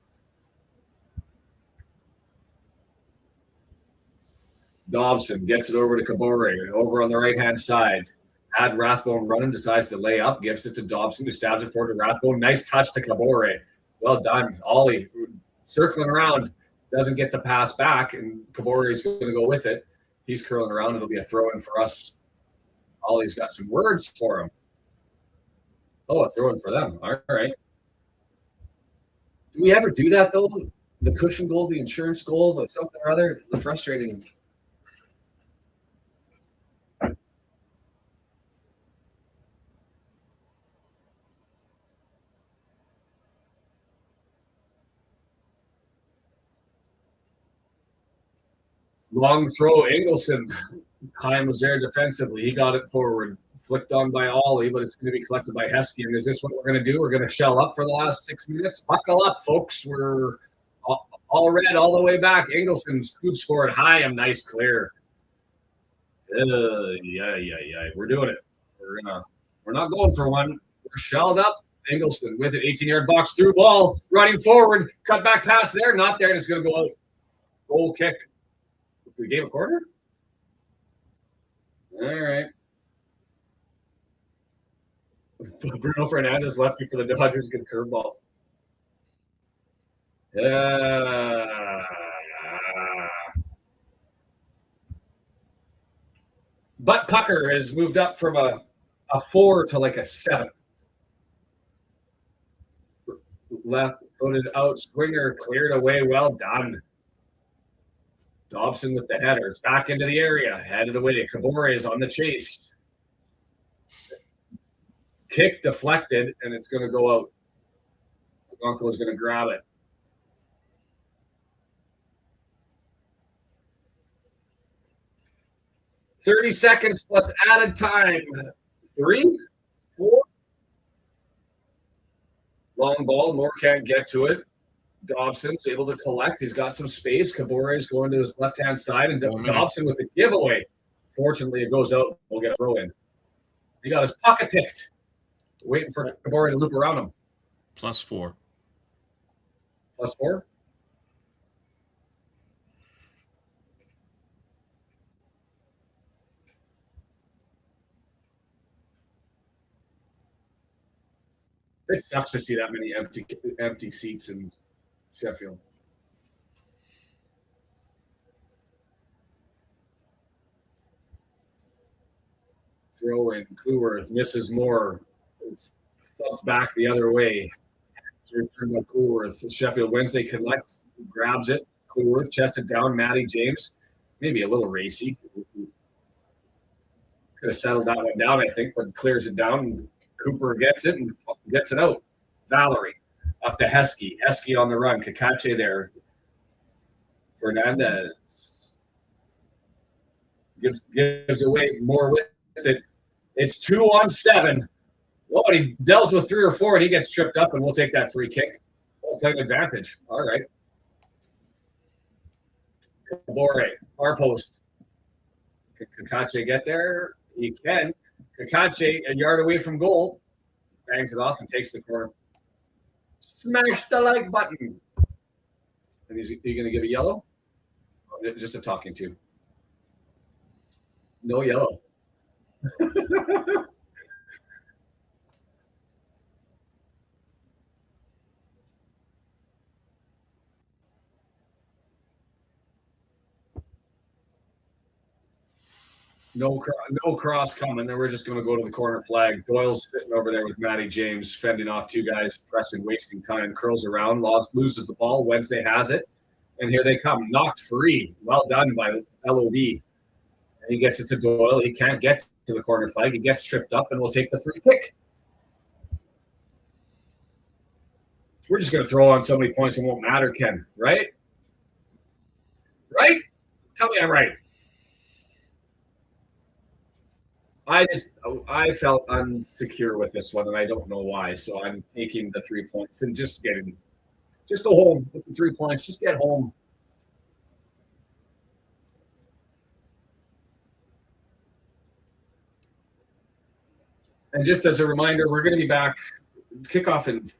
Dobson gets it over to Kabore, over on the right-hand side. Had Rathbone running, decides to lay up, gives it to Dobson, who stabs it forward to Rathbone. Nice touch to Kabore. Well done. Ollie circling around, doesn't get the pass back, and Kabore is going to go with it. He's curling around. It'll be a throw-in for us. Ollie's got some words for him. Oh, a throw-in for them. All right. Do we ever do that, though? The cushion goal, the insurance goal, the something or other? It's the frustrating. Long throw, Ingleson. Time was there defensively. He got it forward. Flicked on by Ollie, but it's going to be collected by Heskey. And is this what we're going to do? We're going to shell up for the last 6 minutes? Buckle up, folks. We're all red all the way back. Ingleson scoops forward high and nice clear. Yeah. We're doing it. We're not going for one. We're shelled up. Ingleson with it. 18-yard box through ball. Running forward. Cut back pass there. Not there. And it's going to go out. Goal kick. We gave a quarter? All right. Bruno Fernandez lefty for the Dodgers. Good curveball. Yeah. But Pucker has moved up from a 4 to like a 7. Left footed out. Swinger cleared away. Well done. Dobson with the header. It's back into the area. Headed away. Kabore is on the chase. Kick deflected, and it's going to go out. Gonko is going to grab it. "30 seconds plus added time. 3, 4. Long ball. Moore can't get to it. Dobson's able to collect. He's got some space. Kabore is going to his left-hand side, and Dobson with a giveaway. Fortunately, it goes out. We'll get a throw in. He got his pocket picked. Waiting for Kabore to loop around him. +4. +4? It sucks to see that many empty seats in Sheffield. Throw in. Cleworth misses Moore. It's thumped back the other way. Return to Cleworth. Sheffield Wednesday collects, grabs it. Cleworth chests it down. Matty James, maybe a little racy. Could have settled that one down, I think, but clears it down. Cooper gets it and gets it out. Valerie up to Heskey. Heskey on the run. Kakache there. Fernandez gives away more with it. It's 2 on 7. Well, he deals with 3 or 4, and he gets tripped up, and we'll take that free kick. We'll take advantage. All right. Kabore, far post. Kakache get there? He can. Kakache, a yard away from goal, bangs it off and takes the corner. Smash the like button. And he's going to give a yellow? Just a talking to. No yellow. No cross coming. Then we're just going to go to the corner flag. Doyle's sitting over there with Matty James, fending off 2 guys, pressing, wasting time. Curls around, loses the ball. Wednesday has it. And here they come. Knocked free. Well done by LOD. And he gets it to Doyle. He can't get to the corner flag. He gets tripped up, and we'll take the free kick. We're just going to throw on so many points it won't matter, Ken. Right? Right? Tell me I'm right. I felt unsecure with this one, and I don't know why. So I'm taking the 3 points and just go home with the 3 points. Just get home. And just as a reminder, we're going to be back kickoff in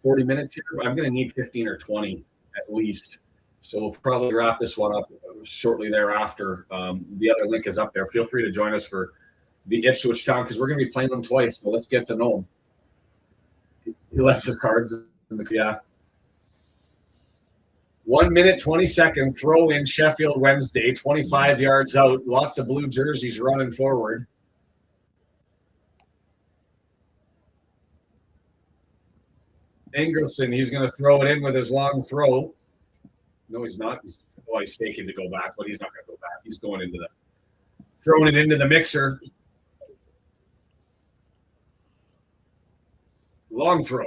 40 minutes here. I'm going to need 15 or 20 at least. So we'll probably wrap this one up shortly thereafter. The other link is up there. Feel free to join us for the Ipswich Town because we're going to be playing them twice. So let's get to know him. He left his cards in the 1 minute, 20 second throw in Sheffield Wednesday, 25 yards out. Lots of blue jerseys running forward. Ingerson, he's going to throw it in with his long throw. No, he's not. He's faking to go back, but he's not going to go back. He's going into throwing it into the mixer. Long throw.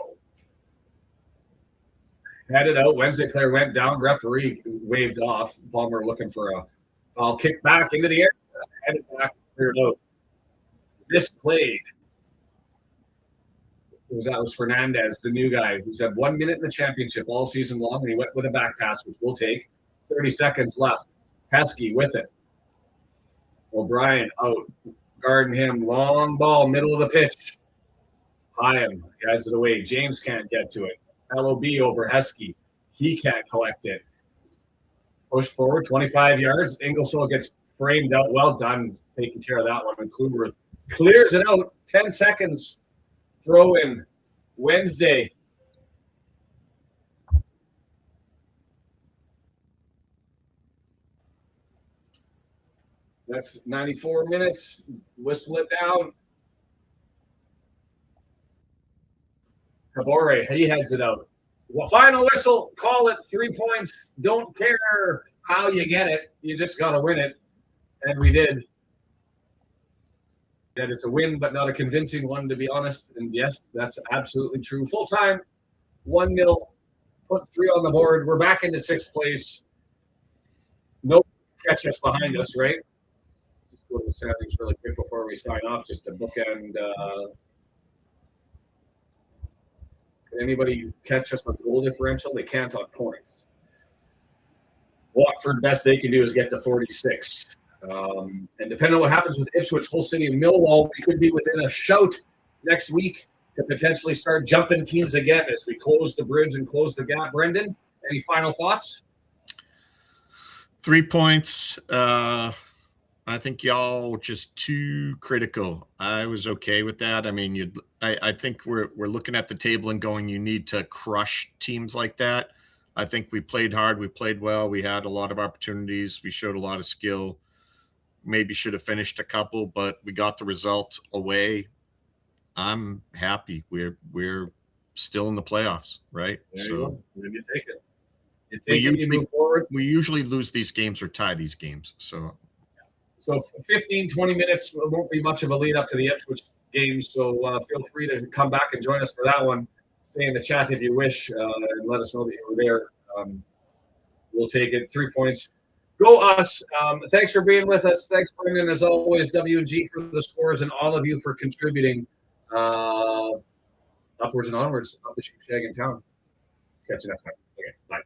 Headed out. Wednesday player went down. Referee waved off. Palmer looking for a foul. Kick back into the air. Headed back. Cleared out. Misplayed. That was Fernandez, the new guy, who's had 1 minute in the championship all season long, and he went with a back pass, which we'll take. 30 seconds left. Pesky with it. O'Brien out. Guarding him. Long ball, middle of the pitch. Hyam guides it away. James can't get to it. LOB over Heskey. He can't collect it. Push forward, 25 yards. Ingersoll gets framed out. Well done, taking care of that one. And Kluber clears it out. 10 seconds. Throw in Wednesday. That's 94 minutes. Whistle it down. Cabore, he heads it out. Well, final whistle. Call it 3 points. Don't care how you get it. You just got to win it. And we did. That it's a win, but not a convincing one, to be honest. And yes, that's absolutely true. Full time, 1-0, put 3 on the board. We're back into 6th place. No catch us behind us, right? Just go to the standings really quick before we sign off, just to bookend. Can anybody catch us on goal differential? They can't on points. Watford, best they can do is get to 46. And depending on what happens with Ipswich, Hull City, and Millwall, we could be within a shout next week to potentially start jumping teams again as we close the bridge and close the gap. Brendan, any final thoughts? 3 points. I think y'all just too critical. I was okay with that. I mean, I think we're looking at the table and going, you need to crush teams like that. I think we played hard. We played well. We had a lot of opportunities. We showed a lot of skill. Maybe should have finished a couple, but we got the result away. I'm happy. We're still in the playoffs, right? So maybe you take it. We usually lose these games or tie these games. So 15, 20 minutes won't be much of a lead up to the Ipswich game. So feel free to come back and join us for that one. Stay in the chat if you wish and let us know that you were there. We'll take it. 3 points. Go us. Thanks for being with us. Thanks, Brendan, as always, W&G for the scores, and all of you for contributing upwards and onwards up the sheep shag in town. Catch you next time. Okay, bye.